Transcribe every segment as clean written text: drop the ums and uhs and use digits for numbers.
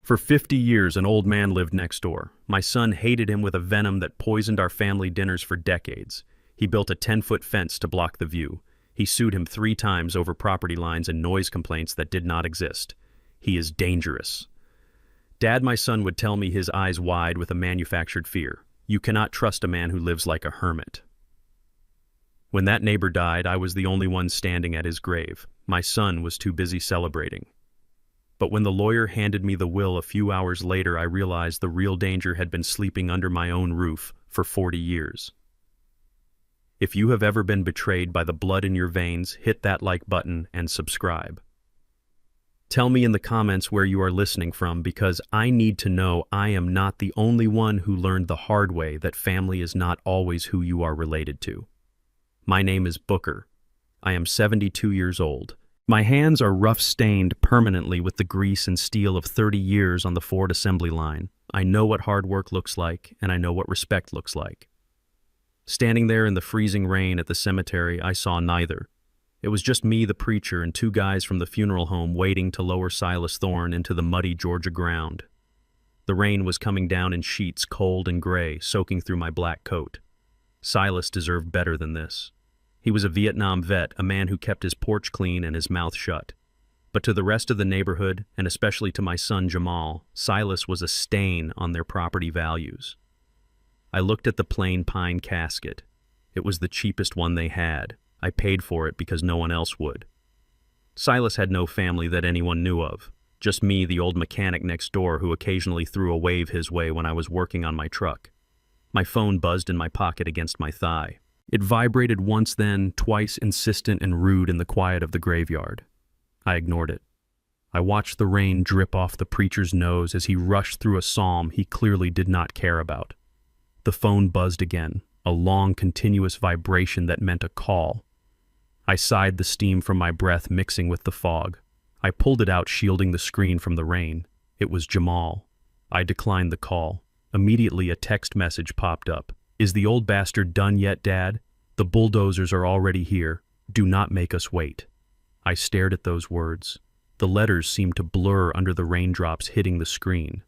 For 50 years, an old man lived next door. My son hated him with a venom that poisoned our family dinners for decades. He built a 10-foot fence to block the view. He sued him 3 times over property lines and noise complaints that did not exist. He is dangerous. Dad, my son would tell me, his eyes wide with a manufactured fear. You cannot trust a man who lives like a hermit. When that neighbor died, I was the only one standing at his grave. My son was too busy celebrating. But when the lawyer handed me the will a few hours later, I realized the real danger had been sleeping under my own roof for 40 years. If you have ever been betrayed by the blood in your veins, hit that like button and subscribe. Tell me in the comments where you are listening from, because I need to know I am not the only one who learned the hard way that family is not always who you are related to. My name is Booker. I am 72 years old. My hands are rough-stained permanently with the grease and steel of 30 years on the Ford assembly line. I know what hard work looks like, and I know what respect looks like. Standing there in the freezing rain at the cemetery, I saw neither. It was just me, the preacher, and 2 guys from the funeral home waiting to lower Silas Thorne into the muddy Georgia ground. The rain was coming down in sheets, cold and gray, soaking through my black coat. Silas deserved better than this. He was a Vietnam vet, a man who kept his porch clean and his mouth shut. But to the rest of the neighborhood, and especially to my son Jamal, Silas was a stain on their property values. I looked at the plain pine casket. It was the cheapest one they had. I paid for it because no one else would. Silas had no family that anyone knew of. Just me, the old mechanic next door who occasionally threw a wave his way when I was working on my truck. My phone buzzed in my pocket against my thigh. It vibrated once, then twice, insistent and rude in the quiet of the graveyard. I ignored it. I watched the rain drip off the preacher's nose as he rushed through a psalm he clearly did not care about. The phone buzzed again, a long, continuous vibration that meant a call. I sighed, the steam from my breath mixing with the fog. I pulled it out, shielding the screen from the rain. It was Jamal. I declined the call. Immediately, a text message popped up. Is the old bastard done yet, Dad? The bulldozers are already here. Do not make us wait. I stared at those words. The letters seemed to blur under the raindrops hitting the screen.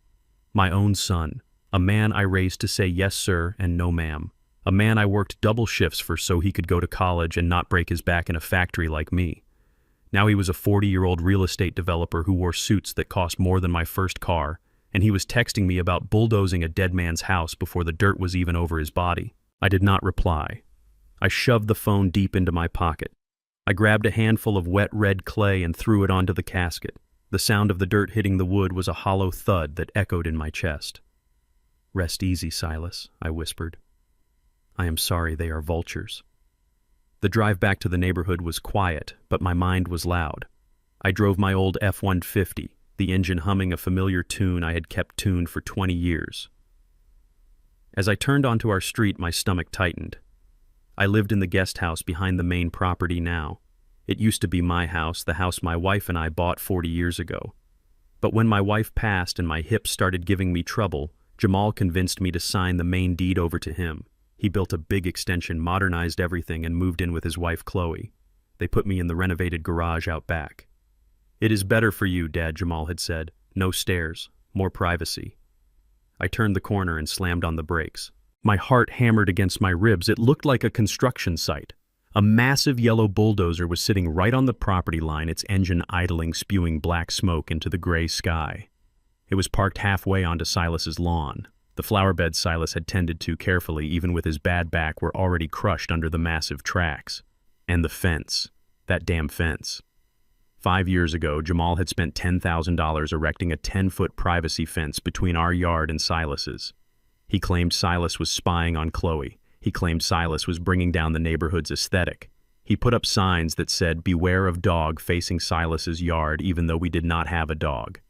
My own son, a man I raised to say yes, sir, and no, ma'am. A man I worked double shifts for so he could go to college and not break his back in a factory like me. Now he was a 40-year-old real estate developer who wore suits that cost more than my first car, and he was texting me about bulldozing a dead man's house before the dirt was even over his body. I did not reply. I shoved the phone deep into my pocket. I grabbed a handful of wet red clay and threw it onto the casket. The sound of the dirt hitting the wood was a hollow thud that echoed in my chest. Rest easy, Silas, I whispered. I am sorry, they are vultures. The drive back to the neighborhood was quiet, but my mind was loud. I drove my old F-150, the engine humming a familiar tune I had kept tuned for 20 years. As I turned onto our street, my stomach tightened. I lived in the guest house behind the main property now. It used to be my house, the house my wife and I bought 40 years ago. But when my wife passed and my hips started giving me trouble, Jamal convinced me to sign the main deed over to him. He built a big extension, modernized everything, and moved in with his wife, Chloe. They put me in the renovated garage out back. It is better for you, Dad, Jamal had said. No stairs, more privacy. I turned the corner and slammed on the brakes. My heart hammered against my ribs. It looked like a construction site. A massive yellow bulldozer was sitting right on the property line, its engine idling, spewing black smoke into the gray sky. It was parked halfway onto Silas's lawn. The flower beds Silas had tended to carefully, even with his bad back, were already crushed under the massive tracks. And the fence. That damn fence. 5 years ago, Jamal had spent $10,000 erecting a 10-foot privacy fence between our yard and Silas's. He claimed Silas was spying on Chloe. He claimed Silas was bringing down the neighborhood's aesthetic. He put up signs that said, "Beware of dog," facing Silas's yard, even though we did not have a dog.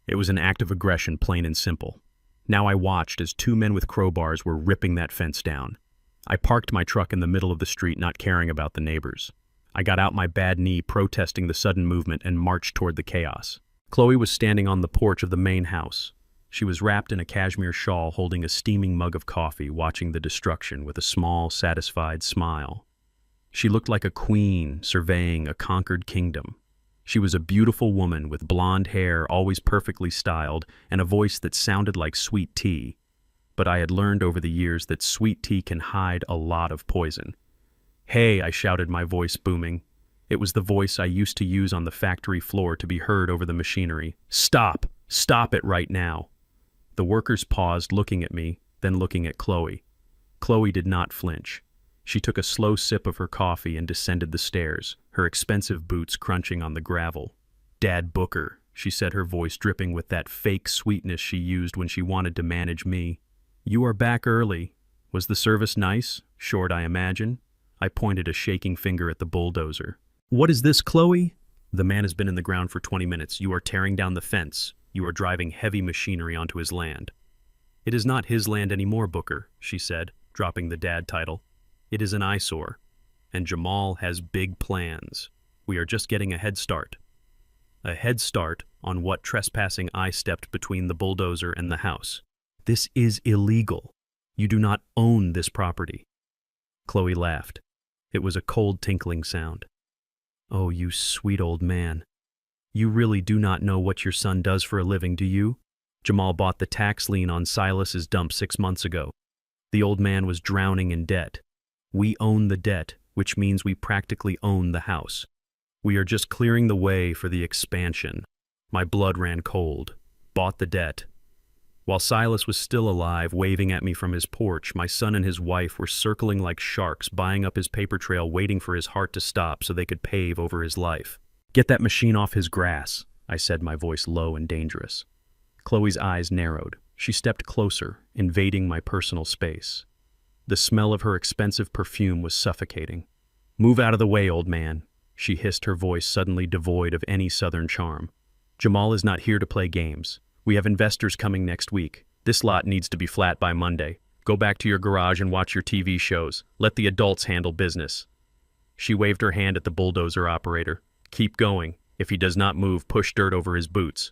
It was an act of aggression, plain and simple. Now I watched as 2 men with crowbars were ripping that fence down. I parked my truck in the middle of the street, not caring about the neighbors. I got out my bad knee, protesting the sudden movement, and marched toward the chaos. Chloe was standing on the porch of the main house. She was wrapped in a cashmere shawl, holding a steaming mug of coffee, watching the destruction with a small, satisfied smile. She looked like a queen surveying a conquered kingdom. She was a beautiful woman with blonde hair, always perfectly styled, and a voice that sounded like sweet tea. But I had learned over the years that sweet tea can hide a lot of poison. "Hey," I shouted, my voice booming. It was the voice I used to use on the factory floor to be heard over the machinery. "Stop! Stop it right now!" The workers paused, looking at me, then looking at Chloe. Chloe did not flinch. She took a slow sip of her coffee and descended the stairs, her expensive boots crunching on the gravel. "Dad Booker," she said, her voice dripping with that fake sweetness she used when she wanted to manage me. "You are back early. Was the service nice? Short, I imagine?" I pointed a shaking finger at the bulldozer. "What is this, Chloe?" "The man has been in the ground for 20 minutes. You are tearing down the fence. You are driving heavy machinery onto his land." "It is not his land anymore, Booker," she said, dropping the dad title. "It is an eyesore. And Jamal has big plans. We are just getting a head start." A head start on what trespassing I stepped between the bulldozer and the house. "This is illegal. You do not own this property." Chloe laughed. It was a cold tinkling sound. "Oh, you sweet old man. You really do not know what your son does for a living, do you? Jamal bought the tax lien on Silas's dump 6 months ago. The old man was drowning in debt. We own the debt, which means we practically own the house. We are just clearing the way for the expansion." My blood ran cold. Bought the debt. While Silas was still alive, waving at me from his porch, my son and his wife were circling like sharks, buying up his paper trail, waiting for his heart to stop so they could pave over his life. "Get that machine off his grass," I said, my voice low and dangerous. Chloe's eyes narrowed. She stepped closer, invading my personal space. The smell of her expensive perfume was suffocating. "Move out of the way, old man," she hissed, her voice suddenly devoid of any southern charm. "Jamal is not here to play games. We have investors coming next week. This lot needs to be flat by Monday. Go back to your garage and watch your TV shows. Let the adults handle business." She waved her hand at the bulldozer operator. "Keep going. If he does not move, push dirt over his boots."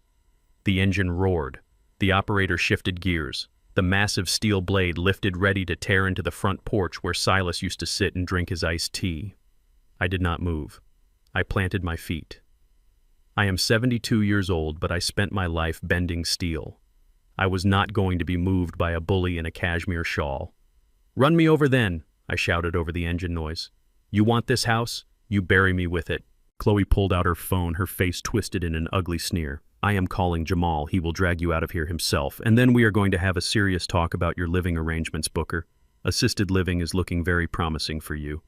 The engine roared. The operator shifted gears. The massive steel blade lifted, ready to tear into the front porch where Silas used to sit and drink his iced tea. I did not move. I planted my feet. I am 72 years old, but I spent my life bending steel. I was not going to be moved by a bully in a cashmere shawl. "Run me over then," I shouted over the engine noise. "You want this house? You bury me with it." Chloe pulled out her phone, her face twisted in an ugly sneer. "I am calling Jamal. He will drag you out of here himself, and then we are going to have a serious talk about your living arrangements, Booker. Assisted living is looking very promising for you."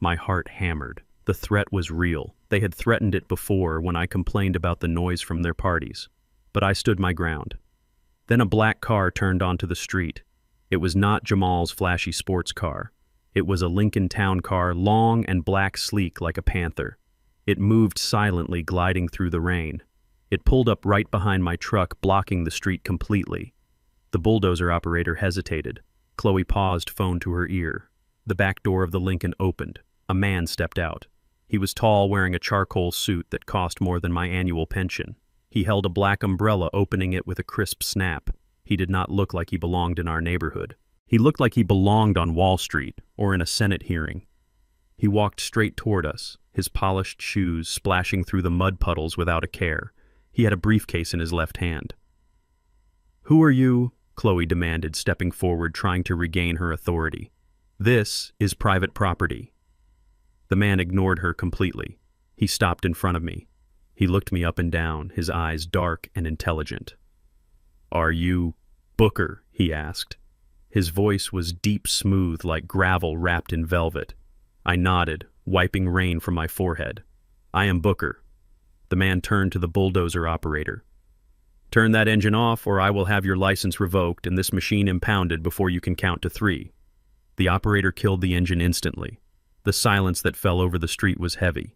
My heart hammered. The threat was real. They had threatened it before when I complained about the noise from their parties. But I stood my ground. Then a black car turned onto the street. It was not Jamal's flashy sports car. It was a Lincoln Town car, long and black, sleek like a panther. It moved silently, gliding through the rain. It pulled up right behind my truck, blocking the street completely. The bulldozer operator hesitated. Chloe paused, phone to her ear. The back door of the Lincoln opened. A man stepped out. He was tall, wearing a charcoal suit that cost more than my annual pension. He held a black umbrella, opening it with a crisp snap. He did not look like he belonged in our neighborhood. He looked like he belonged on Wall Street or in a Senate hearing. He walked straight toward us, his polished shoes splashing through the mud puddles without a care. He had a briefcase in his left hand. "Who are you?" Chloe demanded, stepping forward, trying to regain her authority. "This is private property." The man ignored her completely. He stopped in front of me. He looked me up and down, his eyes dark and intelligent. "Are you Booker?" he asked. His voice was deep, smooth, like gravel wrapped in velvet. I nodded, wiping rain from my forehead. "I am Booker." The man turned to the bulldozer operator. "Turn that engine off, or I will have your license revoked and this machine impounded before you can count to 3. The operator killed the engine instantly. The silence that fell over the street was heavy.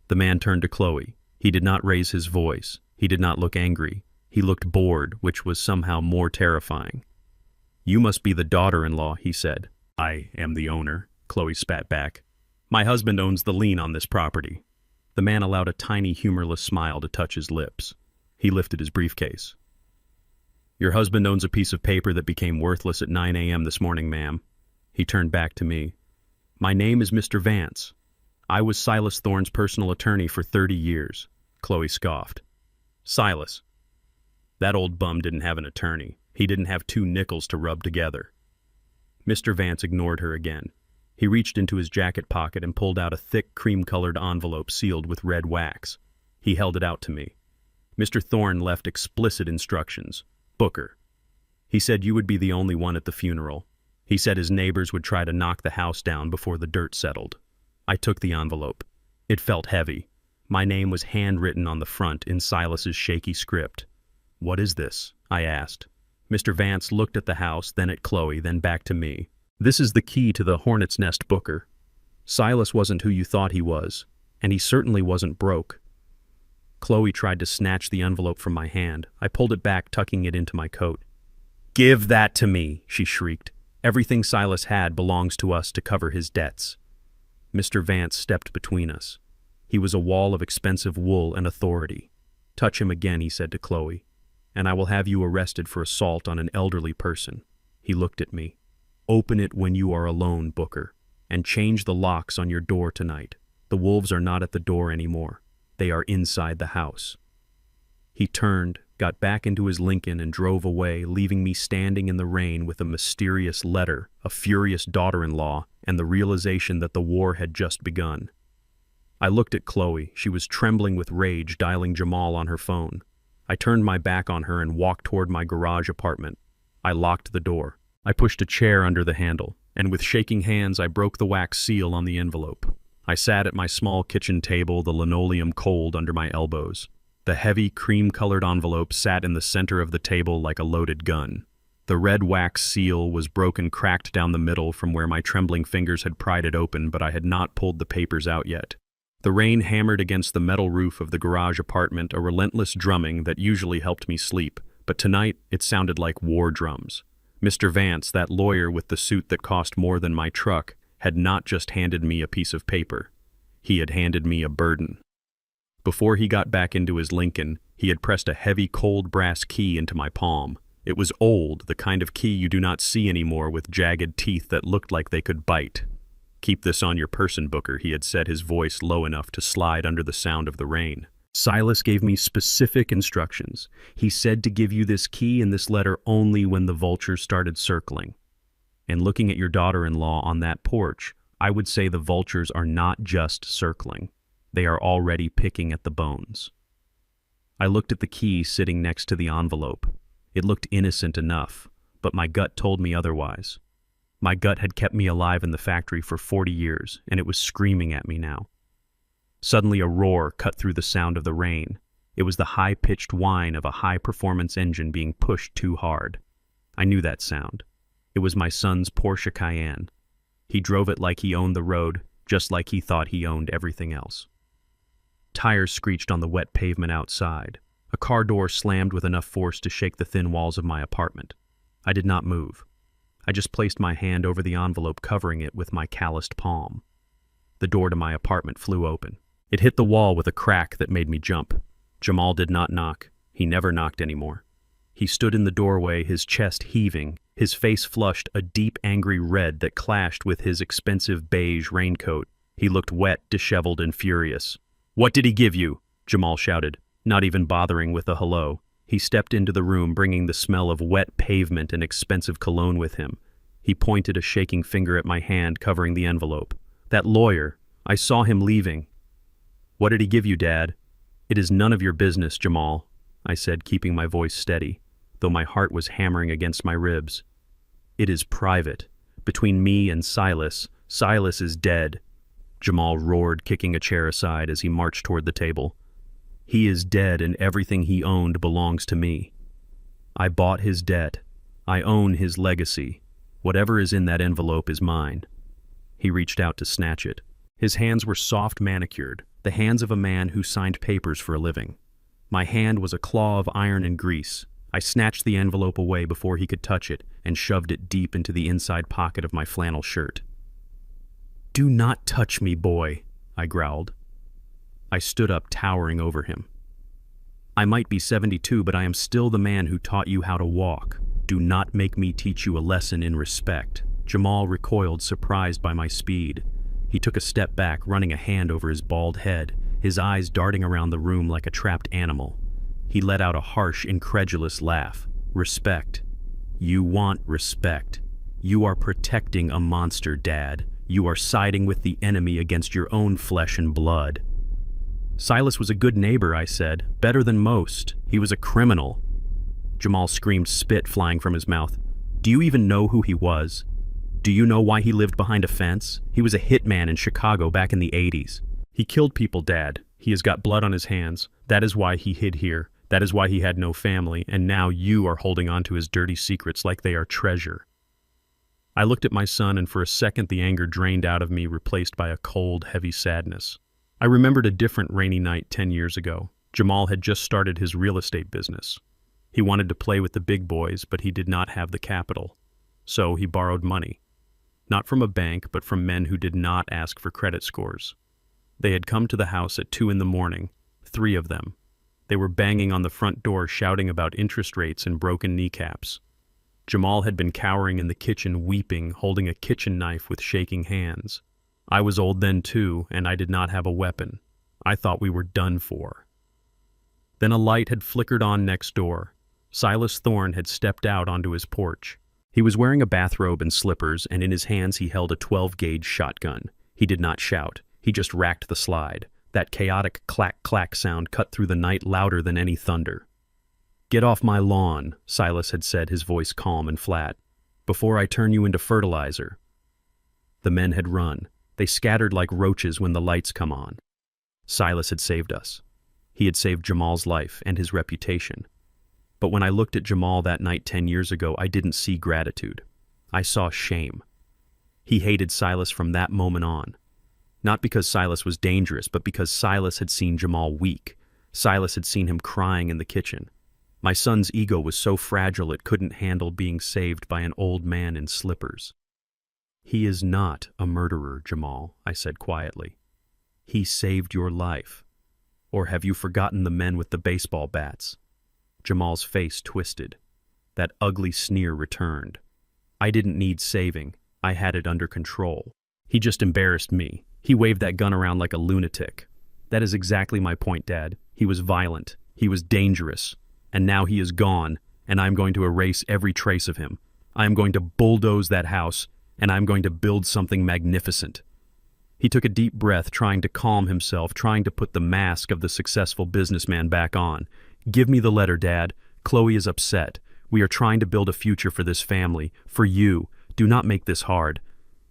The man turned to Chloe. He did not raise his voice. He did not look angry. He looked bored, which was somehow more terrifying. "You must be the daughter-in-law," he said. "I am the owner," Chloe spat back. "My husband owns the lien on this property." The man allowed a tiny, humorless smile to touch his lips. He lifted his briefcase. "Your husband owns a piece of paper that became worthless at 9 a.m. this morning, ma'am." He turned back to me. "My name is Mr. Vance. I was Silas Thorne's personal attorney for 30 years, Chloe scoffed. Silas. That old bum didn't have an attorney. He didn't have two nickels to rub together. Mr. Vance ignored her again. He reached into his jacket pocket and pulled out a thick, cream-colored envelope sealed with red wax. He held it out to me. Mr. Thorne left explicit instructions. Booker. He said you would be the only one at the funeral. He said his neighbors would try to knock the house down before the dirt settled. I took the envelope. It felt heavy. My name was handwritten on the front in Silas's shaky script. What is this? I asked. Mr. Vance looked at the house, then at Chloe, then back to me. This is the key to the hornet's nest, Booker. Silas wasn't who you thought he was, and he certainly wasn't broke. Chloe tried to snatch the envelope from my hand. I pulled it back, tucking it into my coat. Give that to me, she shrieked. Everything Silas had belongs to us to cover his debts. Mr. Vance stepped between us. He was a wall of expensive wool and authority. Touch him again, he said to Chloe, and I will have you arrested for assault on an elderly person. He looked at me. Open it when you are alone, Booker, and change the locks on your door tonight. The wolves are not at the door anymore. They are inside the house. He turned, got back into his Lincoln, and drove away, leaving me standing in the rain with a mysterious letter, a furious daughter-in-law, and the realization that the war had just begun. I looked at Chloe. She was trembling with rage, dialing Jamal on her phone. I turned my back on her and walked toward my garage apartment. I locked the door. I pushed a chair under the handle, and with shaking hands I broke the wax seal on the envelope. I sat at my small kitchen table, the linoleum cold under my elbows. The heavy, cream-colored envelope sat in the center of the table like a loaded gun. The red wax seal was broken, cracked down the middle from where my trembling fingers had pried it open, but I had not pulled the papers out yet. The rain hammered against the metal roof of the garage apartment, a relentless drumming that usually helped me sleep, but tonight it sounded like war drums. Mr. Vance, that lawyer with the suit that cost more than my truck, had not just handed me a piece of paper. He had handed me a burden. Before he got back into his Lincoln, he had pressed a heavy, cold brass key into my palm. It was old, the kind of key you do not see anymore, with jagged teeth that looked like they could bite. Keep this on your person, Booker, he had said, his voice low enough to slide under the sound of the rain. Silas gave me specific instructions. He said to give you this key and this letter only when the vultures started circling. And looking at your daughter-in-law on that porch, I would say the vultures are not just circling. They are already picking at the bones. I looked at the key sitting next to the envelope. It looked innocent enough, but my gut told me otherwise. My gut had kept me alive in the factory for 40 years, and it was screaming at me now. Suddenly a roar cut through the sound of the rain. It was the high-pitched whine of a high-performance engine being pushed too hard. I knew that sound. It was my son's Porsche Cayenne. He drove it like he owned the road, just like he thought he owned everything else. Tires screeched on the wet pavement outside. A car door slammed with enough force to shake the thin walls of my apartment. I did not move. I just placed my hand over the envelope, covering it with my calloused palm. The door to my apartment flew open. It hit the wall with a crack that made me jump. Jamal did not knock. He never knocked anymore. He stood in the doorway, his chest heaving, his face flushed a deep, angry red that clashed with his expensive beige raincoat. He looked wet, disheveled, and furious. "What did he give you?" Jamal shouted, not even bothering with a hello. He stepped into the room, bringing the smell of wet pavement and expensive cologne with him. He pointed a shaking finger at my hand covering the envelope. "That lawyer. I saw him leaving." "What did he give you, Dad?" "It is none of your business, Jamal," I said, keeping my voice steady, though my heart was hammering against my ribs. "It is private. Between me and Silas. Silas is dead." Jamal roared, kicking a chair aside as he marched toward the table. "He is dead, and everything he owned belongs to me. I bought his debt. I own his legacy. Whatever is in that envelope is mine." He reached out to snatch it. His hands were soft manicured, the hands of a man who signed papers for a living. My hand was a claw of iron and grease. I snatched the envelope away before he could touch it and shoved it deep into the inside pocket of my flannel shirt. "Do not touch me, boy," I growled. I stood up, towering over him. "I might be 72, but I am still the man who taught you how to walk. Do not make me teach you a lesson in respect." Jamal recoiled, surprised by my speed. He took a step back, running a hand over his bald head, his eyes darting around the room like a trapped animal. He let out a harsh, incredulous laugh. Respect. You want respect. You are protecting a monster, Dad. You are siding with the enemy against your own flesh and blood. Silas was a good neighbor, I said. Better than most. He was a criminal. Jamal screamed, spit flying from his mouth. Do you even know who he was? Do you know why he lived behind a fence? He was a hitman in Chicago back in the 80s. He killed people, Dad. He has got blood on his hands. That is why he hid here. That is why he had no family, and now you are holding on to his dirty secrets like they are treasure. I looked at my son, and for a second the anger drained out of me, replaced by a cold, heavy sadness. I remembered a different rainy night 10 years ago. Jamal had just started his real estate business. He wanted to play with the big boys, but he did not have the capital. So he borrowed money. Not from a bank, but from men who did not ask for credit scores. They had come to the house at 2 a.m, 3 of them. They were banging on the front door, shouting about interest rates and broken kneecaps. Jamal had been cowering in the kitchen, weeping, holding a kitchen knife with shaking hands. I was old then too, and I did not have a weapon. I thought we were done for. Then a light had flickered on next door. Silas Thorne had stepped out onto his porch. He was wearing a bathrobe and slippers, and in his hands he held a 12-gauge shotgun. He did not shout. He just racked the slide. That chaotic clack-clack sound cut through the night louder than any thunder. Get off my lawn, Silas had said, his voice calm and flat, before I turn you into fertilizer. The men had run. They scattered like roaches when the lights come on. Silas had saved us. He had saved Jamal's life and his reputation. But when I looked at Jamal that night 10 years ago, I didn't see gratitude. I saw shame. He hated Silas from that moment on. Not because Silas was dangerous, but because Silas had seen Jamal weak. Silas had seen him crying in the kitchen. My son's ego was so fragile it couldn't handle being saved by an old man in slippers. He is not a murderer, Jamal, I said quietly. He saved your life. Or have you forgotten the men with the baseball bats? Jamal's face twisted. That ugly sneer returned. I didn't need saving. I had it under control. He just embarrassed me. He waved that gun around like a lunatic. That is exactly my point, Dad. He was violent. He was dangerous. And now he is gone, and I am going to erase every trace of him. I am going to bulldoze that house, and I am going to build something magnificent. He took a deep breath, trying to calm himself, trying to put the mask of the successful businessman back on. Give me the letter, Dad. Chloe is upset. We are trying to build a future for this family, for you. Do not make this hard.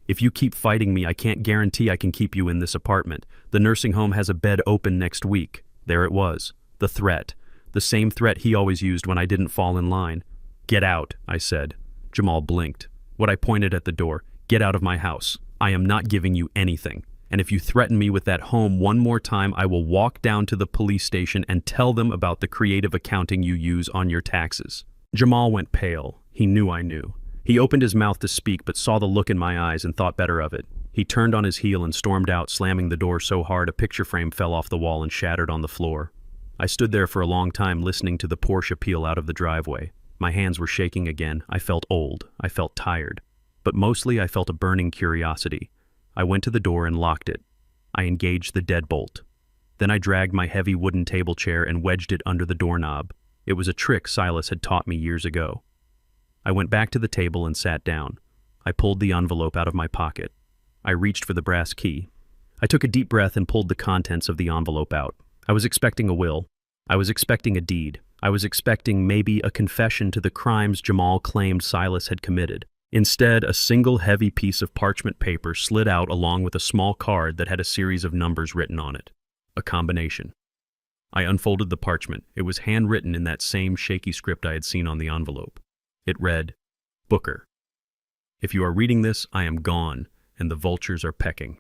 If you keep fighting me, I can't guarantee I can keep you in this apartment. The nursing home has a bed open next week. There it was. The threat. The same threat he always used when I didn't fall in line. Get out, I said. Jamal blinked. What I pointed at the door. Get out of my house. I am not giving you anything. And if you threaten me with that home one more time, I will walk down to the police station and tell them about the creative accounting you use on your taxes. Jamal went pale. He knew I knew. He opened his mouth to speak, but saw the look in my eyes and thought better of it. He turned on his heel and stormed out, slamming the door so hard a picture frame fell off the wall and shattered on the floor. I stood there for a long time listening to the Porsche peel out of the driveway. My hands were shaking again. I felt old. I felt tired. But mostly I felt a burning curiosity. I went to the door and locked it. I engaged the deadbolt. Then I dragged my heavy wooden table chair and wedged it under the doorknob. It was a trick Silas had taught me years ago. I went back to the table and sat down. I pulled the envelope out of my pocket. I reached for the brass key. I took a deep breath and pulled the contents of the envelope out. I was expecting a will. I was expecting a deed. I was expecting maybe a confession to the crimes Jamal claimed Silas had committed. Instead, a single heavy piece of parchment paper slid out along with a small card that had a series of numbers written on it. A combination. I unfolded the parchment. It was handwritten in that same shaky script I had seen on the envelope. It read, Booker. If you are reading this, I am gone, and the vultures are pecking.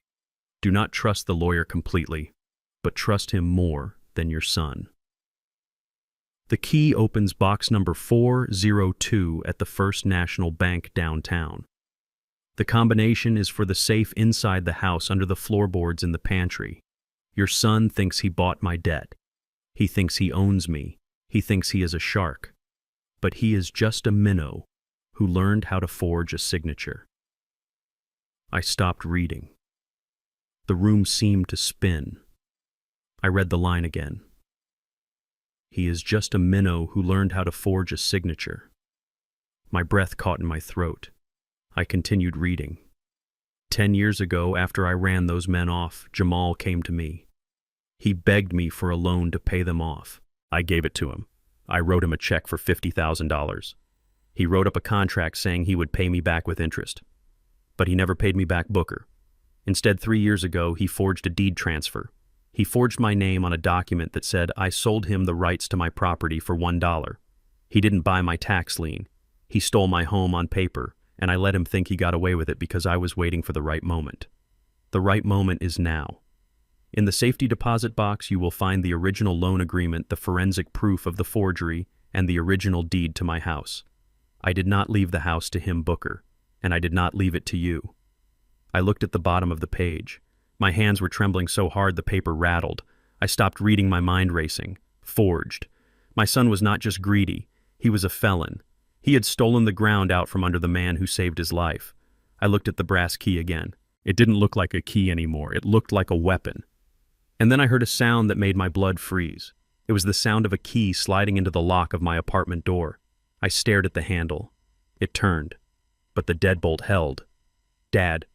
Do not trust the lawyer completely, but trust him more than your son. The key opens box number 402 at the First National Bank downtown. The combination is for the safe inside the house under the floorboards in the pantry. Your son thinks he bought my debt. He thinks he owns me. He thinks he is a shark. But he is just a minnow who learned how to forge a signature. I stopped reading. The room seemed to spin. I read the line again. He is just a minnow who learned how to forge a signature. My breath caught in my throat. I continued reading. 10 years ago, after I ran those men off, Jamal came to me. He begged me for a loan to pay them off. I gave it to him. I wrote him a check for $50,000. He wrote up a contract saying he would pay me back with interest. But he never paid me back, Booker. Instead, 3 years ago, he forged a deed transfer. He forged my name on a document that said I sold him the rights to my property for $1. He didn't buy my tax lien. He stole my home on paper, and I let him think he got away with it because I was waiting for the right moment. The right moment is now. In the safety deposit box, you will find the original loan agreement, the forensic proof of the forgery, and the original deed to my house. I did not leave the house to him, Booker, and I did not leave it to you. I looked at the bottom of the page. My hands were trembling so hard the paper rattled. I stopped reading, my mind racing. Forged. My son was not just greedy. He was a felon. He had stolen the ground out from under the man who saved his life. I looked at the brass key again. It didn't look like a key anymore. It looked like a weapon. And then I heard a sound that made my blood freeze. It was the sound of a key sliding into the lock of my apartment door. I stared at the handle. It turned, but the deadbolt held. Dad.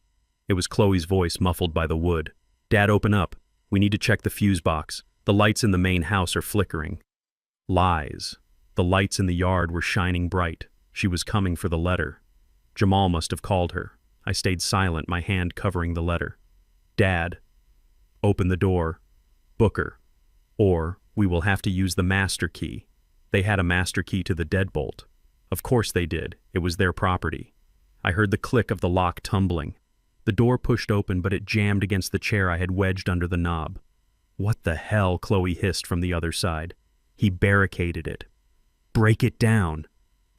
It was Chloe's voice muffled by the wood. Dad, open up. We need to check the fuse box. The lights in the main house are flickering. Lies. The lights in the yard were shining bright. She was coming for the letter. Jamal must have called her. I stayed silent, my hand covering the letter. Dad. Open the door. Booker. Or we will have to use the master key. They had a master key to the deadbolt. Of course they did. It was their property. I heard the click of the lock tumbling. The door pushed open, but it jammed against the chair I had wedged under the knob. What the hell, Chloe hissed from the other side. He barricaded it. Break it down.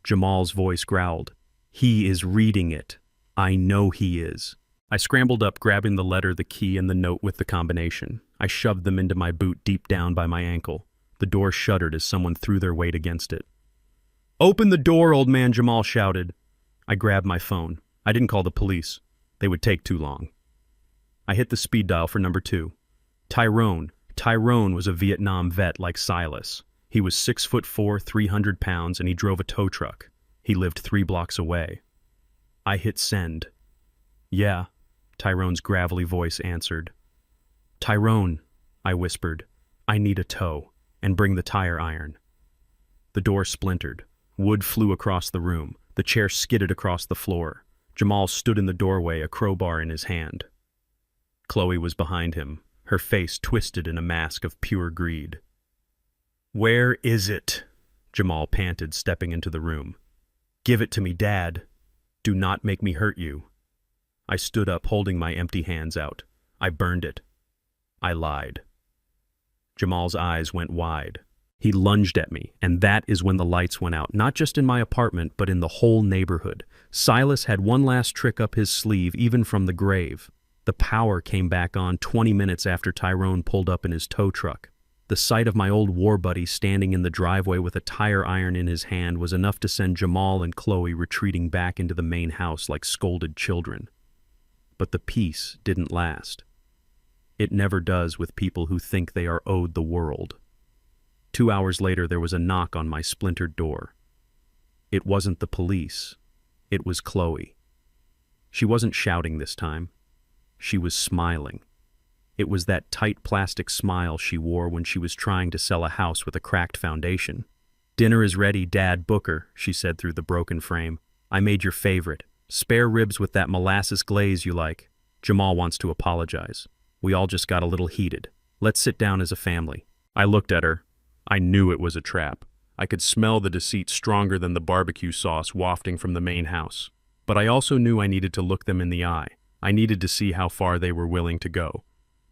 Jamal's voice growled. He is reading it. I know he is. I scrambled up, grabbing the letter, the key, and the note with the combination. I shoved them into my boot deep down by my ankle. The door shuddered as someone threw their weight against it. Open the door, old man, Jamal shouted. I grabbed my phone. I didn't call the police. They would take too long. I hit the speed dial for number 2. Tyrone. Tyrone was a Vietnam vet like Silas. He was 6'4", 300 pounds, and he drove a tow truck. He lived 3 blocks away. I hit send. Yeah, Tyrone's gravelly voice answered. Tyrone, I whispered, I need a tow, and bring the tire iron. The door splintered. Wood flew across the room. The chair skidded across the floor. Jamal stood in the doorway, a crowbar in his hand. Chloe was behind him, her face twisted in a mask of pure greed. Where is it? Jamal panted, stepping into the room. Give it to me, Dad. Do not make me hurt you. I stood up, holding my empty hands out. I burned it. I lied. Jamal's eyes went wide. He lunged at me, and that is when the lights went out, not just in my apartment, but in the whole neighborhood. Silas had one last trick up his sleeve, even from the grave. The power came back on 20 minutes after Tyrone pulled up in his tow truck. The sight of my old war buddy standing in the driveway with a tire iron in his hand was enough to send Jamal and Chloe retreating back into the main house like scolded children. But the peace didn't last. It never does with people who think they are owed the world. 2 hours later, there was a knock on my splintered door. It wasn't the police. It was Chloe. She wasn't shouting this time. She was smiling. It was that tight plastic smile she wore when she was trying to sell a house with a cracked foundation. Dinner is ready, Dad. Booker, she said through the broken frame. I made your favorite. Spare ribs with that molasses glaze you like. Jamal wants to apologize. We all just got a little heated. Let's sit down as a family. I looked at her. I knew it was a trap. I could smell the deceit stronger than the barbecue sauce wafting from the main house. But I also knew I needed to look them in the eye. I needed to see how far they were willing to go.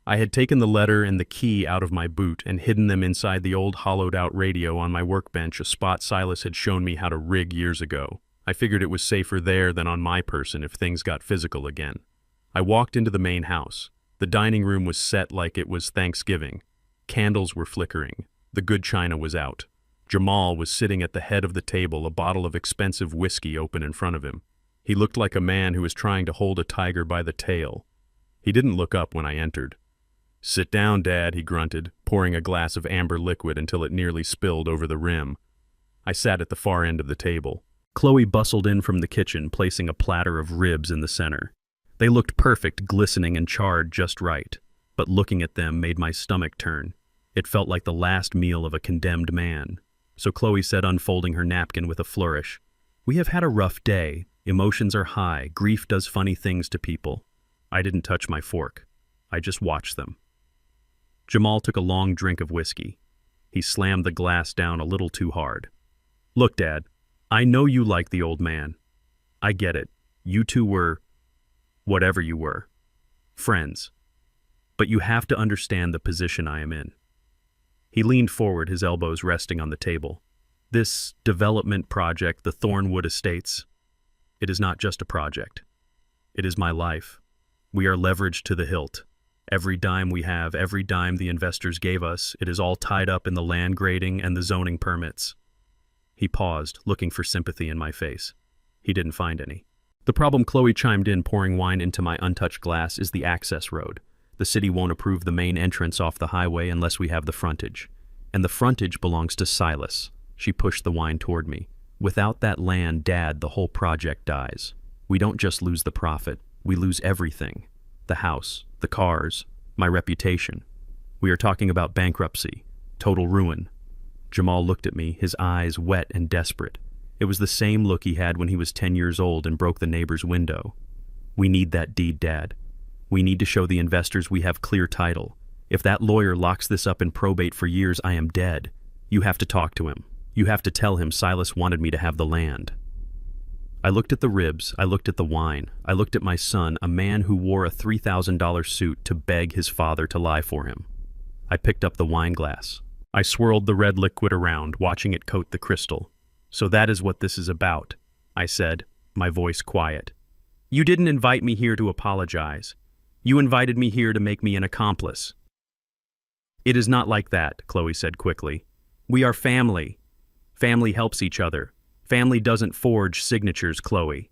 I had taken the letter and the key out of my boot and hidden them inside the old hollowed-out radio on my workbench, a spot Silas had shown me how to rig years ago. I figured it was safer there than on my person if things got physical again. I walked into the main house. The dining room was set like it was Thanksgiving. Candles were flickering. The good china was out. Jamal was sitting at the head of the table, a bottle of expensive whiskey open in front of him. He looked like a man who was trying to hold a tiger by the tail. He didn't look up when I entered. "Sit down, Dad," he grunted, pouring a glass of amber liquid until it nearly spilled over the rim. I sat at the far end of the table. Chloe bustled in from the kitchen, placing a platter of ribs in the center. They looked perfect, glistening and charred just right, but looking at them made my stomach turn. It felt like the last meal of a condemned man. So Chloe said, unfolding her napkin with a flourish, "We have had a rough day. Emotions are high. Grief does funny things to people." I didn't touch my fork. I just watched them. Jamal took a long drink of whiskey. He slammed the glass down a little too hard. "Look, Dad, I know you like the old man. I get it. You two were, whatever you were, friends. But you have to understand the position I am in." He leaned forward, his elbows resting on the table. "This development project, the Thornwood Estates, it is not just a project. It is my life. We are leveraged to the hilt. Every dime we have, every dime the investors gave us, it is all tied up in the land grading and the zoning permits." He paused, looking for sympathy in my face. He didn't find any. "The problem," Chloe chimed in, pouring wine into my untouched glass, "is the access road. The city won't approve the main entrance off the highway unless we have the frontage. And the frontage belongs to Silas." She pushed the wine toward me. "Without that land, Dad, the whole project dies. We don't just lose the profit, we lose everything. The house, the cars, my reputation. We are talking about bankruptcy, total ruin." Jamal looked at me, his eyes wet and desperate. It was the same look he had when he was 10 years old and broke the neighbor's window. "We need that deed, Dad. We need to show the investors we have clear title. If that lawyer locks this up in probate for years, I am dead. You have to talk to him. You have to tell him Silas wanted me to have the land." I looked at the ribs, I looked at the wine, I looked at my son, a man who wore a $3,000 suit to beg his father to lie for him. I picked up the wine glass. I swirled the red liquid around, watching it coat the crystal. "So that is what this is about," I said, my voice quiet. "You didn't invite me here to apologize. You invited me here to make me an accomplice." "It is not like that," Chloe said quickly. "We are family. Family helps each other. Family doesn't forge signatures, Chloe."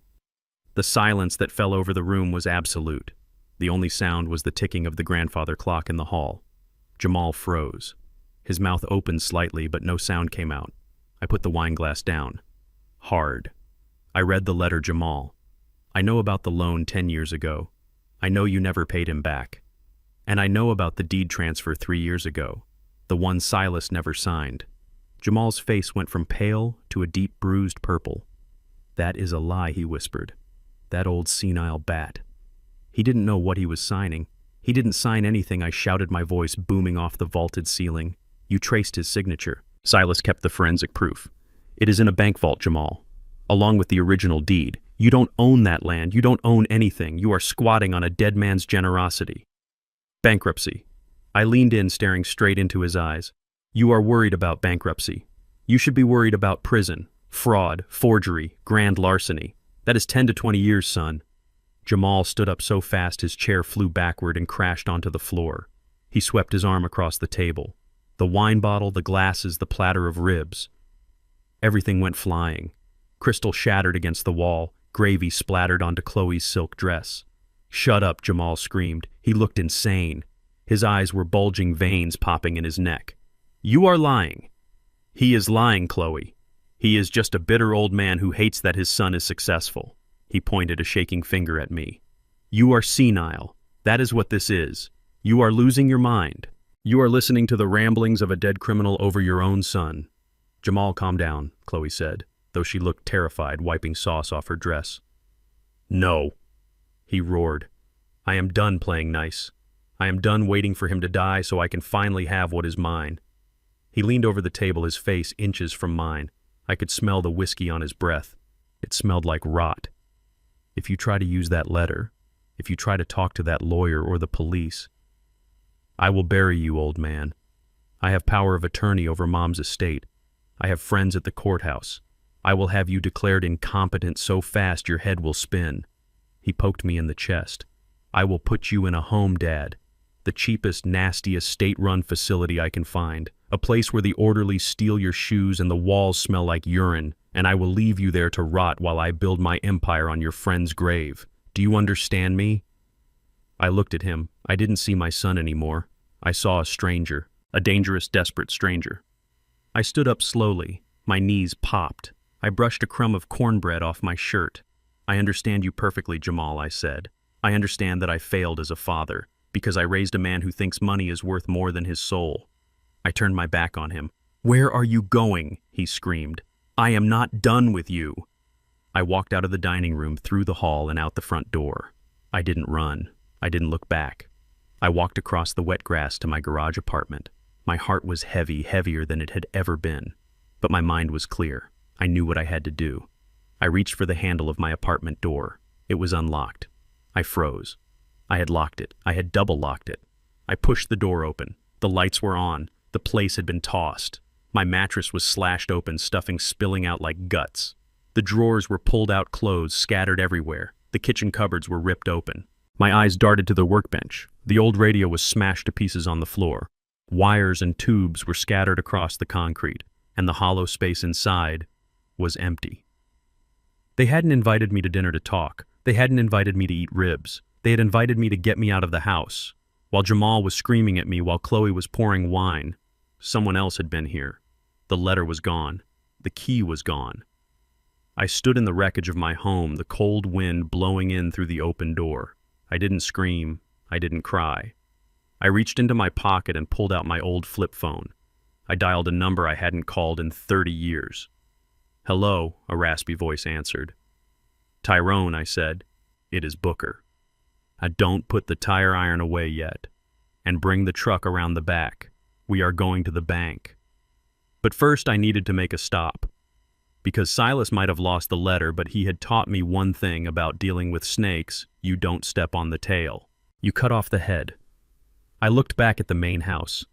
The silence that fell over the room was absolute. The only sound was the ticking of the grandfather clock in the hall. Jamal froze. His mouth opened slightly, but no sound came out. I put the wine glass down. Hard. I read the letter, "Jamal. I know about the loan 10 years ago. I know you never paid him back. And I know about the deed transfer 3 years ago, the one Silas never signed." Jamal's face went from pale to a deep bruised purple. "That is a lie," he whispered. "That old senile bat. He didn't know what he was signing. He didn't sign anything," I shouted, my voice booming off the vaulted ceiling. "You traced his signature. Silas kept the forensic proof. It is in a bank vault, Jamal, along with the original deed. You don't own that land. You don't own anything. You are squatting on a dead man's generosity." "Bankruptcy." I leaned in, staring straight into his eyes. "You are worried about bankruptcy. You should be worried about prison, fraud, forgery, grand larceny. That is 10 to 20 years, son." Jamal stood up so fast his chair flew backward and crashed onto the floor. He swept his arm across the table. The wine bottle, the glasses, the platter of ribs. Everything went flying. Crystal shattered against the wall. Gravy splattered onto Chloe's silk dress. "Shut up," Jamal screamed. He looked insane. His eyes were bulging, veins popping in his neck. "You are lying." "He is lying, Chloe. He is just a bitter old man who hates that his son is successful." He pointed a shaking finger at me. "You are senile. That is what this is. You are losing your mind. You are listening to the ramblings of a dead criminal over your own son." "Jamal, calm down," Chloe said, though she looked terrified, wiping sauce off her dress. "No," he roared. "I am done playing nice. I am done waiting for him to die so I can finally have what is mine." He leaned over the table, his face inches from mine. I could smell the whiskey on his breath. It smelled like rot. "If you try to use that letter, if you try to talk to that lawyer or the police, I will bury you, old man. I have power of attorney over Mom's estate. I have friends at the courthouse. I will have you declared incompetent so fast your head will spin." He poked me in the chest. "I will put you in a home, Dad. The cheapest, nastiest state-run facility I can find. A place where the orderlies steal your shoes and the walls smell like urine, and I will leave you there to rot while I build my empire on your friend's grave. Do you understand me?" I looked at him. I didn't see my son anymore. I saw a stranger, a dangerous, desperate stranger. I stood up slowly. My knees popped. I brushed a crumb of cornbread off my shirt. I understand you perfectly, Jamal, I said. I understand that I failed as a father, because I raised a man who thinks money is worth more than his soul. I turned my back on him. Where are you going? He screamed. I am not done with you. I walked out of the dining room, through the hall, and out the front door. I didn't run. I didn't look back. I walked across the wet grass to my garage apartment. My heart was heavy, heavier than it had ever been. But my mind was clear. I knew what I had to do. I reached for the handle of my apartment door. It was unlocked. I froze. I had locked it. I had double locked it. I pushed the door open. The lights were on. The place had been tossed. My mattress was slashed open, stuffing spilling out like guts. The drawers were pulled out, clothes scattered everywhere. The kitchen cupboards were ripped open. My eyes darted to the workbench. The old radio was smashed to pieces on the floor. Wires and tubes were scattered across the concrete, and the hollow space inside was empty. They hadn't invited me to dinner to talk. They hadn't invited me to eat ribs. They had invited me to get me out of the house. While Jamal was screaming at me, while Chloe was pouring wine, someone else had been here. The letter was gone. The key was gone. I stood in the wreckage of my home, the cold wind blowing in through the open door. I didn't scream. I didn't cry. I reached into my pocket and pulled out my old flip phone. I dialed a number I hadn't called in 30 years. Hello, a raspy voice answered. Tyrone, I said. It is Booker. Don't put the tire iron away yet. And bring the truck around the back. We are going to the bank. But first I needed to make a stop. Because Silas might have lost the letter, but he had taught me one thing about dealing with snakes: you don't step on the tail. You cut off the head. I looked back at the main house.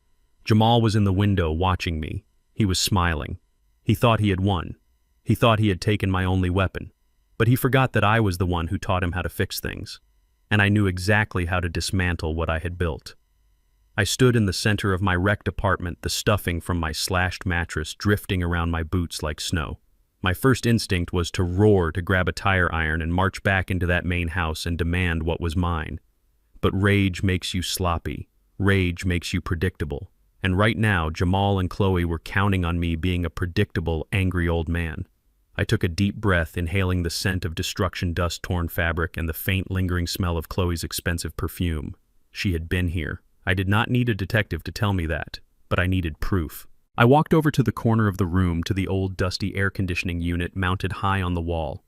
Jamal was in the window watching me. He was smiling. He thought he had won. He thought he had taken my only weapon. But he forgot that I was the one who taught him how to fix things. And I knew exactly how to dismantle what I had built. I stood in the center of my wrecked apartment, the stuffing from my slashed mattress drifting around my boots like snow. My first instinct was to roar, to grab a tire iron and march back into that main house and demand what was mine. But rage makes you sloppy. Rage makes you predictable. And right now, Jamal and Chloe were counting on me being a predictable, angry old man. I took a deep breath, inhaling the scent of destruction, dust-torn fabric, and the faint, lingering smell of Chloe's expensive perfume. She had been here. I did not need a detective to tell me that, but I needed proof. I walked over to the corner of the room, to the old, dusty air conditioning unit mounted high on the wall.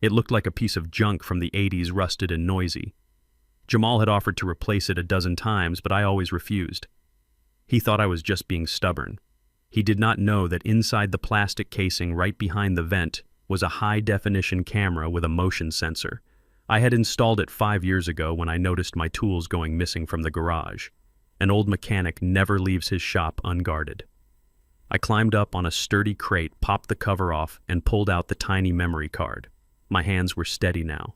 It looked like a piece of junk from the 80s, rusted and noisy. Jamal had offered to replace it a dozen times, but I always refused. He thought I was just being stubborn. He did not know that inside the plastic casing right behind the vent was a high-definition camera with a motion sensor. I had installed it 5 years ago when I noticed my tools going missing from the garage. An old mechanic never leaves his shop unguarded. I climbed up on a sturdy crate, popped the cover off, and pulled out the tiny memory card. My hands were steady now.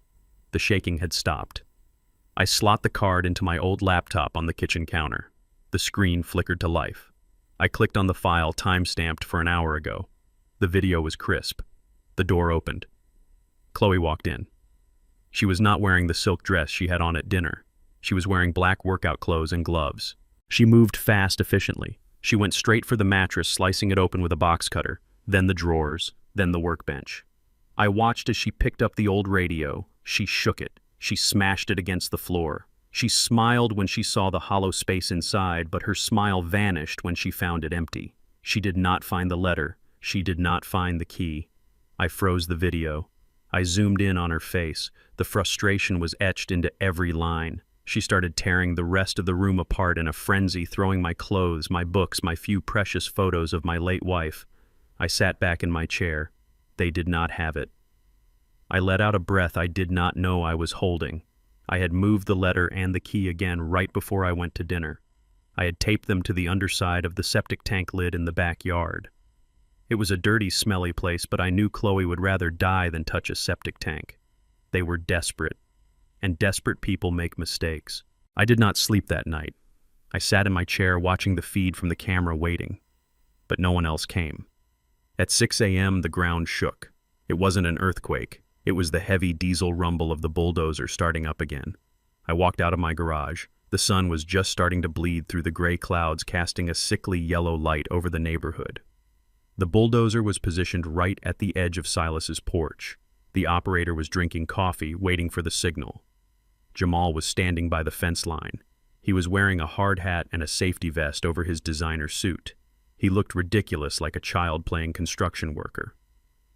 The shaking had stopped. I slot the card into my old laptop on the kitchen counter. The screen flickered to life. I clicked on the file time-stamped for an hour ago. The video was crisp. The door opened. Chloe walked in. She was not wearing the silk dress she had on at dinner. She was wearing black workout clothes and gloves. She moved fast, efficiently. She went straight for the mattress, slicing it open with a box cutter, then the drawers, then the workbench. I watched as she picked up the old radio. She shook it. She smashed it against the floor. She smiled when she saw the hollow space inside, but her smile vanished when she found it empty. She did not find the letter. She did not find the key. I froze the video. I zoomed in on her face. The frustration was etched into every line. She started tearing the rest of the room apart in a frenzy, throwing my clothes, my books, my few precious photos of my late wife. I sat back in my chair. They did not have it. I let out a breath I did not know I was holding. I had moved the letter and the key again right before I went to dinner. I had taped them to the underside of the septic tank lid in the backyard. It was a dirty, smelly place, but I knew Chloe would rather die than touch a septic tank. They were desperate, and desperate people make mistakes. I did not sleep that night. I sat in my chair watching the feed from the camera, waiting. But no one else came. At 6 a.m., the ground shook. It wasn't an earthquake. It was the heavy diesel rumble of the bulldozer starting up again. I walked out of my garage. The sun was just starting to bleed through the gray clouds, casting a sickly yellow light over the neighborhood. The bulldozer was positioned right at the edge of Silas's porch. The operator was drinking coffee, waiting for the signal. Jamal was standing by the fence line. He was wearing a hard hat and a safety vest over his designer suit. He looked ridiculous, like a child playing construction worker.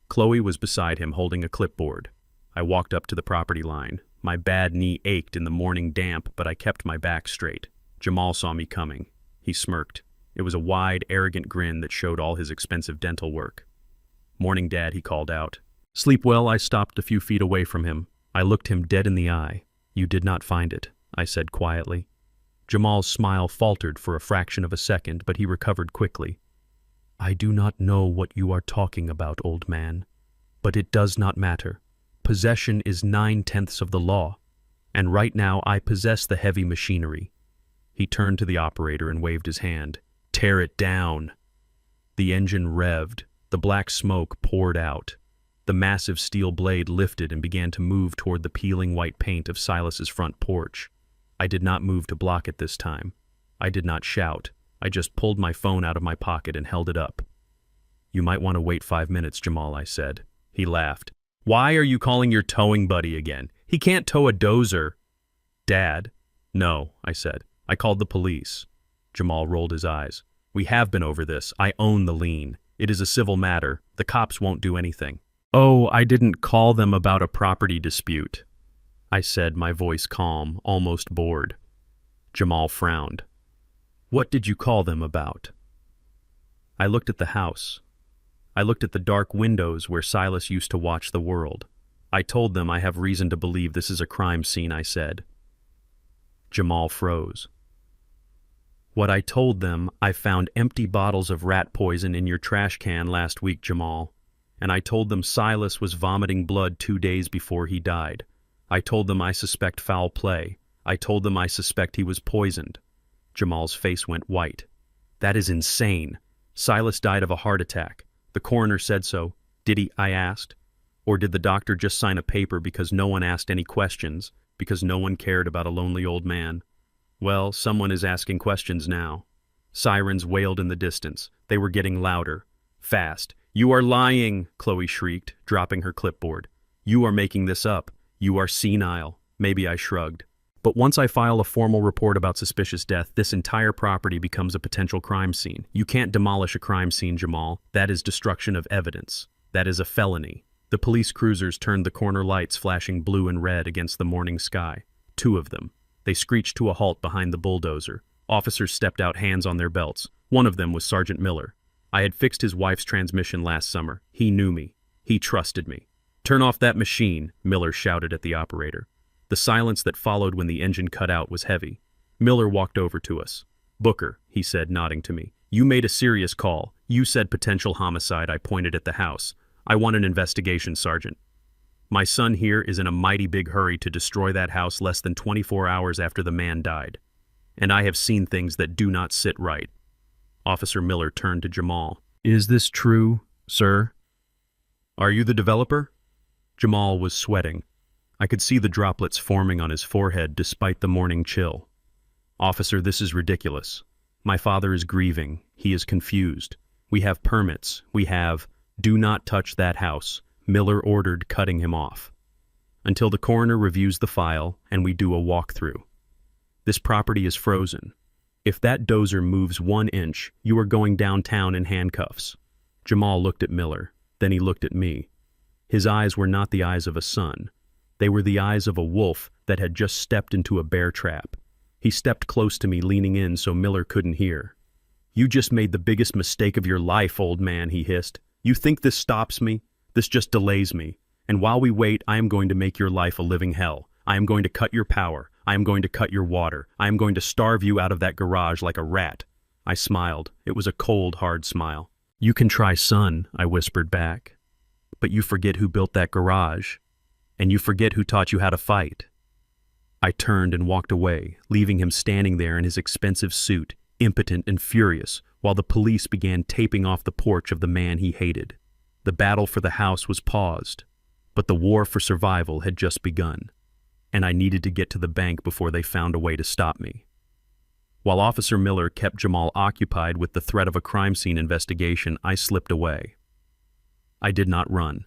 Chloe was beside him, holding a clipboard. I walked up to the property line. My bad knee ached in the morning damp, but I kept my back straight. Jamal saw me coming. He smirked. It was a wide, arrogant grin that showed all his expensive dental work. "Morning, Dad," he called out. "Sleep well?" I stopped a few feet away from him. I looked him dead in the eye. "You did not find it," I said quietly. Jamal's smile faltered for a fraction of a second, but he recovered quickly. "I do not know what you are talking about, old man. But it does not matter. Possession is 9/10 of the law. And right now I possess the heavy machinery." He turned to the operator and waved his hand. "Tear it down." The engine revved. The black smoke poured out. The massive steel blade lifted and began to move toward the peeling white paint of Silas's front porch. I did not move to block it this time. I did not shout. I just pulled my phone out of my pocket and held it up. "You might want to wait 5 minutes, Jamal," I said. He laughed. "Why are you calling your towing buddy again? He can't tow a dozer." "Dad?" "No," I said. "I called the police." Jamal rolled his eyes. "We have been over this. I own the lien. It is a civil matter. The cops won't do anything." "Oh, I didn't call them about a property dispute," I said, my voice calm, almost bored. Jamal frowned. "What did you call them about?" I looked at the house. I looked at the dark windows where Silas used to watch the world. "I told them I have reason to believe this is a crime scene," I said. Jamal froze. "What I told them, I found empty bottles of rat poison in your trash can last week, Jamal. And I told them Silas was vomiting blood 2 days before he died. I told them I suspect foul play. I told them I suspect he was poisoned." Jamal's face went white. "That is insane. Silas died of a heart attack. The coroner said so." "Did he?" I asked. "Or did the doctor just sign a paper because no one asked any questions, because no one cared about a lonely old man?" "Well, someone is asking questions now." Sirens wailed in the distance. They were getting louder. Fast. "You are lying," Chloe shrieked, dropping her clipboard. "You are making this up. You are senile." Maybe I shrugged. "But once I file a formal report about suspicious death, this entire property becomes a potential crime scene. You can't demolish a crime scene, Jamal. That is destruction of evidence. That is a felony." The police cruisers turned the corner lights, flashing blue and red against the morning sky. 2 of them. They screeched to a halt behind the bulldozer. Officers stepped out, hands on their belts. One of them was Sergeant Miller. I had fixed his wife's transmission last summer. He knew me. He trusted me. "Turn off that machine," Miller shouted at the operator. The silence that followed when the engine cut out was heavy. Miller walked over to us. "Booker," he said, nodding to me. "You made a serious call. You said potential homicide." I pointed at the house. "I want an investigation, Sergeant. My son here is in a mighty big hurry to destroy that house less than 24 hours after the man died. And I have seen things that do not sit right." Officer Miller turned to Jamal. "Is this true, sir?" "Are you the developer?" Jamal was sweating. I could see the droplets forming on his forehead despite the morning chill. "Officer, this is ridiculous. My father is grieving. He is confused. We have permits. We have—" "Do not touch that house," Miller ordered, cutting him off. "Until the coroner reviews the file and we do a walkthrough. This property is frozen. If that dozer moves 1 inch, you are going downtown in handcuffs." Jamal looked at Miller. Then he looked at me. His eyes were not the eyes of a son. They were the eyes of a wolf that had just stepped into a bear trap. He stepped close to me, leaning in so Miller couldn't hear. "You just made the biggest mistake of your life, old man," he hissed. "You think this stops me? This just delays me. And while we wait, I am going to make your life a living hell. I am going to cut your power. I am going to cut your water. I am going to starve you out of that garage like a rat." I smiled. It was a cold, hard smile. "You can try, son," I whispered back. "But you forget who built that garage. And you forget who taught you how to fight." I turned and walked away, leaving him standing there in his expensive suit, impotent and furious, while the police began taping off the porch of the man he hated. The battle for the house was paused, but the war for survival had just begun. and I needed to get to the bank before they found a way to stop me. While Officer Miller kept Jamal occupied with the threat of a crime scene investigation, I slipped away. I did not run.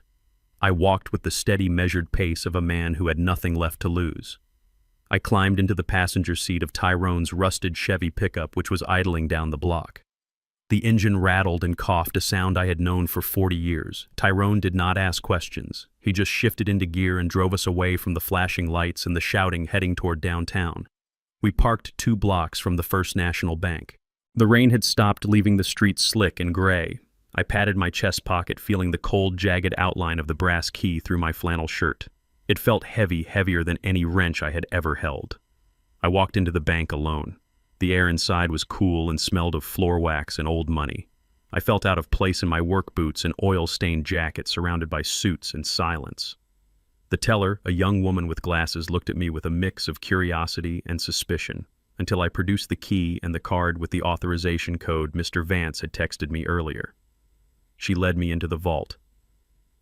I walked with the steady, measured pace of a man who had nothing left to lose. I climbed into the passenger seat of Tyrone's rusted Chevy pickup, which was idling down the block. The engine rattled and coughed, a sound I had known for 40 years. Tyrone did not ask questions. He just shifted into gear and drove us away from the flashing lights and the shouting heading toward downtown. We parked 2 blocks from the First National Bank. The rain had stopped, leaving the streets slick and gray. I patted my chest pocket, feeling the cold, jagged outline of the brass key through my flannel shirt. It felt heavy, heavier than any wrench I had ever held. I walked into the bank alone. The air inside was cool and smelled of floor wax and old money. I felt out of place in my work boots and oil-stained jacket, surrounded by suits and silence. The teller, a young woman with glasses, looked at me with a mix of curiosity and suspicion, until I produced the key and the card with the authorization code Mr. Vance had texted me earlier. She led me into the vault.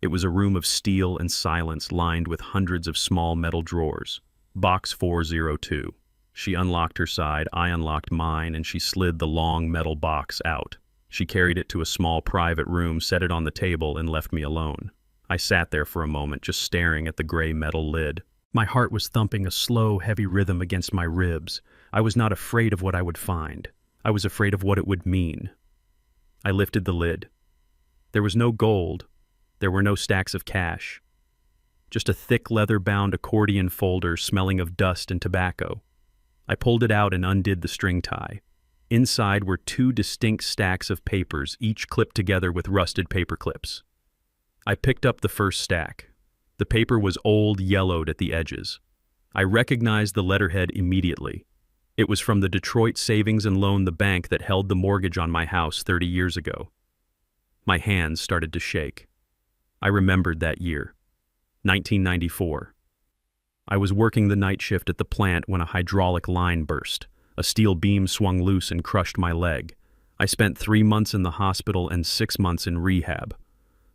It was a room of steel and silence, lined with hundreds of small metal drawers. Box 402. She unlocked her side, I unlocked mine, and she slid the long metal box out. She carried it to a small private room, set it on the table, and left me alone. I sat there for a moment, just staring at the gray metal lid. My heart was thumping a slow, heavy rhythm against my ribs. I was not afraid of what I would find. I was afraid of what it would mean. I lifted the lid. There was no gold. There were no stacks of cash. Just a thick leather-bound accordion folder smelling of dust and tobacco. I pulled it out and undid the string tie. Inside were 2 distinct stacks of papers, each clipped together with rusted paper clips. I picked up the first stack. The paper was old, yellowed at the edges. I recognized the letterhead immediately. It was from the Detroit Savings and Loan, the bank that held the mortgage on my house 30 years ago. My hands started to shake. I remembered that year, 1994. I was working the night shift at the plant when a hydraulic line burst. A steel beam swung loose and crushed my leg. I spent 3 months in the hospital and 6 months in rehab.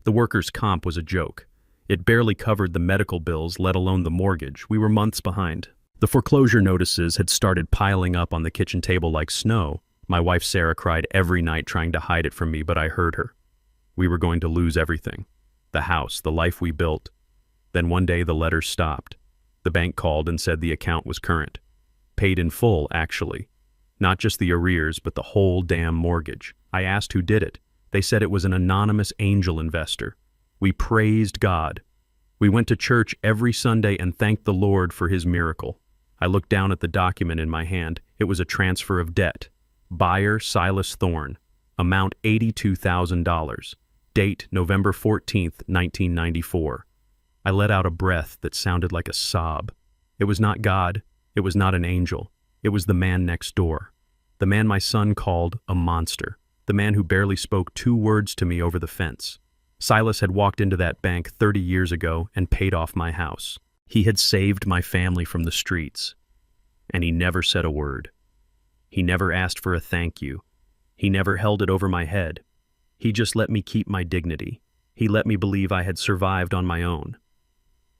The workers' comp was a joke. It barely covered the medical bills, let alone the mortgage. We were months behind. The foreclosure notices had started piling up on the kitchen table like snow. My wife Sarah cried every night, trying to hide it from me, but I heard her. We were going to lose everything. The house, the life we built. Then one day the letters stopped. The bank called and said the account was current. Paid in full, actually. Not just the arrears, but the whole damn mortgage. I asked who did it. They said it was an anonymous angel investor. We praised God. We went to church every Sunday and thanked the Lord for his miracle. I looked down at the document in my hand. It was a transfer of debt. Buyer Silas Thorne. Amount $82,000. Date November 14th, 1994. I let out a breath that sounded like a sob. It was not God. It was not an angel. It was the man next door. The man my son called a monster. The man who barely spoke 2 words to me over the fence. Silas had walked into that bank 30 years ago and paid off my house. He had saved my family from the streets. And he never said a word. He never asked for a thank you. He never held it over my head. He just let me keep my dignity. He let me believe I had survived on my own.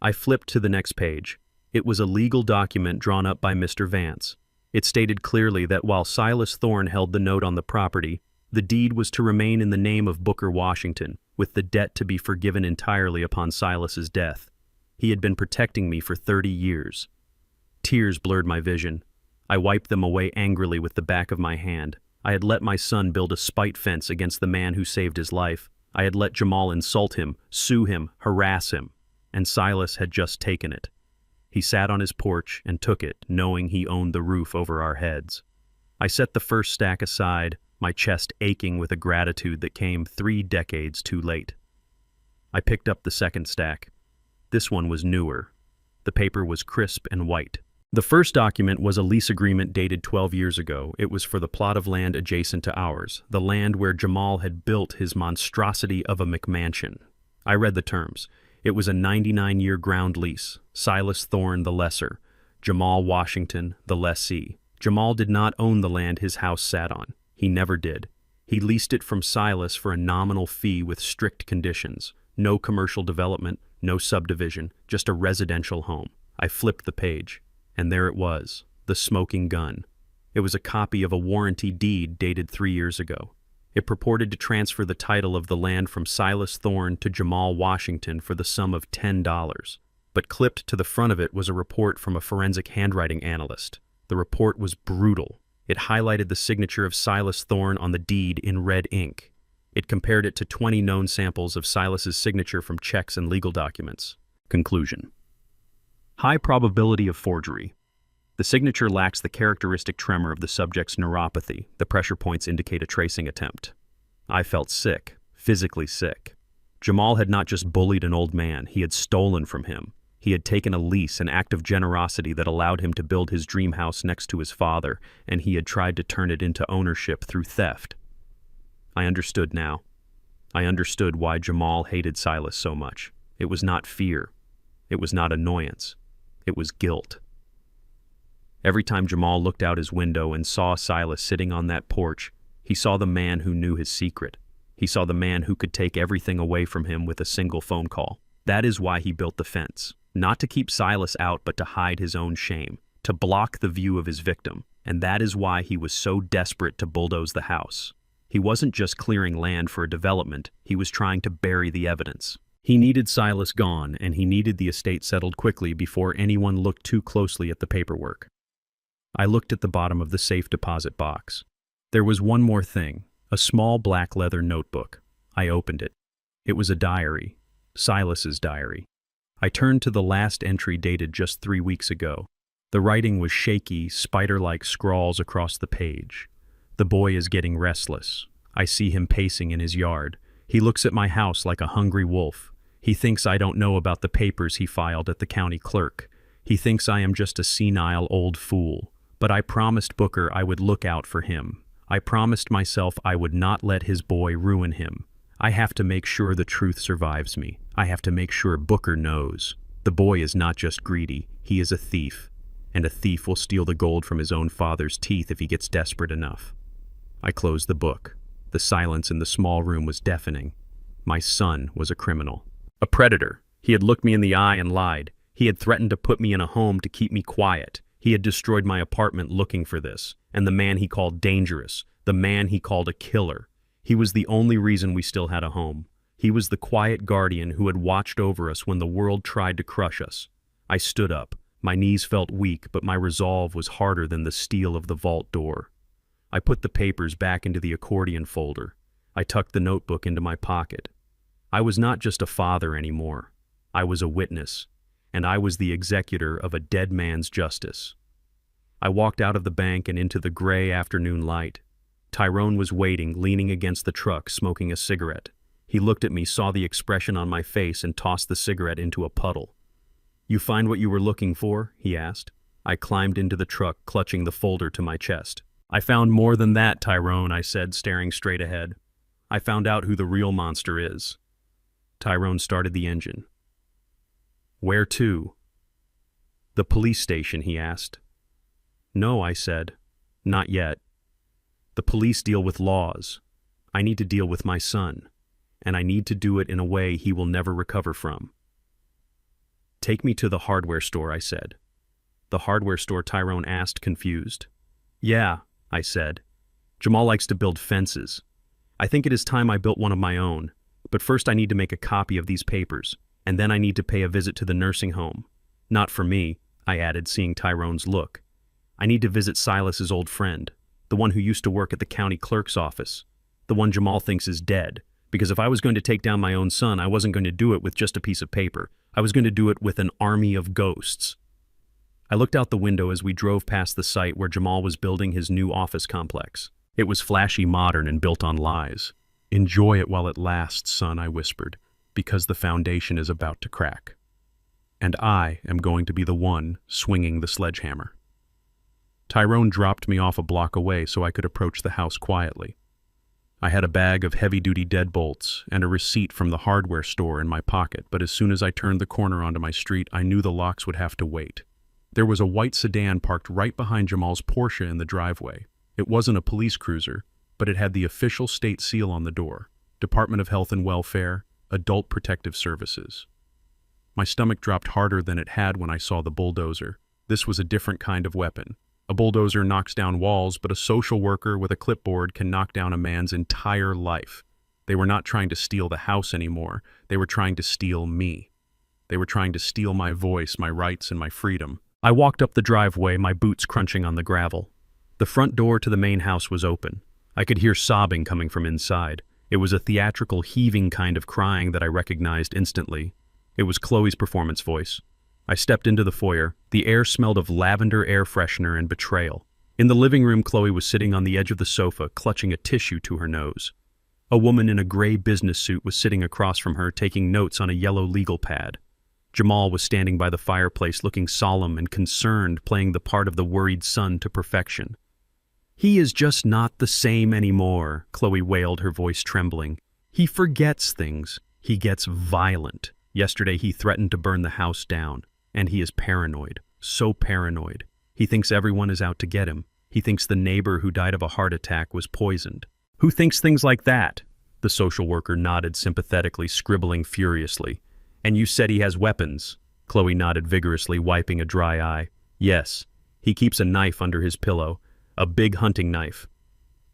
I flipped to the next page. It was a legal document drawn up by Mr. Vance. It stated clearly that while Silas Thorne held the note on the property, the deed was to remain in the name of Booker Washington, with the debt to be forgiven entirely upon Silas's death. He had been protecting me for 30 years. Tears blurred my vision. I wiped them away angrily with the back of my hand. I had let my son build a spite fence against the man who saved his life. I had let Jamal insult him, sue him, harass him. And Silas had just taken it. He sat on his porch and took it, knowing he owned the roof over our heads. I set the first stack aside, my chest aching with a gratitude that came 3 decades too late. I picked up the second stack. This one was newer. The paper was crisp and white. The first document was a lease agreement dated 12 years ago. It was for the plot of land adjacent to ours, the land where Jamal had built his monstrosity of a McMansion. I read the terms. It was a 99-year ground lease. Silas Thorne the lesser, Jamal Washington the lessee. Jamal did not own the land his house sat on. He never did. He leased it from Silas for a nominal fee with strict conditions. No commercial development, no subdivision, just a residential home. I flipped the page, and there it was, the smoking gun. It was a copy of a warranty deed dated 3 years ago. It purported to transfer the title of the land from Silas Thorne to Jamal Washington for the sum of $10. But clipped to the front of it was a report from a forensic handwriting analyst. The report was brutal. It highlighted the signature of Silas Thorne on the deed in red ink. It compared it to 20 known samples of Silas's signature from checks and legal documents. Conclusion. High probability of forgery. The signature lacks the characteristic tremor of the subject's neuropathy. The pressure points indicate a tracing attempt. I felt sick, physically sick. Jamal had not just bullied an old man, he had stolen from him. He had taken a lease, an act of generosity that allowed him to build his dream house next to his father, and he had tried to turn it into ownership through theft. I understood now. I understood why Jamal hated Silas so much. It was not fear. It was not annoyance. It was guilt. Every time Jamal looked out his window and saw Silas sitting on that porch, he saw the man who knew his secret. He saw the man who could take everything away from him with a single phone call. That is why he built the fence. Not to keep Silas out, but to hide his own shame, to block the view of his victim. And that is why he was so desperate to bulldoze the house. He wasn't just clearing land for a development, he was trying to bury the evidence. He needed Silas gone, and he needed the estate settled quickly before anyone looked too closely at the paperwork. I looked at the bottom of the safe deposit box. There was one more thing, a small black leather notebook. I opened it. It was a diary, Silas's diary. I turned to the last entry dated just 3 weeks ago. The writing was shaky, spider-like scrawls across the page. The boy is getting restless. I see him pacing in his yard. He looks at my house like a hungry wolf. He thinks I don't know about the papers he filed at the county clerk. He thinks I am just a senile old fool. But I promised Booker I would look out for him. I promised myself I would not let his boy ruin him. I have to make sure the truth survives me. I have to make sure Booker knows. The boy is not just greedy, he is a thief. And a thief will steal the gold from his own father's teeth if he gets desperate enough. I closed the book. The silence in the small room was deafening. My son was a criminal. A predator. He had looked me in the eye and lied. He had threatened to put me in a home to keep me quiet. He had destroyed my apartment looking for this. And the man he called dangerous. The man he called a killer. He was the only reason we still had a home. He was the quiet guardian who had watched over us when the world tried to crush us. I stood up. My knees felt weak, but my resolve was harder than the steel of the vault door. I put the papers back into the accordion folder. I tucked the notebook into my pocket. I was not just a father anymore. I was a witness, and I was the executor of a dead man's justice. I walked out of the bank and into the gray afternoon light. Tyrone was waiting, leaning against the truck, smoking a cigarette. He looked at me, saw the expression on my face, and tossed the cigarette into a puddle. "You find what you were looking for?" he asked. I climbed into the truck, clutching the folder to my chest. "I found more than that, Tyrone," I said, staring straight ahead. "I found out who the real monster is." Tyrone started the engine. "Where to?" "The police station," he asked. "No," I said. "Not yet. The police deal with laws. I need to deal with my son, and I need to do it in a way he will never recover from." "Take me to the hardware store," I said. "The hardware store?" Tyrone asked, confused. "Yeah," I said. "Jamal likes to build fences. I think it is time I built one of my own, but first I need to make a copy of these papers, and then I need to pay a visit to the nursing home. Not for me," I added, seeing Tyrone's look. "I need to visit Silas's old friend, the one who used to work at the county clerk's office, the one Jamal thinks is dead, because if I was going to take down my own son, I wasn't going to do it with just a piece of paper. I was going to do it with an army of ghosts." I looked out the window as we drove past the site where Jamal was building his new office complex. It was flashy, modern, and built on lies. "Enjoy it while it lasts, son," I whispered, "because the foundation is about to crack. And I am going to be the one swinging the sledgehammer." Tyrone dropped me off a block away so I could approach the house quietly. I had a bag of heavy-duty deadbolts and a receipt from the hardware store in my pocket, but as soon as I turned the corner onto my street, I knew the locks would have to wait. There was a white sedan parked right behind Jamal's Porsche in the driveway. It wasn't a police cruiser, but it had the official state seal on the door: Department of Health and Welfare, Adult Protective Services. My stomach dropped harder than it had when I saw the bulldozer. This was a different kind of weapon. A bulldozer knocks down walls, but a social worker with a clipboard can knock down a man's entire life. They were not trying to steal the house anymore. They were trying to steal me. They were trying to steal my voice, my rights, and my freedom. I walked up the driveway, my boots crunching on the gravel. The front door to the main house was open. I could hear sobbing coming from inside. It was a theatrical, heaving kind of crying that I recognized instantly. It was Chloe's performance voice. I stepped into the foyer. The air smelled of lavender air freshener and betrayal. In the living room, Chloe was sitting on the edge of the sofa, clutching a tissue to her nose. A woman in a gray business suit was sitting across from her, taking notes on a yellow legal pad. Jamal was standing by the fireplace, looking solemn and concerned, playing the part of the worried son to perfection. "He is just not the same anymore," Chloe wailed, her voice trembling. "He forgets things. He gets violent. Yesterday he threatened to burn the house down. And he is paranoid, so paranoid. He thinks everyone is out to get him. He thinks the neighbor who died of a heart attack was poisoned." "Who thinks things like that?" The social worker nodded sympathetically, scribbling furiously. "And you said he has weapons?" Chloe nodded vigorously, wiping a dry eye. "Yes. He keeps a knife under his pillow, a big hunting knife.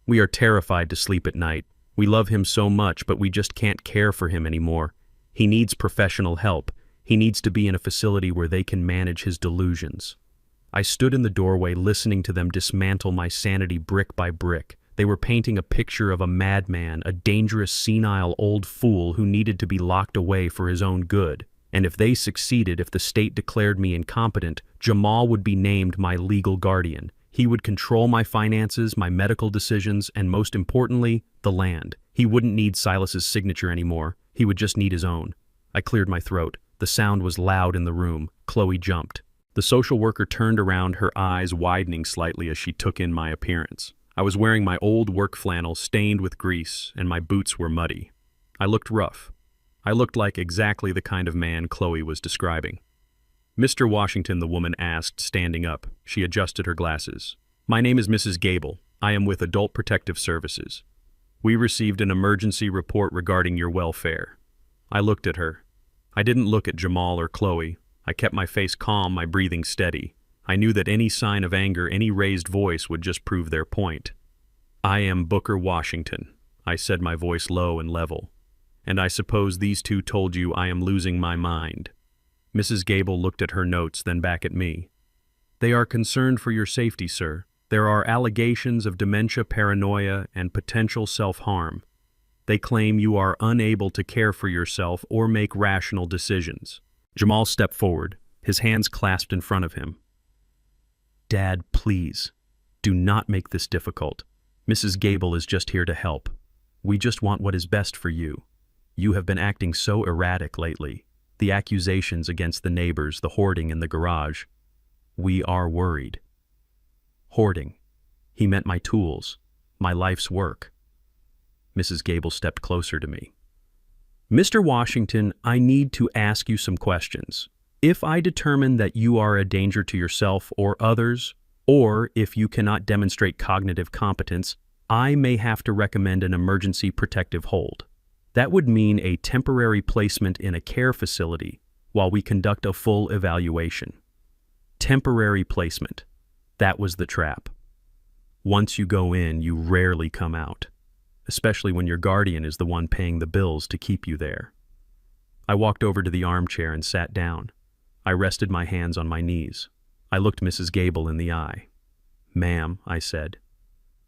We are terrified to sleep at night. We love him so much, but we just can't care for him anymore. He needs professional help. He needs to be in a facility where they can manage his delusions." I stood in the doorway listening to them dismantle my sanity brick by brick. They were painting a picture of a madman, a dangerous, senile old fool who needed to be locked away for his own good. And if they succeeded, if the state declared me incompetent, Jamal would be named my legal guardian. He would control my finances, my medical decisions, and most importantly, the land. He wouldn't need Silas's signature anymore. He would just need his own. I cleared my throat. The sound was loud in the room. Chloe jumped. The social worker turned around, her eyes widening slightly as she took in my appearance. I was wearing my old work flannel stained with grease, and my boots were muddy. I looked rough. I looked like exactly the kind of man Chloe was describing. "Mr. Washington," the woman asked, standing up. She adjusted her glasses. "My name is Mrs. Gable. I am with Adult Protective Services. We received an emergency report regarding your welfare." I looked at her. I didn't look at Jamal or Chloe. I kept my face calm, my breathing steady. I knew that any sign of anger, any raised voice would just prove their point. "I am Booker Washington," I said, my voice low and level. "And I suppose these two told you I am losing my mind." Mrs. Gable looked at her notes, then back at me. "They are concerned for your safety, sir. There are allegations of dementia, paranoia, and potential self-harm. They claim you are unable to care for yourself or make rational decisions." Jamal stepped forward, his hands clasped in front of him. "Dad, please, do not make this difficult. Mrs. Gable is just here to help. We just want what is best for you. You have been acting so erratic lately. The accusations against the neighbors, the hoarding in the garage. We are worried." Hoarding. He meant my tools, my life's work. Mrs. Gable stepped closer to me. "Mr. Washington, I need to ask you some questions. If I determine that you are a danger to yourself or others, or if you cannot demonstrate cognitive competence, I may have to recommend an emergency protective hold. That would mean a temporary placement in a care facility while we conduct a full evaluation." Temporary placement. That was the trap. Once you go in, you rarely come out, especially when your guardian is the one paying the bills to keep you there. I walked over to the armchair and sat down. I rested my hands on my knees. I looked Mrs. Gable in the eye. "Ma'am," I said,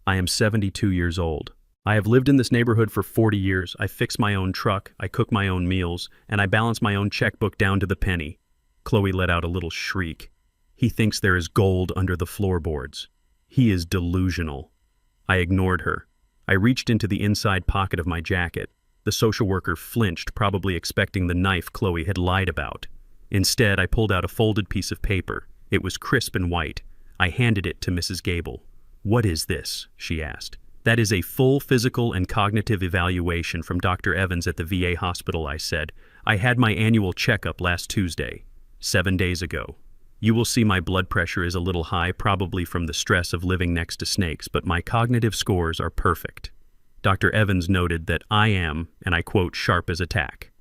"I am 72 years old. I have lived in this neighborhood for 40 years. I fix my own truck, I cook my own meals, and I balance my own checkbook down to the penny." Chloe let out a little shriek. "He thinks there is gold under the floorboards. He is delusional." I ignored her. I reached into the inside pocket of my jacket. The social worker flinched, probably expecting the knife Chloe had lied about. Instead, I pulled out a folded piece of paper. It was crisp and white. I handed it to Mrs. Gable. "What is this?" she asked. "That is a full physical and cognitive evaluation from Dr. Evans at the VA hospital," I said. "I had my annual checkup last Tuesday, 7 days ago. You will see my blood pressure is a little high, probably from the stress of living next to snakes, but my cognitive scores are perfect." Dr. Evans noted that I am, and I quote, "sharp as a tack."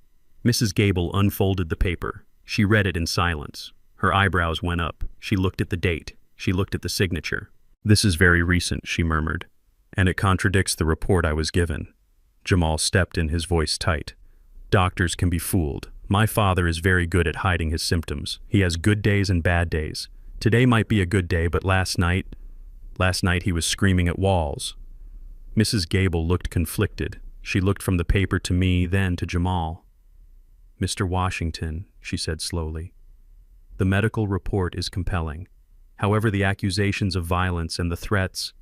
Mrs. Gable unfolded the paper. She read it in silence. Her eyebrows went up. She looked at the date. She looked at the signature. "This is very recent," she murmured, "and it contradicts the report I was given." Jamal stepped in, his voice tight. "Doctors can be fooled. My father is very good at hiding his symptoms. He has good days and bad days. Today might be a good day, but last night he was screaming at walls." Mrs. Gable looked conflicted. She looked from the paper to me, then to Jamal. "Mr. Washington," she said slowly, "the medical report is compelling. However, the accusations of violence and the threats,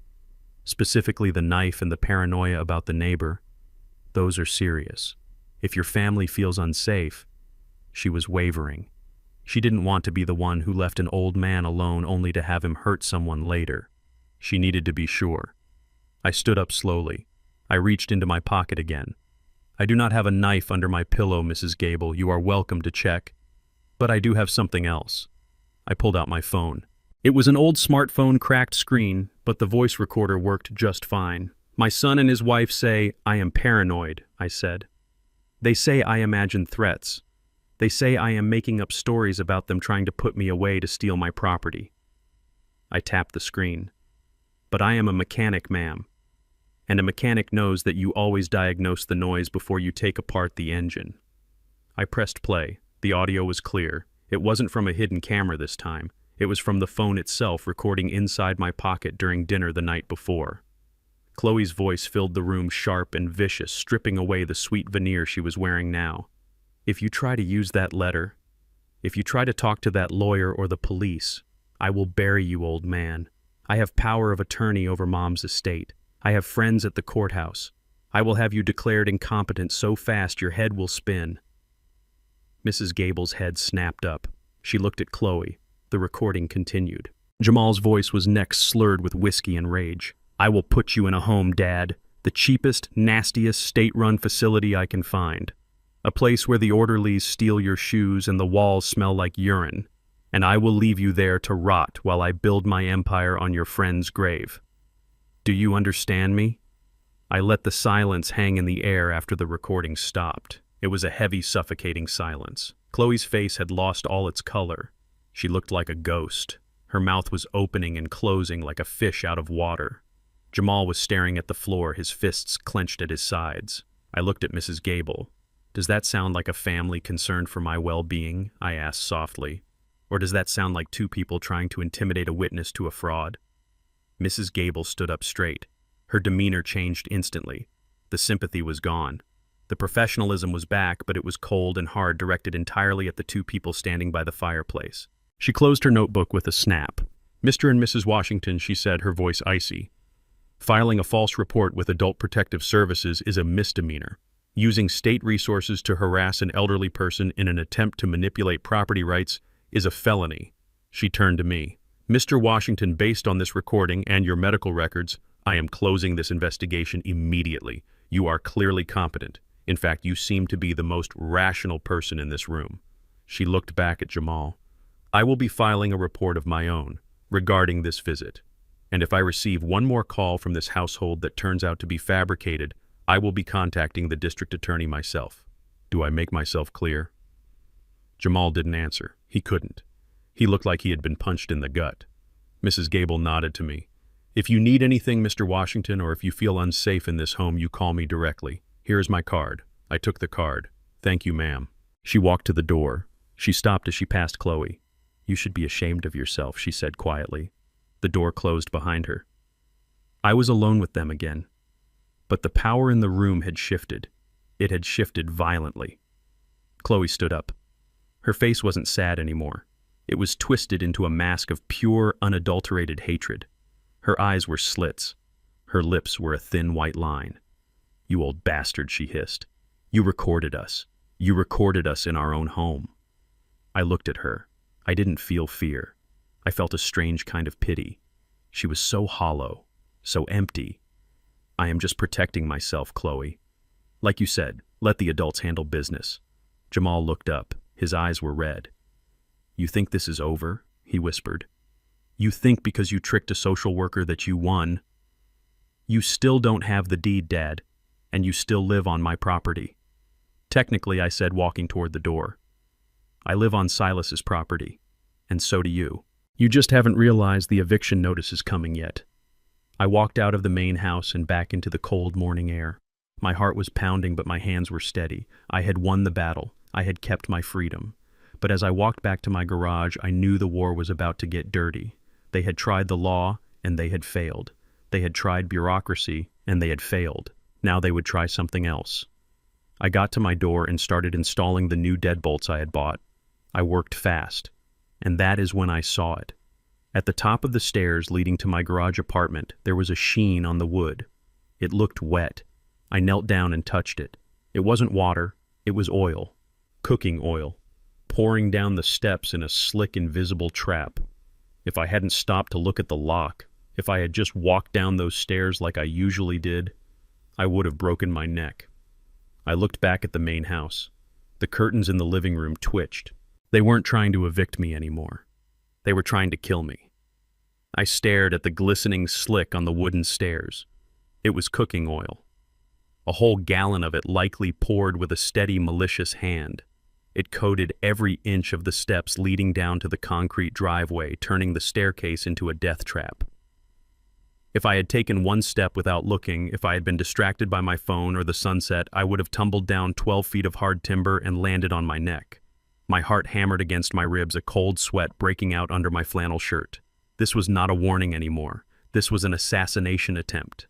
specifically the knife and the paranoia about the neighbor, those are serious. If your family feels unsafe—" She was wavering. She didn't want to be the one who left an old man alone only to have him hurt someone later. She needed to be sure. I stood up slowly. I reached into my pocket again. "I do not have a knife under my pillow, Mrs. Gable. You are welcome to check. But I do have something else." I pulled out my phone. It was an old smartphone, cracked screen, but the voice recorder worked just fine. "My son and his wife say I am paranoid," I said. "They say I imagine threats. They say I am making up stories about them trying to put me away to steal my property." I tapped the screen. "But I am a mechanic, ma'am. And a mechanic knows that you always diagnose the noise before you take apart the engine." I pressed play. The audio was clear. It wasn't from a hidden camera this time. It was from the phone itself, recording inside my pocket during dinner the night before. Chloe's voice filled the room, sharp and vicious, stripping away the sweet veneer she was wearing now. "If you try to use that letter, if you try to talk to that lawyer or the police, I will bury you, old man. I have power of attorney over Mom's estate. I have friends at the courthouse. I will have you declared incompetent so fast your head will spin." Mrs. Gable's head snapped up. She looked at Chloe. The recording continued. Jamal's voice was next slurred with whiskey and rage. "I will put you in a home, Dad. The cheapest, nastiest, state-run facility I can find. A place where the orderlies steal your shoes and the walls smell like urine. And I will leave you there to rot while I build my empire on your friend's grave. Do you understand me?" I let the silence hang in the air after the recording stopped. It was a heavy, suffocating silence. Chloe's face had lost all its color. She looked like a ghost. Her mouth was opening and closing like a fish out of water. Jamal was staring at the floor, his fists clenched at his sides. I looked at Mrs. Gable. "Does that sound like a family concerned for my well-being?" I asked softly. "Or does that sound like two people trying to intimidate a witness to a fraud?" Mrs. Gable stood up straight. Her demeanor changed instantly. The sympathy was gone. The professionalism was back, but it was cold and hard, directed entirely at the two people standing by the fireplace. She closed her notebook with a snap. "Mr. and Mrs. Washington," she said, her voice icy. "Filing a false report with Adult Protective Services is a misdemeanor. Using state resources to harass an elderly person in an attempt to manipulate property rights is a felony." She turned to me. "Mr. Washington, based on this recording and your medical records, I am closing this investigation immediately. You are clearly competent. In fact, you seem to be the most rational person in this room." She looked back at Jamal. "I will be filing a report of my own regarding this visit. And if I receive one more call from this household that turns out to be fabricated, I will be contacting the district attorney myself. Do I make myself clear?" Jamal didn't answer. He couldn't. He looked like he had been punched in the gut. Mrs. Gable nodded to me. "If you need anything, Mr. Washington, or if you feel unsafe in this home, you call me directly. Here is my card." I took the card. "Thank you, ma'am." She walked to the door. She stopped as she passed Chloe. "You should be ashamed of yourself," she said quietly. The door closed behind her. I was alone with them again. But the power in the room had shifted. It had shifted violently. Chloe stood up. Her face wasn't sad anymore. It was twisted into a mask of pure, unadulterated hatred. Her eyes were slits. Her lips were a thin white line. "You old bastard," she hissed. "You recorded us. You recorded us in our own home." I looked at her. I didn't feel fear. I felt a strange kind of pity. She was so hollow, so empty. "I am just protecting myself, Chloe. Like you said, let the adults handle business." Jamal looked up. His eyes were red. "You think this is over?" he whispered. "You think because you tricked a social worker that you won? You still don't have the deed, Dad, and you still live on my property." "Technically," I said, walking toward the door. I live on Silas's property. And so do you. You just haven't realized the eviction notice is coming yet. I walked out of the main house and back into the cold morning air. My heart was pounding, but my hands were steady. I had won the battle. I had kept my freedom. But as I walked back to my garage, I knew the war was about to get dirty. They had tried the law, and they had failed. They had tried bureaucracy, and they had failed. Now they would try something else. I got to my door and started installing the new deadbolts I had bought. I worked fast. And that is when I saw it. At the top of the stairs leading to my garage apartment, there was a sheen on the wood. It looked wet. I knelt down and touched it. It wasn't water, it was oil. Cooking oil. Pouring down the steps in a slick, invisible trap. If I hadn't stopped to look at the lock, if I had just walked down those stairs like I usually did, I would have broken my neck. I looked back at the main house. The curtains in the living room twitched. They weren't trying to evict me anymore. They were trying to kill me. I stared at the glistening slick on the wooden stairs. It was cooking oil. A whole gallon of it likely poured with a steady, malicious hand. It coated every inch of the steps leading down to the concrete driveway, turning the staircase into a death trap. If I had taken one step without looking, if I had been distracted by my phone or the sunset, I would have tumbled down 12 feet of hard timber and landed on my neck. My heart hammered against my ribs, a cold sweat breaking out under my flannel shirt. This was not a warning anymore. This was an assassination attempt.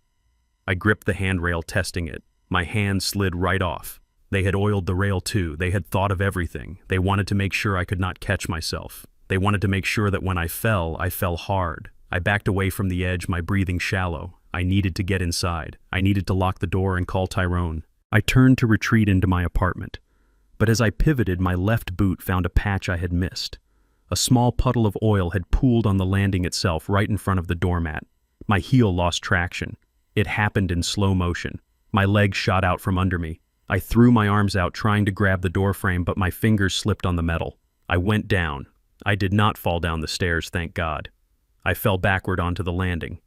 I gripped the handrail, testing it. My hand slid right off. They had oiled the rail too. They had thought of everything. They wanted to make sure I could not catch myself. They wanted to make sure that when I fell hard. I backed away from the edge, my breathing shallow. I needed to get inside. I needed to lock the door and call Tyrone. I turned to retreat into my apartment. But as I pivoted, my left boot found a patch I had missed. A small puddle of oil had pooled on the landing itself right in front of the doormat. My heel lost traction. It happened in slow motion. My legs shot out from under me. I threw my arms out trying to grab the doorframe, but my fingers slipped on the metal. I went down. I did not fall down the stairs, thank God. I fell backward onto the landing.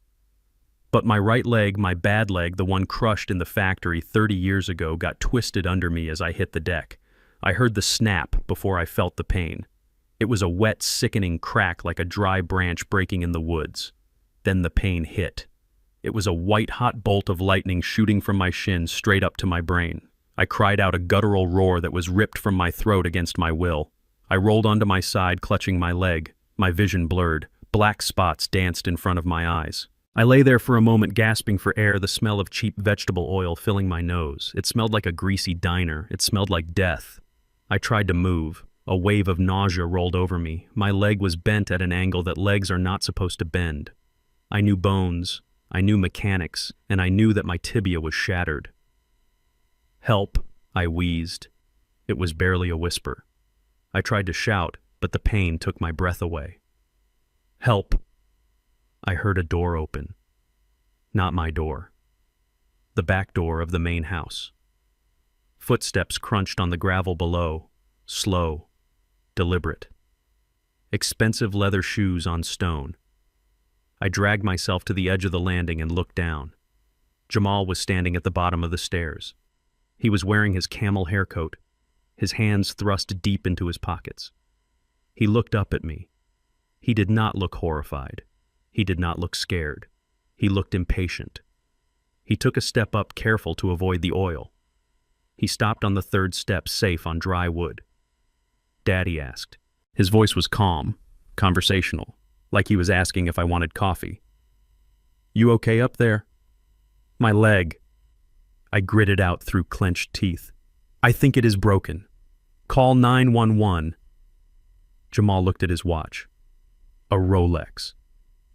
But my right leg, my bad leg, the one crushed in the factory 30 years ago, got twisted under me as I hit the deck. I heard the snap before I felt the pain. It was a wet, sickening crack like a dry branch breaking in the woods. Then the pain hit. It was a white-hot bolt of lightning shooting from my shin straight up to my brain. I cried out a guttural roar that was ripped from my throat against my will. I rolled onto my side, clutching my leg. My vision blurred. Black spots danced in front of my eyes. I lay there for a moment, gasping for air, the smell of cheap vegetable oil filling my nose. It smelled like a greasy diner. It smelled like death. I tried to move. A wave of nausea rolled over me. My leg was bent at an angle that legs are not supposed to bend. I knew bones. I knew mechanics, and I knew that my tibia was shattered. "Help," I wheezed. It was barely a whisper. I tried to shout, but the pain took my breath away. "Help." I heard a door open. Not my door. The back door of the main house. Footsteps crunched on the gravel below, slow, deliberate. Expensive leather shoes on stone. I dragged myself to the edge of the landing and looked down. Jamal was standing at the bottom of the stairs. He was wearing his camel haircoat, his hands thrust deep into his pockets. He looked up at me. He did not look horrified. He did not look scared. He looked impatient. He took a step up, careful to avoid the oil. He stopped on the third step, safe on dry wood. "Dad," he asked. His voice was calm, conversational, like he was asking if I wanted coffee. "You okay up there?" "My leg." I gritted out through clenched teeth. "I think it is broken. Call 911. Jamal looked at his watch. A Rolex.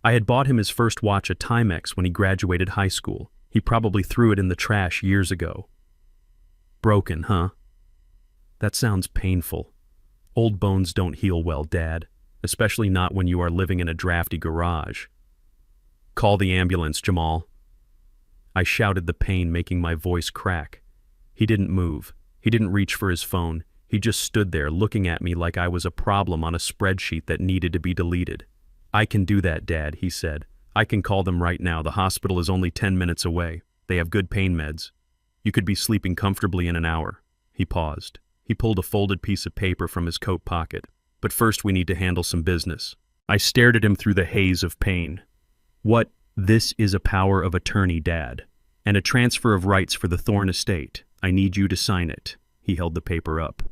I had bought him his first watch, a Timex, when he graduated high school. He probably threw it in the trash years ago. "Broken, huh? That sounds painful. Old bones don't heal well, Dad, especially not when you are living in a drafty garage." "Call the ambulance, Jamal." I shouted, the pain making my voice crack. He didn't move. He didn't reach for his phone. He just stood there looking at me like I was a problem on a spreadsheet that needed to be deleted. "I can do that, Dad," he said. "I can call them right now. The hospital is only 10 minutes away. They have good pain meds. You could be sleeping comfortably in an hour." He paused. He pulled a folded piece of paper from his coat pocket. But first we need to handle some business. I stared at him through the haze of pain. What? This is a power of attorney, Dad. And a transfer of rights for the Thorne estate. I need you to sign it. He held the paper up.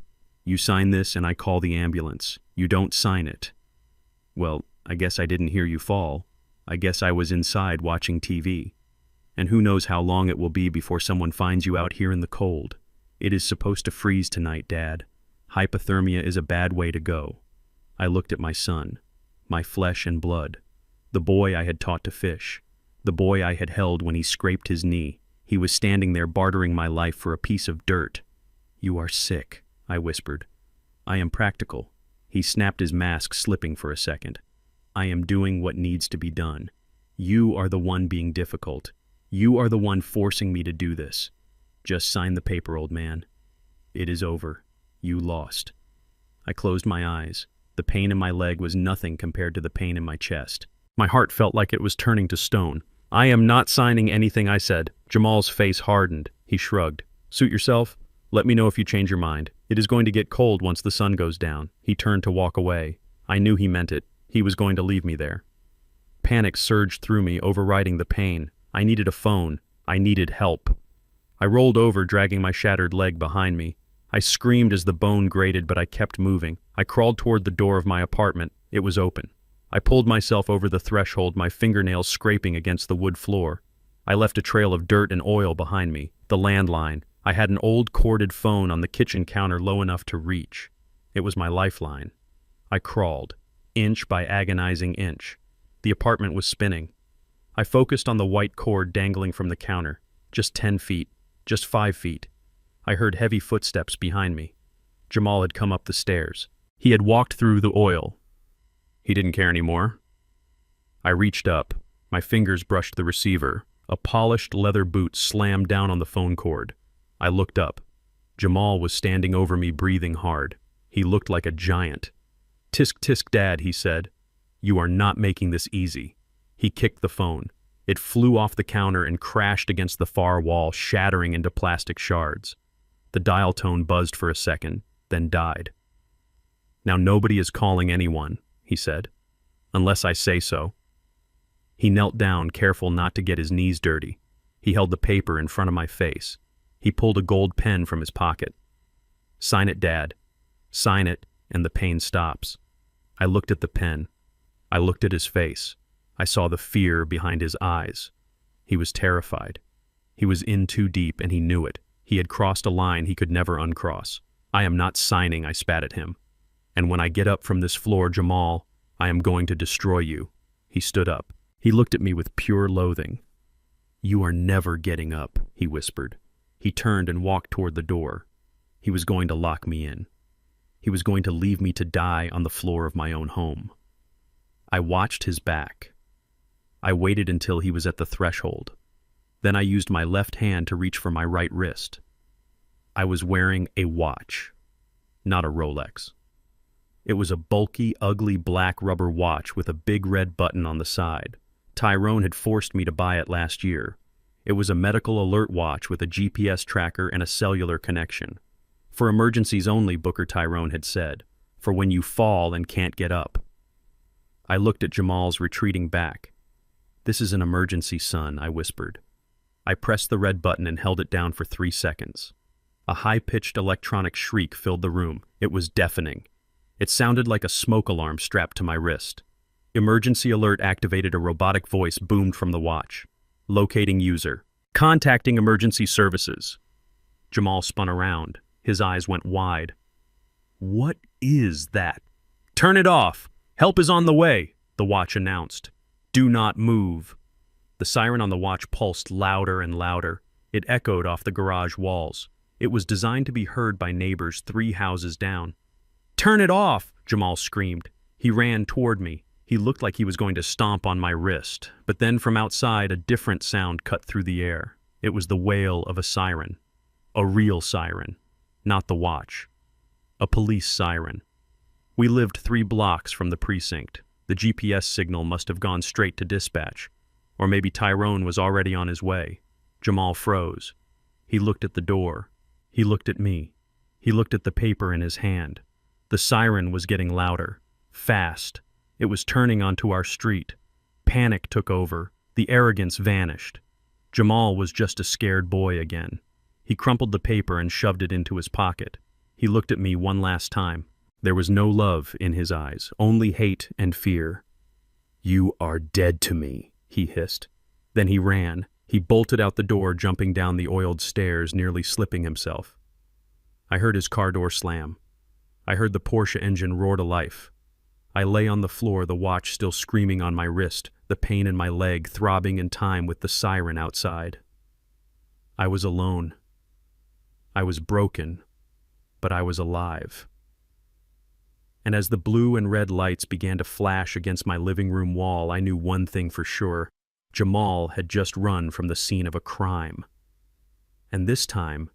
You sign this and I call the ambulance. You don't sign it. Well, I guess I didn't hear you fall. I guess I was inside watching TV. And who knows how long it will be before someone finds you out here in the cold. It is supposed to freeze tonight, Dad. Hypothermia is a bad way to go. I looked at my son, my flesh and blood, the boy I had taught to fish, the boy I had held when he scraped his knee. He was standing there bartering my life for a piece of dirt. You are sick, I whispered. I am practical. He snapped his mask, slipping for a second. I am doing what needs to be done. You are the one being difficult. You are the one forcing me to do this. Just sign the paper, old man. It is over. You lost. I closed my eyes. The pain in my leg was nothing compared to the pain in my chest. My heart felt like it was turning to stone. I am not signing anything, I said. Jamal's face hardened. He shrugged. Suit yourself. Let me know if you change your mind. It is going to get cold once the sun goes down. He turned to walk away. I knew he meant it. He was going to leave me there. Panic surged through me, overriding the pain. I needed a phone. I needed help. I rolled over, dragging my shattered leg behind me. I screamed as the bone grated, but I kept moving. I crawled toward the door of my apartment. It was open. I pulled myself over the threshold, my fingernails scraping against the wood floor. I left a trail of dirt and oil behind me. The landline. I had an old corded phone on the kitchen counter low enough to reach. It was my lifeline. I crawled, inch by agonizing inch. The apartment was spinning. I focused on the white cord dangling from the counter. Just 10 feet. Just 5 feet. I heard heavy footsteps behind me. Jamal had come up the stairs. He had walked through the oil. He didn't care anymore. I reached up. My fingers brushed the receiver. A polished leather boot slammed down on the phone cord. I looked up. Jamal was standing over me, breathing hard. He looked like a giant. Tisk tisk, Dad, he said. You are not making this easy. He kicked the phone. It flew off the counter and crashed against the far wall, shattering into plastic shards. The dial tone buzzed for a second, then died. Now nobody is calling anyone, he said, unless I say so. He knelt down, careful not to get his knees dirty. He held the paper in front of my face. He pulled a gold pen from his pocket. Sign it, Dad. Sign it, and the pain stops. I looked at the pen. I looked at his face. I saw the fear behind his eyes. He was terrified. He was in too deep, and he knew it. He had crossed a line he could never uncross. I am not signing, I spat at him. And when I get up from this floor, Jamal, I am going to destroy you. He stood up. He looked at me with pure loathing. You are never getting up, he whispered. He turned and walked toward the door. He was going to lock me in. He was going to leave me to die on the floor of my own home. I watched his back. I waited until he was at the threshold. Then I used my left hand to reach for my right wrist. I was wearing a watch, not a Rolex. It was a bulky, ugly black rubber watch with a big red button on the side. Tyrone had forced me to buy it last year. It was a medical alert watch with a GPS tracker and a cellular connection. For emergencies only, Booker Tyrone had said, for when you fall and can't get up. I looked at Jamal's retreating back. This is an emergency, son, I whispered. I pressed the red button and held it down for 3 seconds. A high-pitched electronic shriek filled the room. It was deafening. It sounded like a smoke alarm strapped to my wrist. Emergency alert activated. A robotic voice boomed from the watch. Locating user. Contacting emergency services. Jamal spun around. His eyes went wide. What is that? Turn it off. Help is on the way, the watch announced. Do not move. The siren on the watch pulsed louder and louder. It echoed off the garage walls. It was designed to be heard by neighbors 3 houses down. Turn it off, Jamal screamed. He ran toward me. He looked like he was going to stomp on my wrist, but then from outside a different sound cut through the air. It was the wail of a siren. A real siren, not the watch. A police siren. We lived 3 blocks from the precinct. The GPS signal must have gone straight to dispatch. Or maybe Tyrone was already on his way. Jamal froze. He looked at the door. He looked at me. He looked at the paper in his hand. The siren was getting louder. Fast. It was turning onto our street. Panic took over. The arrogance vanished. Jamal was just a scared boy again. He crumpled the paper and shoved it into his pocket. He looked at me one last time. There was no love in his eyes, only hate and fear. "You are dead to me," he hissed. Then he ran. He bolted out the door, jumping down the oiled stairs, nearly slipping himself. I heard his car door slam. I heard the Porsche engine roar to life. I lay on the floor, the watch still screaming on my wrist, the pain in my leg throbbing in time with the siren outside. I was alone. I was broken, but I was alive. And as the blue and red lights began to flash against my living room wall, I knew one thing for sure. Jamal had just run from the scene of a crime. And this time,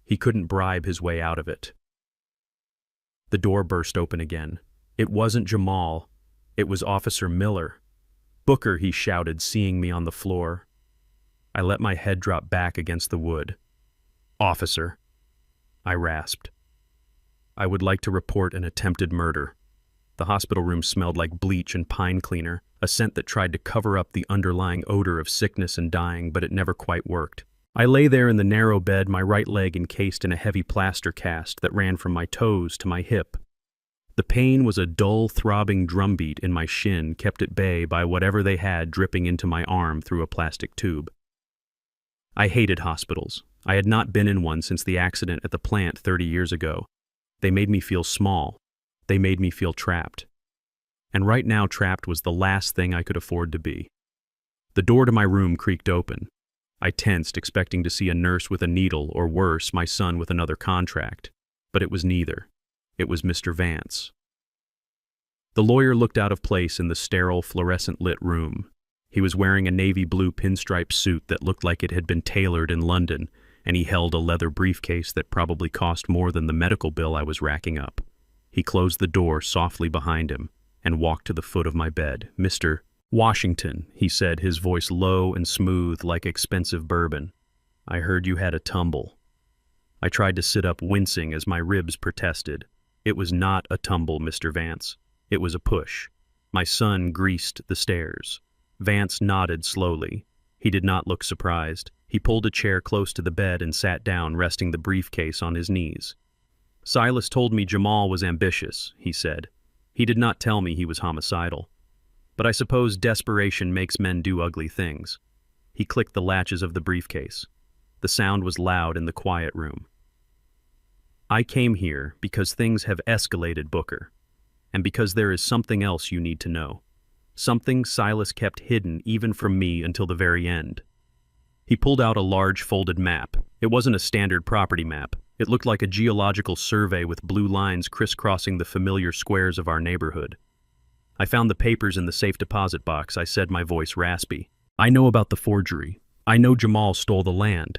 he couldn't bribe his way out of it. The door burst open again. It wasn't Jamal. It was Officer Miller. "Booker," he shouted, seeing me on the floor. I let my head drop back against the wood. "Officer," I rasped. "I would like to report an attempted murder." The hospital room smelled like bleach and pine cleaner, a scent that tried to cover up the underlying odor of sickness and dying, but it never quite worked. I lay there in the narrow bed, my right leg encased in a heavy plaster cast that ran from my toes to my hip. The pain was a dull, throbbing drumbeat in my shin, kept at bay by whatever they had dripping into my arm through a plastic tube. I hated hospitals. I had not been in one since the accident at the plant 30 years ago. They made me feel small. They made me feel trapped. And right now, trapped was the last thing I could afford to be. The door to my room creaked open. I tensed, expecting to see a nurse with a needle, or worse, my son with another contract. But it was neither. It was Mr. Vance. The lawyer looked out of place in the sterile, fluorescent-lit room. He was wearing a navy blue pinstripe suit that looked like it had been tailored in London, and he held a leather briefcase that probably cost more than the medical bill I was racking up. He closed the door softly behind him and walked to the foot of my bed. "Mr. Washington," he said, his voice low and smooth like expensive bourbon. "I heard you had a tumble." I tried to sit up, wincing as my ribs protested. It was not a tumble, Mr. Vance. It was a push. My son greased the stairs. Vance nodded slowly. He did not look surprised. He pulled a chair close to the bed and sat down, resting the briefcase on his knees. "Silas told me Jamal was ambitious," he said. "He did not tell me he was homicidal. But I suppose desperation makes men do ugly things." He clicked the latches of the briefcase. The sound was loud in the quiet room. "I came here because things have escalated, Booker, and because there is something else you need to know. Something Silas kept hidden even from me until the very end." He pulled out a large folded map. It wasn't a standard property map. It looked like a geological survey with blue lines crisscrossing the familiar squares of our neighborhood. "I found the papers in the safe deposit box," I said, my voice raspy. "I know about the forgery. I know Jamal stole the land."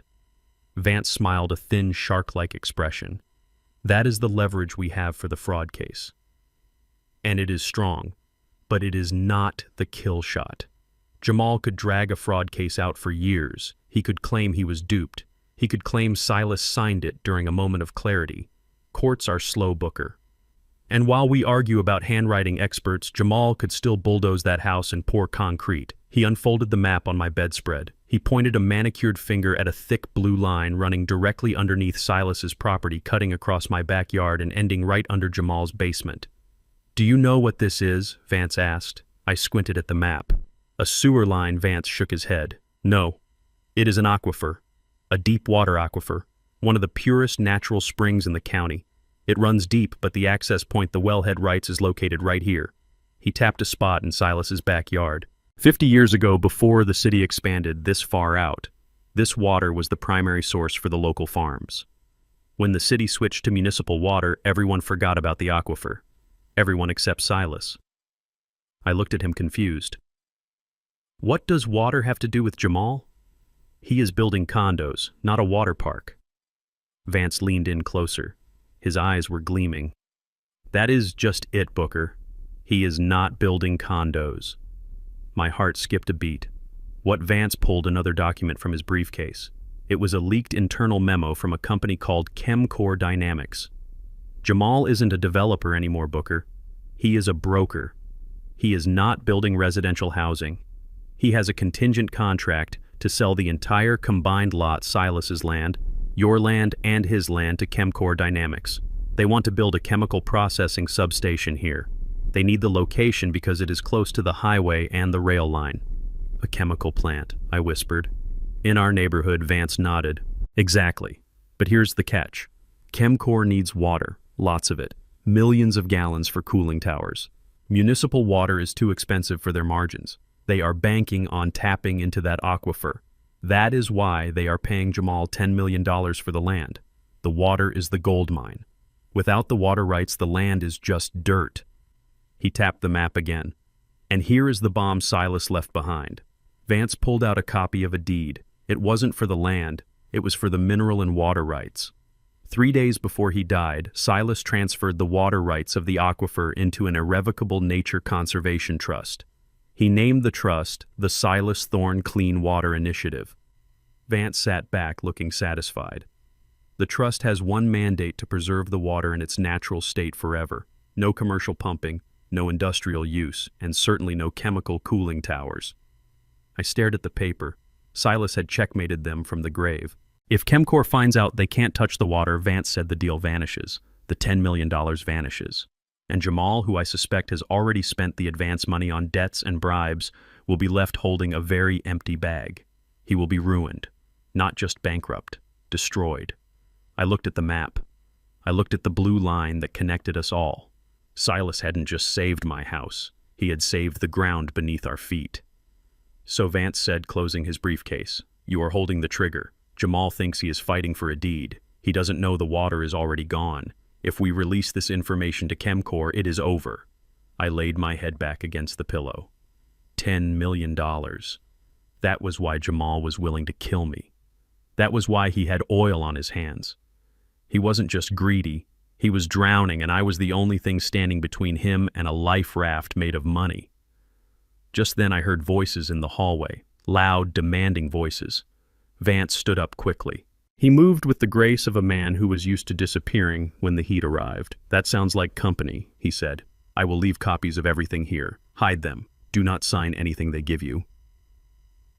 Vance smiled, a thin, shark-like expression. "That is the leverage we have for the fraud case. And it is strong, but it is not the kill shot. Jamal could drag a fraud case out for years. He could claim he was duped. He could claim Silas signed it during a moment of clarity. Courts are slow, Booker. And while we argue about handwriting experts, Jamal could still bulldoze that house and pour concrete." He unfolded the map on my bedspread. He pointed a manicured finger at a thick blue line running directly underneath Silas's property, cutting across my backyard and ending right under Jamal's basement. "Do you know what this is?" Vance asked. I squinted at the map. "A sewer line," Vance shook his head. "No. It is an aquifer. A deep water aquifer. One of the purest natural springs in the county. It runs deep, but the access point the wellhead writes is located right here." He tapped a spot in Silas's backyard. 50 years ago, before the city expanded this far out, this water was the primary source for the local farms. When the city switched to municipal water, everyone forgot about the aquifer. Everyone except Silas. I looked at him confused. "What does water have to do with Jamal?" "He is building condos, not a water park." Vance leaned in closer. His eyes were gleaming. "That is just it, Booker. He is not building condos." My heart skipped a beat. What Vance pulled another document from his briefcase. It was a leaked internal memo from a company called Chemcore Dynamics. Jamal isn't a developer anymore, Booker. He is a broker. He is not building residential housing. He has a contingent contract to sell the entire combined lot, Silas's land, your land and his land, to Chemcore Dynamics. They want to build a chemical processing substation here. They need the location because it is close to the highway and the rail line. A chemical plant, I whispered. In our neighborhood, Vance nodded. Exactly. But here's the catch. Chemcore needs water, lots of it, millions of gallons for cooling towers. Municipal water is too expensive for their margins. They are banking on tapping into that aquifer. That is why they are paying Jamal $10 million for the land. The water is the gold mine. Without the water rights, the land is just dirt. He tapped the map again. And here is the bomb Silas left behind. Vance pulled out a copy of a deed. It wasn't for the land, it was for the mineral and water rights. 3 days before he died, Silas transferred the water rights of the aquifer into an irrevocable nature conservation trust. He named the trust the Silas Thorne Clean Water Initiative. Vance sat back, looking satisfied. The trust has one mandate: to preserve the water in its natural state forever. No commercial pumping, no industrial use, and certainly no chemical cooling towers. I stared at the paper. Silas had checkmated them from the grave. If Chemcore finds out they can't touch the water, Vance said, the deal vanishes. The $10 million vanishes. And Jamal, who I suspect has already spent the advance money on debts and bribes, will be left holding a very empty bag. He will be ruined. Not just bankrupt. Destroyed. I looked at the map. I looked at the blue line that connected us all. Silas hadn't just saved my house. He had saved the ground beneath our feet. So Vance said, closing his briefcase, "You are holding the trigger. Jamal thinks he is fighting for a deed. He doesn't know the water is already gone. If we release this information to Chemcore, it is over." I laid my head back against the pillow. $10 million. That was why Jamal was willing to kill me. That was why he had oil on his hands. He wasn't just greedy. He was drowning, and I was the only thing standing between him and a life raft made of money. Just then I heard voices in the hallway, loud, demanding voices. Vance stood up quickly. He moved with the grace of a man who was used to disappearing when the heat arrived. "That sounds like company," he said. "I will leave copies of everything here. Hide them. Do not sign anything they give you.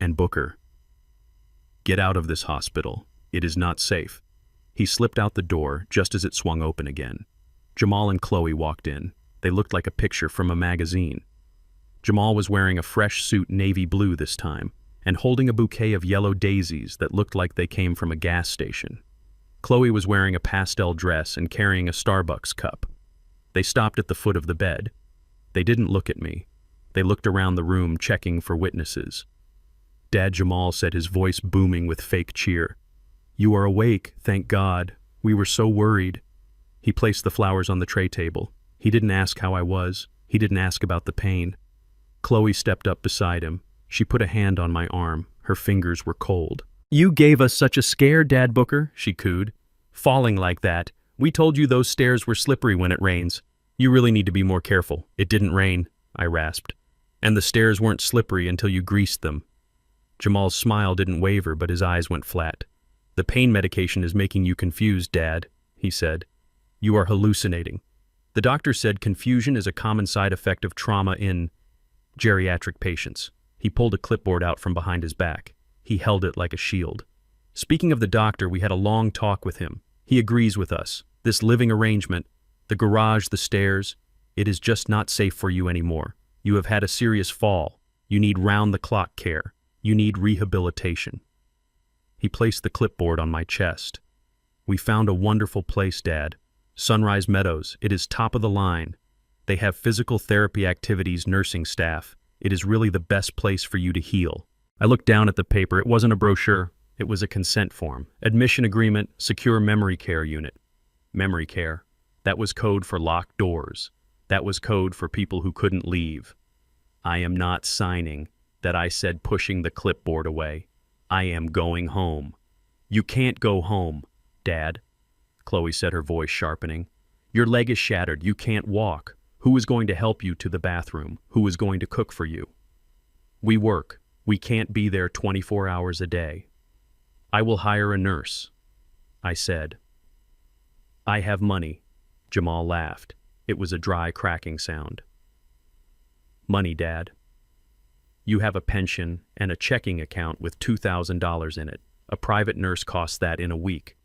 And Booker, get out of this hospital. It is not safe." He slipped out the door just as it swung open again. Jamal and Chloe walked in. They looked like a picture from a magazine. Jamal was wearing a fresh suit, navy blue this time, and holding a bouquet of yellow daisies that looked like they came from a gas station. Chloe was wearing a pastel dress and carrying a Starbucks cup. They stopped at the foot of the bed. They didn't look at me. They looked around the room, checking for witnesses. "Dad," Jamal said, his voice booming with fake cheer. "You are awake, thank God. We were so worried." He placed the flowers on the tray table. He didn't ask how I was. He didn't ask about the pain. Chloe stepped up beside him. She put a hand on my arm. Her fingers were cold. "You gave us such a scare, Dad Booker," she cooed. "Falling like that. We told you those stairs were slippery when it rains. You really need to be more careful." "It didn't rain," I rasped. "And the stairs weren't slippery until you greased them." Jamal's smile didn't waver, but his eyes went flat. "The pain medication is making you confused, Dad," he said. "You are hallucinating. The doctor said confusion is a common side effect of trauma in geriatric patients." He pulled a clipboard out from behind his back. He held it like a shield. "Speaking of the doctor, we had a long talk with him. He agrees with us. This living arrangement, the garage, the stairs, it is just not safe for you anymore. You have had a serious fall. You need round-the-clock care. You need rehabilitation." He placed the clipboard on my chest. "We found a wonderful place, Dad. Sunrise Meadows. It is top of the line. They have physical therapy activities, nursing staff. It is really the best place for you to heal." I looked down at the paper. It wasn't a brochure. It was a consent form. Admission agreement, secure memory care unit. Memory care. That was code for locked doors. That was code for people who couldn't leave. "I am not signing," that I said, pushing the clipboard away. "I am going home." "You can't go home, Dad," Chloe said, her voice sharpening. "Your leg is shattered. You can't walk. Who is going to help you to the bathroom? Who is going to cook for you? We work. We can't be there 24 hours a day." I will hire a nurse, I said. I have money, Jamal laughed. It was a dry, cracking sound. Money, Dad. You have a pension and a checking account with $2,000 in it. A private nurse costs that in a week.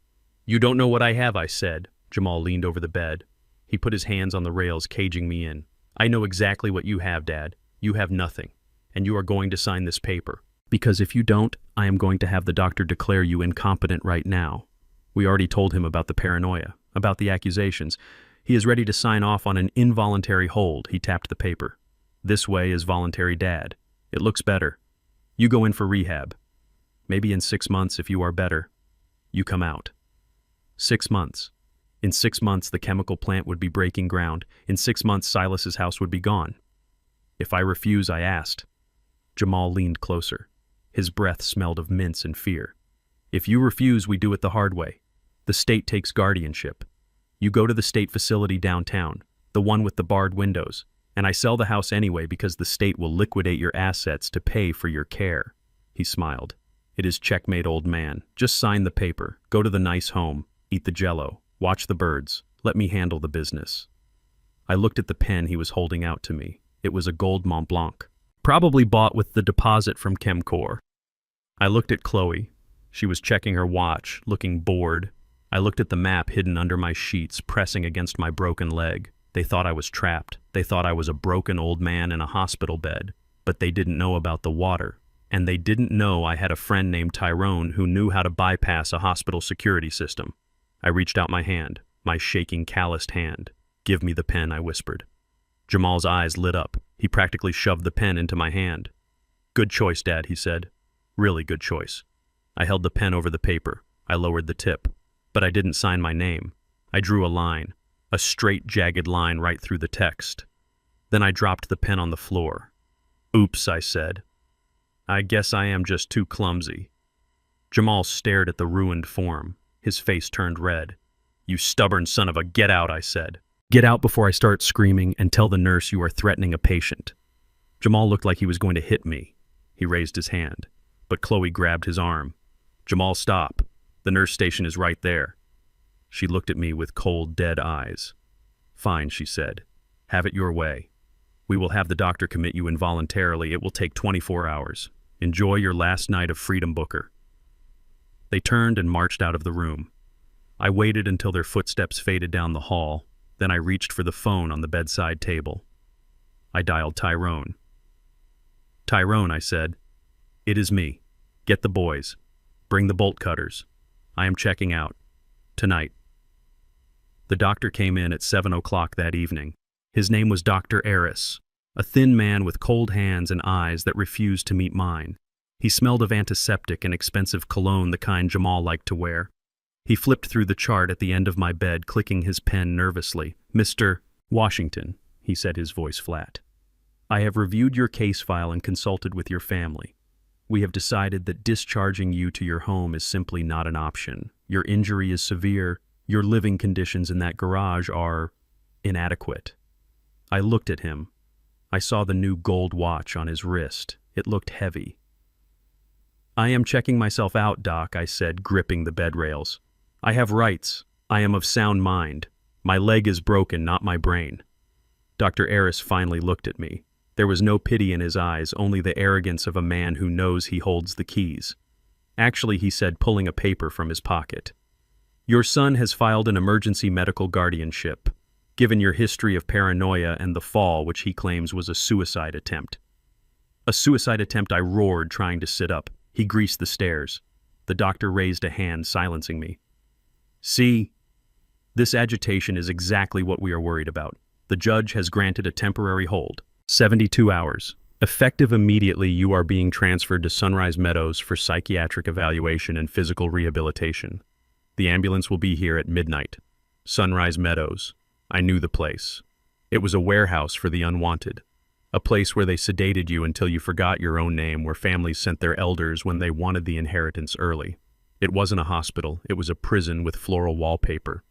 You don't know what I have, I said. Jamal leaned over the bed. He put his hands on the rails, caging me in. I know exactly what you have, Dad. You have nothing. And you are going to sign this paper. Because if you don't, I am going to have the doctor declare you incompetent right now. We already told him about the paranoia, about the accusations. He is ready to sign off on an involuntary hold. He tapped the paper. This way is voluntary, Dad. It looks better. You go in for rehab. Maybe in 6 months, if you are better, you come out. 6 months. In 6 months, the chemical plant would be breaking ground. In 6 months, Silas's house would be gone. If I refuse, I asked. Jamal leaned closer. His breath smelled of mints and fear. If you refuse, we do it the hard way. The state takes guardianship. You go to the state facility downtown, the one with the barred windows, and I sell the house anyway because the state will liquidate your assets to pay for your care. He smiled. It is checkmate, old man. Just sign the paper, go to the nice home, eat the jello, watch the birds. Let me handle the business. I looked at the pen he was holding out to me. It was a gold Mont Blanc, probably bought with the deposit from Chemcor. I looked at Chloe. She was checking her watch, looking bored. I looked at the map hidden under my sheets, pressing against my broken leg. They thought I was trapped. They thought I was a broken old man in a hospital bed. But they didn't know about the water. And they didn't know I had a friend named Tyrone who knew how to bypass a hospital security system. I reached out my hand, my shaking, calloused hand. Give me the pen, I whispered. Jamal's eyes lit up. He practically shoved the pen into my hand. Good choice, Dad, he said. Really good choice. I held the pen over the paper. I lowered the tip. But I didn't sign my name. I drew a line, a straight, jagged line right through the text. Then I dropped the pen on the floor. Oops, I said. I guess I am just too clumsy. Jamal stared at the ruined form. His face turned red. You stubborn son of a get out, I said. Get out before I start screaming and tell the nurse you are threatening a patient. Jamal looked like he was going to hit me. He raised his hand, but Chloe grabbed his arm. Jamal, stop. The nurse station is right there. She looked at me with cold, dead eyes. Fine, she said. Have it your way. We will have the doctor commit you involuntarily. It will take 24 hours. Enjoy your last night of freedom, Booker. They turned and marched out of the room. I waited until their footsteps faded down the hall. Then I reached for the phone on the bedside table. I dialed Tyrone. Tyrone, I said. It is me. Get the boys. Bring the bolt cutters. I am checking out. Tonight. The doctor came in at 7 o'clock that evening. His name was Dr. Eris, a thin man with cold hands and eyes that refused to meet mine. He smelled of antiseptic and expensive cologne, the kind Jamal liked to wear. He flipped through the chart at the end of my bed, clicking his pen nervously. Mr. Washington, he said, his voice flat. I have reviewed your case file and consulted with your family. We have decided that discharging you to your home is simply not an option. Your injury is severe. Your living conditions in that garage are inadequate. I looked at him. I saw the new gold watch on his wrist. It looked heavy. I am checking myself out, Doc, I said, gripping the bed rails. I have rights. I am of sound mind. My leg is broken, not my brain. Dr. Eris finally looked at me. There was no pity in his eyes, only the arrogance of a man who knows he holds the keys. Actually, he said, pulling a paper from his pocket. Your son has filed an emergency medical guardianship, given your history of paranoia and the fall, which he claims was a suicide attempt. A suicide attempt, I roared, trying to sit up. He greased the stairs. The doctor raised a hand, silencing me. See, this agitation is exactly what we are worried about. The judge has granted a temporary hold. 72 hours. Effective immediately, you are being transferred to Sunrise Meadows for psychiatric evaluation and physical rehabilitation. The ambulance will be here at midnight. Sunrise Meadows. I knew the place. It was a warehouse for the unwanted. A place where they sedated you until you forgot your own name, where families sent their elders when they wanted the inheritance early. It wasn't a hospital. It was a prison with floral wallpaper.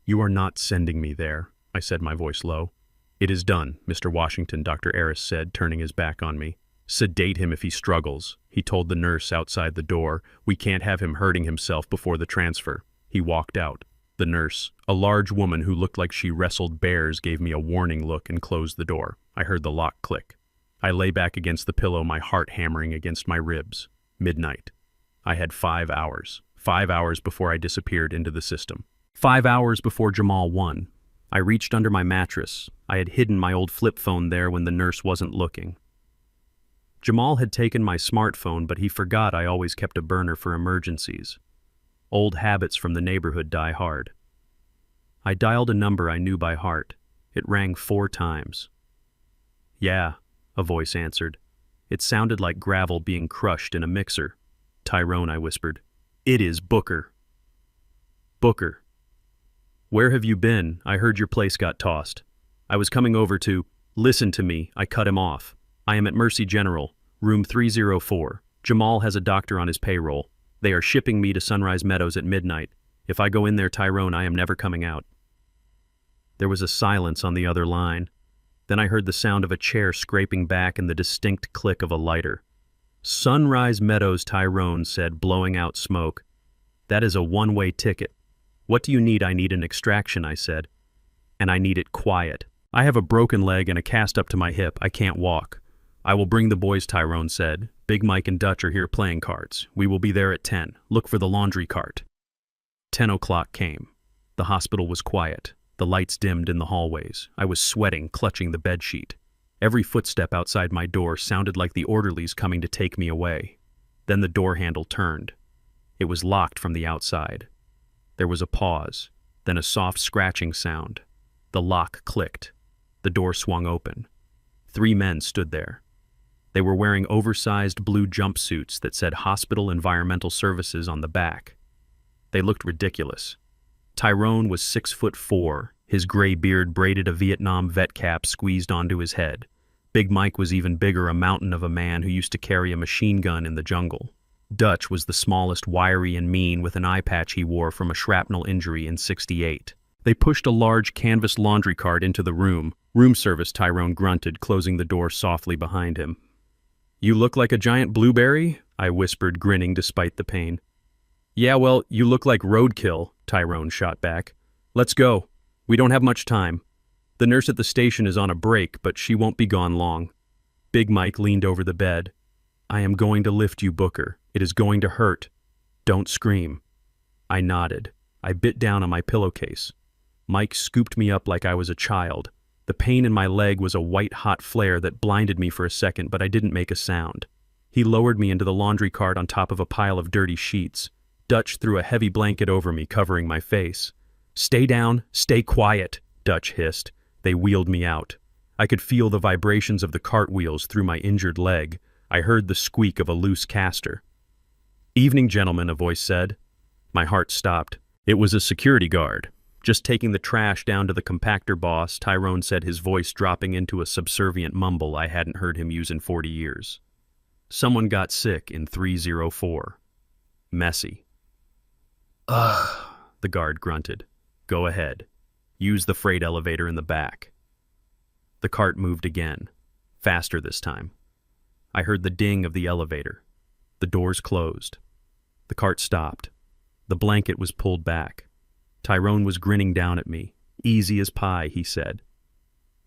You are not sending me there, I said, my voice low. It is done, Mr. Washington, Dr. Eris said, turning his back on me. Sedate him if he struggles, he told the nurse outside the door. We can't have him hurting himself before the transfer. He walked out. The nurse, a large woman who looked like she wrestled bears, gave me a warning look and closed the door. I heard the lock click. I lay back against the pillow, my heart hammering against my ribs. Midnight. I had 5 hours. 5 hours before I disappeared into the system. 5 hours before Jamal won. I reached under my mattress. I had hidden my old flip phone there when the nurse wasn't looking. Jamal had taken my smartphone, but he forgot I always kept a burner for emergencies. Old habits from the neighborhood die hard. I dialed a number I knew by heart. It rang 4 times. "Yeah," a voice answered. It sounded like gravel being crushed in a mixer. "Tyrone," I whispered. "It is Booker." "Booker. Where have you been? I heard your place got tossed." "I was coming over to—" "Listen to me," I cut him off. "I am at Mercy General, room 304. Jamal has a doctor on his payroll. They are shipping me to Sunrise Meadows at midnight. If I go in there, Tyrone, I am never coming out." There was a silence on the other line. Then I heard the sound of a chair scraping back and the distinct click of a lighter. "Sunrise Meadows," Tyrone said, blowing out smoke. "That is a one-way ticket." "What do you need?" "I need an extraction," I said. "And I need it quiet. I have a broken leg and a cast up to my hip. I can't walk." "I will bring the boys," Tyrone said. "Big Mike and Dutch are here playing cards. We will be there at 10. Look for the laundry cart." 10 o'clock came. The hospital was quiet. The lights dimmed in the hallways. I was sweating, clutching the bedsheet. Every footstep outside my door sounded like the orderlies coming to take me away. Then the door handle turned. It was locked from the outside. There was a pause, then a soft scratching sound. The lock clicked. The door swung open. 3 men stood there. They were wearing oversized blue jumpsuits that said Hospital Environmental Services on the back. They looked ridiculous. Tyrone was 6'4". His gray beard braided a Vietnam vet cap squeezed onto his head. Big Mike was even bigger, a mountain of a man who used to carry a machine gun in the jungle. Dutch was the smallest, wiry and mean, with an eye patch he wore from a shrapnel injury in '68. They pushed a large canvas laundry cart into the room. "Room service," Tyrone grunted, closing the door softly behind him. "You look like a giant blueberry," I whispered, grinning despite the pain. "Yeah, well, you look like roadkill," Tyrone shot back. "Let's go. We don't have much time. The nurse at the station is on a break, but she won't be gone long." Big Mike leaned over the bed. "I am going to lift you, Booker. It is going to hurt. Don't scream." I nodded. I bit down on my pillowcase. Mike scooped me up like I was a child. The pain in my leg was a white-hot flare that blinded me for a second, but I didn't make a sound. He lowered me into the laundry cart on top of a pile of dirty sheets. Dutch threw a heavy blanket over me, covering my face. "Stay down, stay quiet," Dutch hissed. They wheeled me out. I could feel the vibrations of the cartwheels through my injured leg. I heard the squeak of a loose caster. "Evening, gentlemen," a voice said. My heart stopped. It was a security guard. "Just taking the trash down to the compactor, boss," Tyrone said, his voice dropping into a subservient mumble I hadn't heard him use in 40 years. "Someone got sick in 304. Messy." "Ugh," the guard grunted. "Go ahead. Use the freight elevator in the back." The cart moved again, faster this time. I heard the ding of the elevator. The doors closed. The cart stopped. The blanket was pulled back. Tyrone was grinning down at me. "Easy as pie," he said.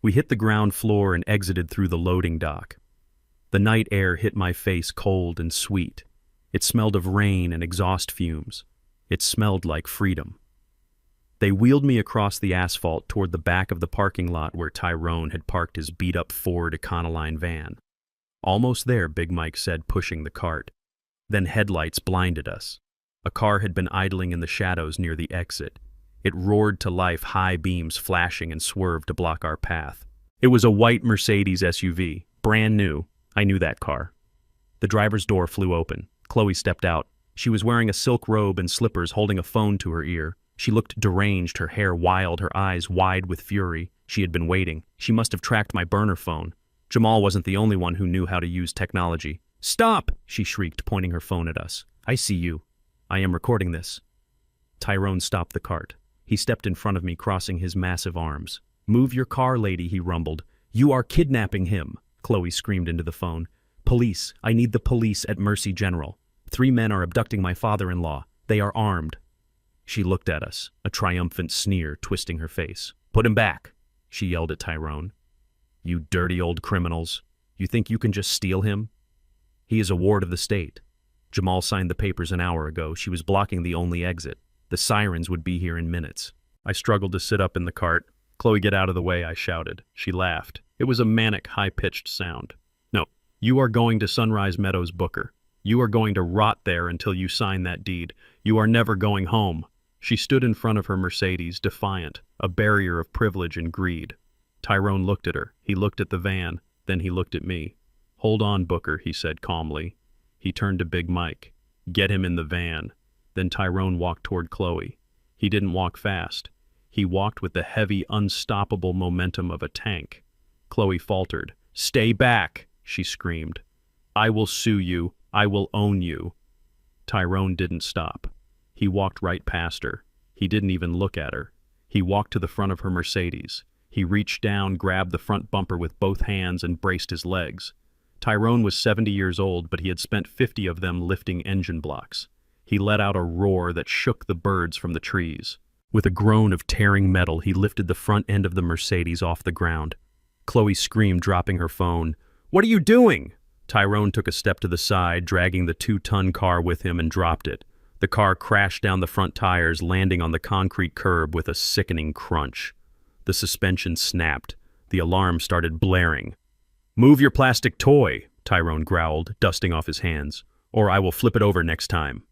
We hit the ground floor and exited through the loading dock. The night air hit my face cold and sweet. It smelled of rain and exhaust fumes. It smelled like freedom. They wheeled me across the asphalt toward the back of the parking lot where Tyrone had parked his beat-up Ford Econoline van. "Almost there," Big Mike said, pushing the cart. Then headlights blinded us. A car had been idling in the shadows near the exit. It roared to life, high beams flashing, and swerved to block our path. It was a white Mercedes SUV, brand new. I knew that car. The driver's door flew open. Chloe stepped out. She was wearing a silk robe and slippers, holding a phone to her ear. She looked deranged, her hair wild, her eyes wide with fury. She had been waiting. She must have tracked my burner phone. Jamal wasn't the only one who knew how to use technology. "Stop!" she shrieked, pointing her phone at us. "I see you. I am recording this." Tyrone stopped the cart. He stepped in front of me, crossing his massive arms. "Move your car, lady," he rumbled. "You are kidnapping him," Chloe screamed into the phone. Police. I need the police at Mercy General. 3 men are abducting my father-in-law. They are armed. She looked at us, a triumphant sneer twisting her face. Put him back, she yelled at Tyrone. You dirty old criminals. You think you can just steal him? He is a ward of the state. Jamal signed the papers an hour ago. She was blocking the only exit. The sirens would be here in minutes. I struggled to sit up in the cart. Chloe, get out of the way, I shouted. She laughed. It was a manic, high-pitched sound. No, you are going to Sunrise Meadows, Booker. You are going to rot there until you sign that deed. You are never going home. She stood in front of her Mercedes, defiant, a barrier of privilege and greed. Tyrone looked at her. He looked at the van. Then he looked at me. Hold on, Booker, he said calmly. He turned to Big Mike. Get him in the van. Then Tyrone walked toward Chloe. He didn't walk fast. He walked with the heavy, unstoppable momentum of a tank. Chloe faltered. Stay back, she screamed. I will sue you. I will own you. Tyrone didn't stop. He walked right past her. He didn't even look at her. He walked to the front of her Mercedes. He reached down, grabbed the front bumper with both hands, and braced his legs. Tyrone was 70 years old, but he had spent 50 of them lifting engine blocks. He let out a roar that shook the birds from the trees. With a groan of tearing metal, he lifted the front end of the Mercedes off the ground. Chloe screamed, dropping her phone. What are you doing? Tyrone took a step to the side, dragging the 2-ton car with him, and dropped it. The car crashed down the front tires, landing on the concrete curb with a sickening crunch. The suspension snapped. The alarm started blaring. Move your plastic toy, Tyrone growled, dusting off his hands, or I will flip it over next time.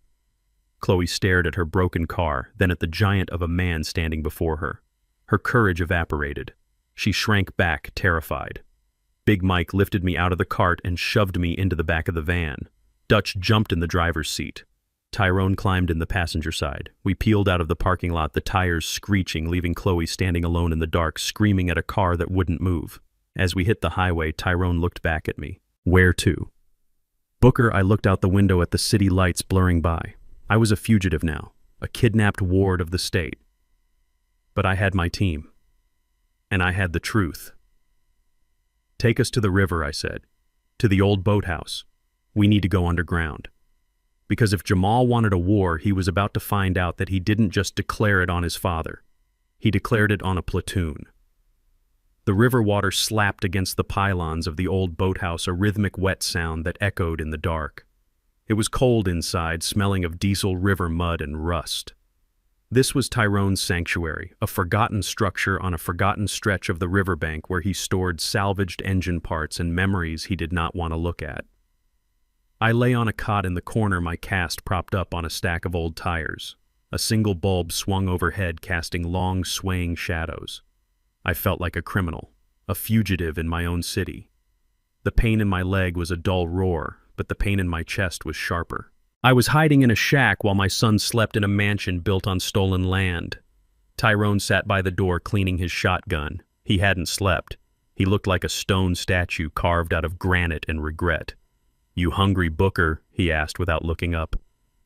Chloe stared at her broken car, then at the giant of a man standing before her. Her courage evaporated. She shrank back, terrified. Big Mike lifted me out of the cart and shoved me into the back of the van. Dutch jumped in the driver's seat. Tyrone climbed in the passenger side. We peeled out of the parking lot, the tires screeching, leaving Chloe standing alone in the dark, screaming at a car that wouldn't move. As we hit the highway, Tyrone looked back at me. Where to? Booker, I looked out the window at the city lights blurring by. I was a fugitive now, a kidnapped ward of the state. But I had my team. And I had the truth. Take us to the river, I said. To the old boathouse. We need to go underground. Because if Jamal wanted a war, he was about to find out that he didn't just declare it on his father. He declared it on a platoon. The river water slapped against the pylons of the old boathouse, a rhythmic wet sound that echoed in the dark. It was cold inside, smelling of diesel river mud and rust. This was Tyrone's sanctuary, a forgotten structure on a forgotten stretch of the riverbank where he stored salvaged engine parts and memories he did not want to look at. I lay on a cot in the corner, my cast propped up on a stack of old tires. A single bulb swung overhead, casting long, swaying shadows. I felt like a criminal, a fugitive in my own city. The pain in my leg was a dull roar, but the pain in my chest was sharper. I was hiding in a shack while my son slept in a mansion built on stolen land. Tyrone sat by the door cleaning his shotgun. He hadn't slept. He looked like a stone statue carved out of granite and regret. You hungry, Booker? He asked without looking up.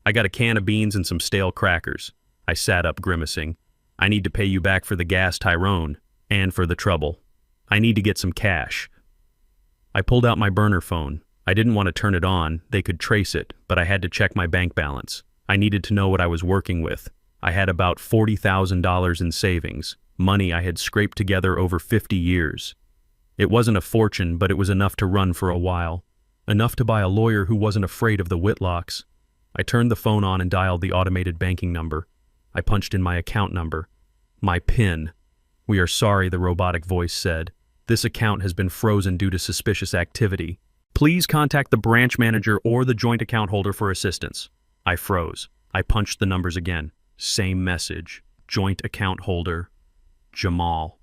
I got a can of beans and some stale crackers. I sat up, grimacing. I need to pay you back for the gas, Tyrone, and for the trouble. I need to get some cash. I pulled out my burner phone. I didn't want to turn it on. They could trace it, but I had to check my bank balance. I needed to know what I was working with. I had about $40,000 in savings, money I had scraped together over 50 years. It wasn't a fortune, but it was enough to run for a while. Enough to buy a lawyer who wasn't afraid of the Whitlocks. I turned the phone on and dialed the automated banking number. I punched in my account number. My PIN. We are sorry, the robotic voice said. This account has been frozen due to suspicious activity. Please contact the branch manager or the joint account holder for assistance. I froze. I punched the numbers again. Same message. Joint account holder. Jamal.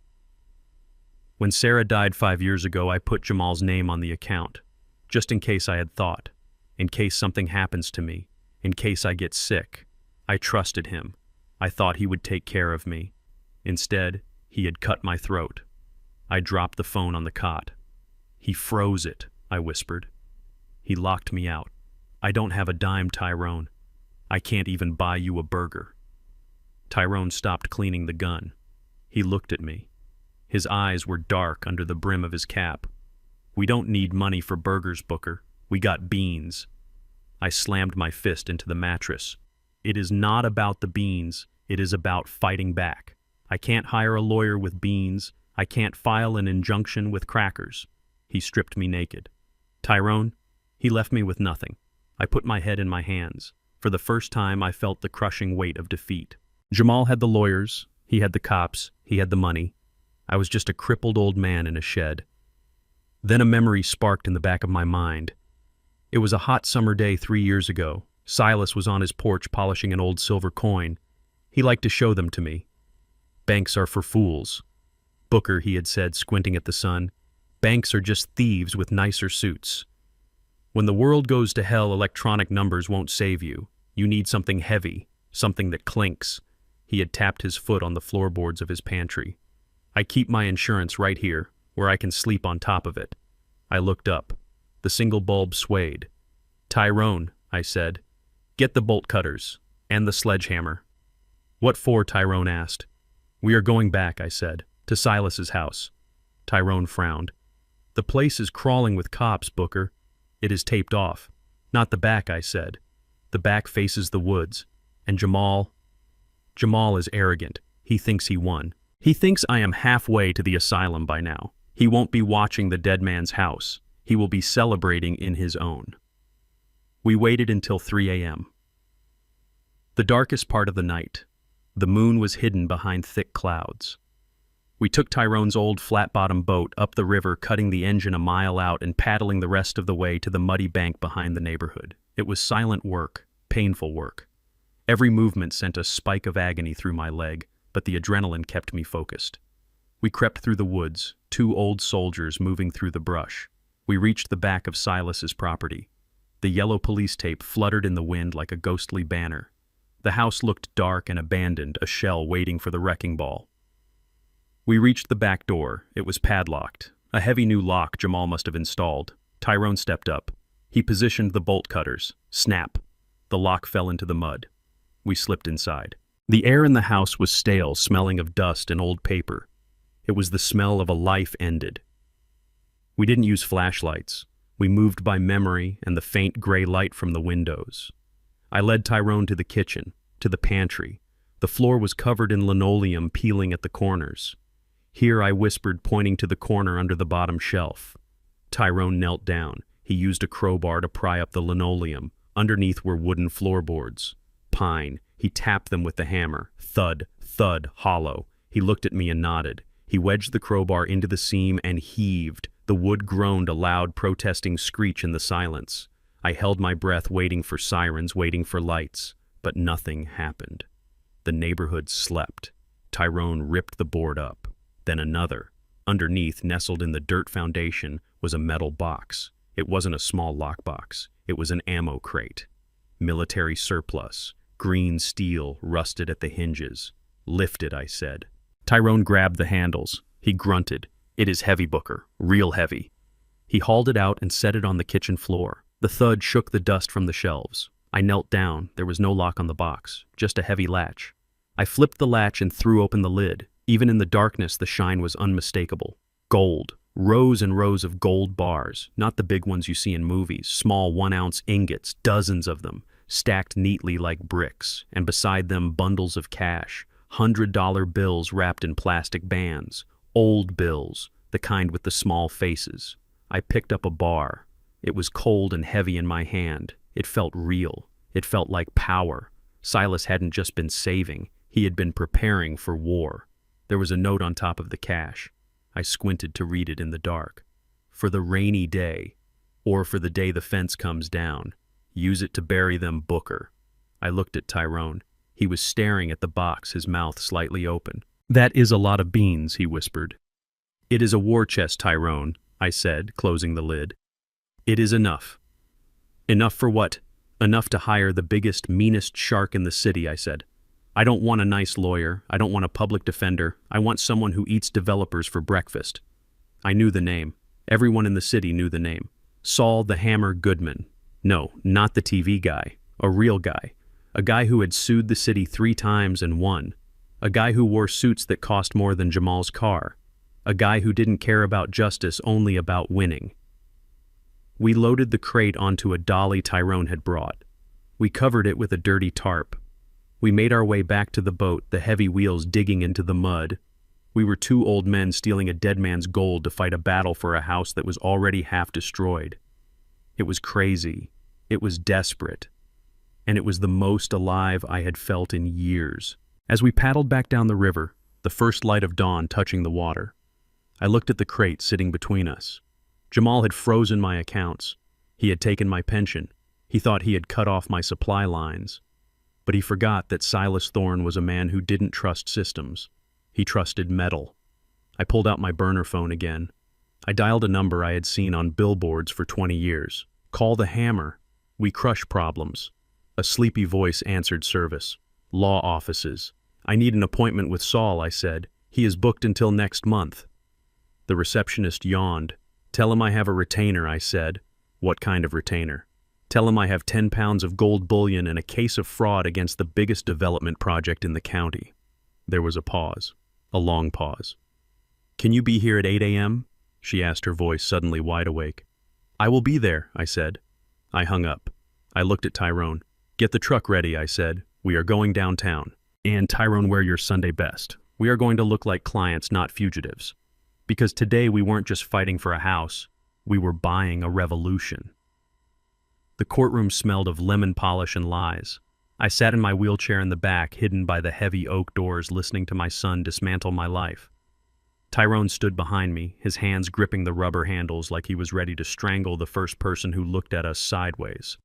When Sarah died 5 years ago, I put Jamal's name on the account. Just in case I had thought. In case something happens to me. In case I get sick. I trusted him. I thought he would take care of me. Instead, he had cut my throat. I dropped the phone on the cot. He froze it, I whispered. He locked me out. I don't have a dime, Tyrone. I can't even buy you a burger. Tyrone stopped cleaning the gun. He looked at me. His eyes were dark under the brim of his cap. We don't need money for burgers, Booker. We got beans. I slammed my fist into the mattress. It is not about the beans. It is about fighting back. I can't hire a lawyer with beans. I can't file an injunction with crackers. He stripped me naked. Tyrone, he left me with nothing. I put my head in my hands. For the first time, I felt the crushing weight of defeat. Jamal had the lawyers. He had the cops. He had the money. I was just a crippled old man in a shed. Then a memory sparked in the back of my mind. It was a hot summer day 3 years ago. Silas was on his porch polishing an old silver coin. He liked to show them to me. Banks are for fools. Booker, he had said, squinting at the sun. Banks are just thieves with nicer suits. When the world goes to hell, electronic numbers won't save you. You need something heavy, something that clinks. He had tapped his foot on the floorboards of his pantry. I keep my insurance right here, where I can sleep on top of it. I looked up. The single bulb swayed. Tyrone, I said, get the bolt cutters and the sledgehammer. What for? Tyrone asked. We are going back, I said, to Silas's house. Tyrone frowned. The place is crawling with cops, Booker. It is taped off. Not the back, I said. The back faces the woods. And Jamal is arrogant. He thinks he won. He thinks I am halfway to the asylum by now. He won't be watching the dead man's house. He will be celebrating in his own. We waited until 3 a.m. The darkest part of the night. The moon was hidden behind thick clouds. We took Tyrone's old flat-bottom boat up the river, cutting the engine a mile out and paddling the rest of the way to the muddy bank behind the neighborhood. It was silent work, painful work. Every movement sent a spike of agony through my leg, but the adrenaline kept me focused. We crept through the woods, 2 old soldiers moving through the brush. We reached the back of Silas's property. The yellow police tape fluttered in the wind like a ghostly banner. The house looked dark and abandoned, a shell waiting for the wrecking ball. We reached the back door. It was padlocked. A heavy new lock Jamal must have installed. Tyrone stepped up. He positioned the bolt cutters. Snap. The lock fell into the mud. We slipped inside. The air in the house was stale, smelling of dust and old paper. It was the smell of a life ended. We didn't use flashlights. We moved by memory and the faint gray light from the windows. I led Tyrone to the kitchen, to the pantry. The floor was covered in linoleum peeling at the corners. Here, I whispered, pointing to the corner under the bottom shelf. Tyrone knelt down. He used a crowbar to pry up the linoleum. Underneath were wooden floorboards. Pine. He tapped them with the hammer. Thud, thud, hollow. He looked at me and nodded. He wedged the crowbar into the seam and heaved. The wood groaned a loud, protesting screech in the silence. I held my breath, waiting for sirens, waiting for lights. But nothing happened. The neighborhood slept. Tyrone ripped the board up. Then another. Underneath, nestled in the dirt foundation, was a metal box. It wasn't a small lockbox. It was an ammo crate. Military surplus. Green steel, rusted at the hinges. Lift it, I said. Tyrone grabbed the handles. He grunted. It is heavy, Booker. Real heavy. He hauled it out and set it on the kitchen floor. The thud shook the dust from the shelves. I knelt down. There was no lock on the box, just a heavy latch. I flipped the latch and threw open the lid. Even in the darkness, the shine was unmistakable. Gold. Rows and rows of gold bars, not the big ones you see in movies, small 1-ounce ingots, dozens of them, stacked neatly like bricks, and beside them bundles of cash, $100 bills wrapped in plastic bands, old bills, the kind with the small faces. I picked up a bar. It was cold and heavy in my hand. It felt real. It felt like power. Silas hadn't just been saving. He had been preparing for war. There was a note on top of the cash. I squinted to read it in the dark. For the rainy day, or for the day the fence comes down, use it to bury them, Booker. I looked at Tyrone. He was staring at the box, his mouth slightly open. That is a lot of beans, he whispered. It is a war chest, Tyrone, I said, closing the lid. It is enough. Enough for what? Enough to hire the biggest, meanest shark in the city, I said. I don't want a nice lawyer. I don't want a public defender. I want someone who eats developers for breakfast. I knew the name. Everyone in the city knew the name. Saul the Hammer Goodman. No, not the TV guy. A real guy. A guy who had sued the city 3 times and won. A guy who wore suits that cost more than Jamal's car. A guy who didn't care about justice, only about winning. We loaded the crate onto a dolly Tyrone had brought. We covered it with a dirty tarp. We made our way back to the boat, the heavy wheels digging into the mud. We were two old men stealing a dead man's gold to fight a battle for a house that was already half destroyed. It was crazy. It was desperate. And it was the most alive I had felt in years. As we paddled back down the river, the first light of dawn touching the water, I looked at the crate sitting between us. Jamal had frozen my accounts. He had taken my pension. He thought he had cut off my supply lines. But he forgot that Silas Thorne was a man who didn't trust systems. He trusted metal. I pulled out my burner phone again. I dialed a number I had seen on billboards for 20 years. "Call the Hammer. We crush problems." A sleepy voice answered service. "Law offices." "I need an appointment with Saul," I said. "He is booked until next month." The receptionist yawned. "Tell him I have a retainer," I said. "What kind of retainer?" "Tell him I have 10 pounds of gold bullion and a case of fraud against the biggest development project in the county." There was a pause. A long pause. "Can you be here at 8 a.m.? She asked, her voice suddenly wide awake. "I will be there," I said. I hung up. I looked at Tyrone. "Get the truck ready," I said. "We are going downtown." "And Tyrone, wear your Sunday best. We are going to look like clients, not fugitives. Because today we weren't just fighting for a house, we were buying a revolution." The courtroom smelled of lemon polish and lies. I sat in my wheelchair in the back, hidden by the heavy oak doors, listening to my son dismantle my life. Tyrone stood behind me, his hands gripping the rubber handles like he was ready to strangle the first person who looked at us sideways.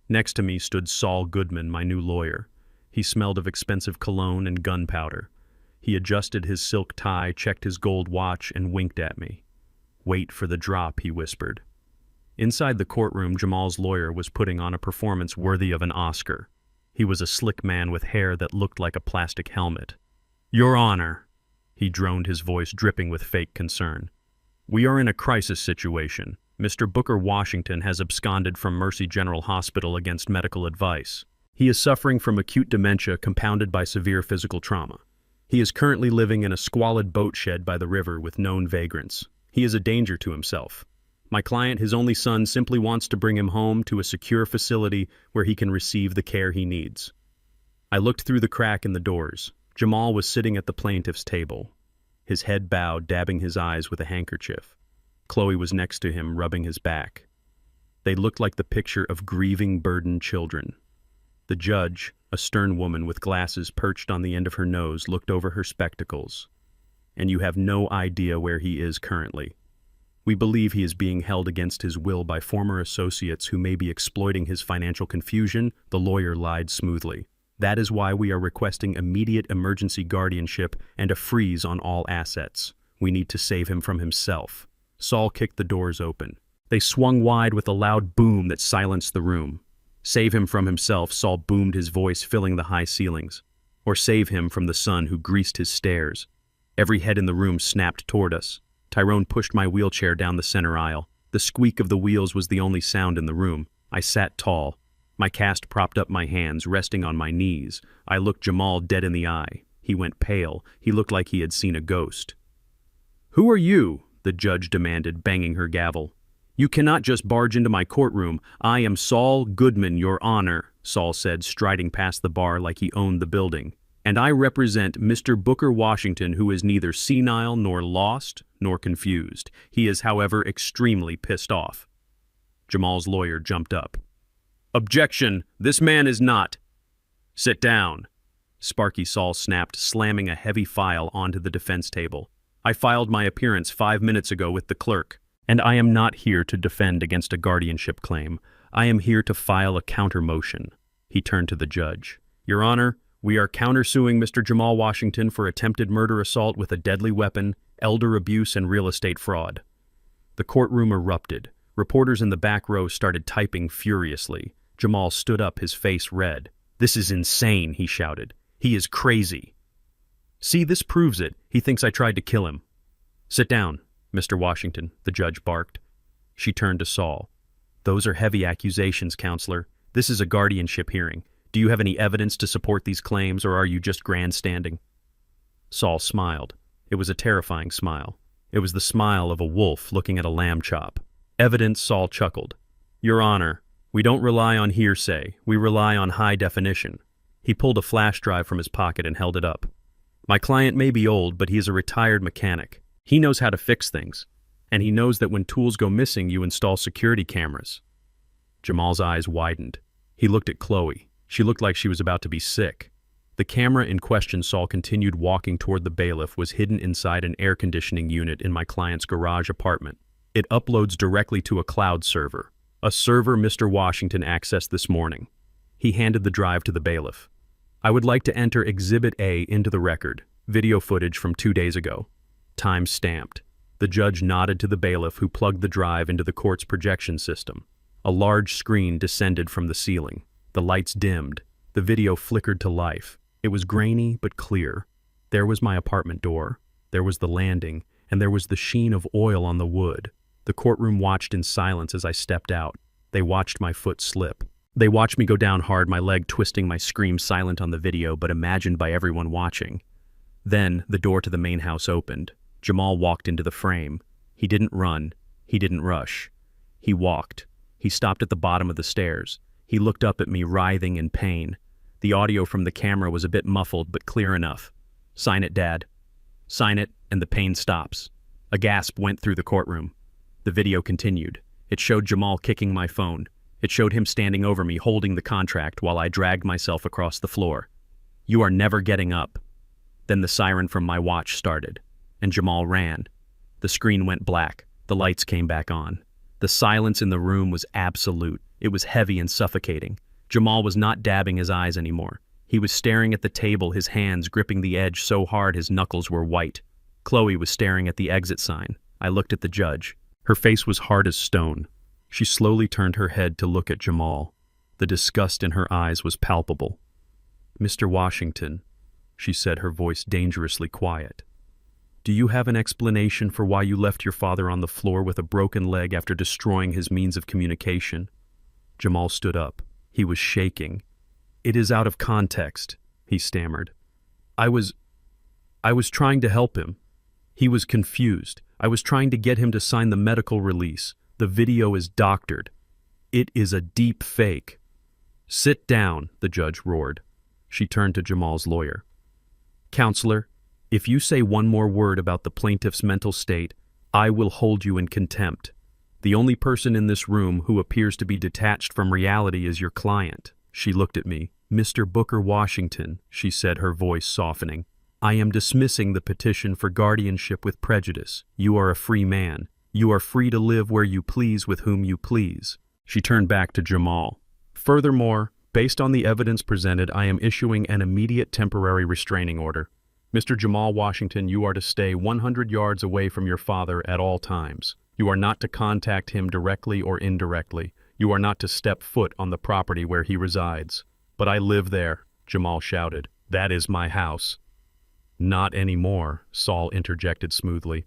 Next to me stood Saul Goodman, my new lawyer. He smelled of expensive cologne and gunpowder. He adjusted his silk tie, checked his gold watch, and winked at me. "Wait for the drop," he whispered. Inside the courtroom, Jamal's lawyer was putting on a performance worthy of an Oscar. He was a slick man with hair that looked like a plastic helmet. "Your Honor," he droned, his voice dripping with fake concern. "We are in a crisis situation. Mr. Booker Washington has absconded from Mercy General Hospital against medical advice. He is suffering from acute dementia compounded by severe physical trauma. He is currently living in a squalid boat shed by the river with known vagrants. He is a danger to himself. My client, his only son, simply wants to bring him home to a secure facility where he can receive the care he needs." I looked through the crack in the doors. Jamal was sitting at the plaintiff's table, his head bowed, dabbing his eyes with a handkerchief. Chloe was next to him, rubbing his back. They looked like the picture of grieving, burdened children. The judge, a stern woman with glasses perched on the end of her nose, looked over her spectacles. "And you have no idea where he is currently. We believe he is being held against his will by former associates who may be exploiting his financial confusion," the lawyer lied smoothly. "That is why we are requesting immediate emergency guardianship and a freeze on all assets. We need to save him from himself." Saul kicked the doors open. They swung wide with a loud boom that silenced the room. "Save him from himself," Saul boomed, his voice filling the high ceilings. "Or save him from the son who greased his stairs." Every head in the room snapped toward us. Tyrone pushed my wheelchair down the center aisle. The squeak of the wheels was the only sound in the room. I sat tall. My cast propped up my hands, resting on my knees. I looked Jamal dead in the eye. He went pale. He looked like he had seen a ghost. "Who are you?" the judge demanded, banging her gavel. "You cannot just barge into my courtroom. I am Saul Goodman, Your Honor," Saul said, striding past the bar like he owned the building. "And I represent Mr. Booker Washington, who is neither senile nor lost nor confused. He is, however, extremely pissed off." Jamal's lawyer jumped up. "Objection! This man is not." "Sit down," Sparky Saul snapped, slamming a heavy file onto the defense table. "I filed my appearance 5 minutes ago with the clerk, and I am not here to defend against a guardianship claim. I am here to file a counter-motion." He turned to the judge. "Your Honor, we are countersuing Mr. Jamal Washington for attempted murder, assault with a deadly weapon, elder abuse, and real estate fraud." The courtroom erupted. Reporters in the back row started typing furiously. Jamal stood up, his face red. "This is insane," he shouted. "He is crazy. See, this proves it. He thinks I tried to kill him." "Sit down, Mr. Washington," the judge barked. She turned to Saul. "Those are heavy accusations, counselor. This is a guardianship hearing. Do you have any evidence to support these claims, or are you just grandstanding?" Saul smiled. It was a terrifying smile. It was the smile of a wolf looking at a lamb chop. "Evidence," Saul chuckled. Your Honor, we don't rely on hearsay. We rely on high definition. He pulled a flash drive from his pocket and held it up. My client may be old, but he is a retired mechanic. He knows how to fix things. And he knows that when tools go missing, you install security cameras. Jamal's eyes widened. He looked at Chloe. She looked like she was about to be sick. The camera in question Saul continued walking toward the bailiff was hidden inside an air conditioning unit in my client's garage apartment. It uploads directly to a cloud server, a server Mr. Washington accessed this morning. He handed the drive to the bailiff. I would like to enter Exhibit A into the record, video footage from 2 days ago. Time stamped. The judge nodded to the bailiff who plugged the drive into the court's projection system. A large screen descended from the ceiling. The lights dimmed. The video flickered to life. It was grainy but clear. There was my apartment door. There was the landing, and there was the sheen of oil on the wood. The courtroom watched in silence as I stepped out. They watched my foot slip. They watched me go down hard, my leg twisting, my scream silent on the video but imagined by everyone watching. Then the door to the main house opened. Jamal walked into the frame. He didn't run. He didn't rush. He walked. He stopped at the bottom of the stairs. He looked up at me, writhing in pain. The audio from the camera was a bit muffled, but clear enough. Sign it, Dad. Sign it, and the pain stops. A gasp went through the courtroom. The video continued. It showed Jamal kicking my phone. It showed him standing over me, holding the contract while I dragged myself across the floor. You are never getting up. Then the siren from my watch started, and Jamal ran. The screen went black. The lights came back on. The silence in the room was absolute. It was heavy and suffocating. Jamal was not dabbing his eyes anymore. He was staring at the table, his hands gripping the edge so hard his knuckles were white. Chloe was staring at the exit sign. I looked at the judge. Her face was hard as stone. She slowly turned her head to look at Jamal. The disgust in her eyes was palpable. Mr. Washington, she said, her voice dangerously quiet. Do you have an explanation for why you left your father on the floor with a broken leg after destroying his means of communication? Jamal stood up. He was shaking. It is out of context, he stammered. I was trying to help him. He was confused. I was trying to get him to sign the medical release. The video is doctored. It is a deep fake. Sit down, the judge roared. She turned to Jamal's lawyer. Counselor, if you say one more word about the plaintiff's mental state, I will hold you in contempt. The only person in this room who appears to be detached from reality is your client. She looked at me. Mr. Booker Washington, she said, her voice softening. I am dismissing the petition for guardianship with prejudice. You are a free man. You are free to live where you please with whom you please. She turned back to Jamal. Furthermore, based on the evidence presented, I am issuing an immediate temporary restraining order. Mr. Jamal Washington, you are to stay 100 yards away from your father at all times. You are not to contact him directly or indirectly. You are not to step foot on the property where he resides. But I live there, Jamal shouted. That is my house. Not anymore, Saul interjected smoothly.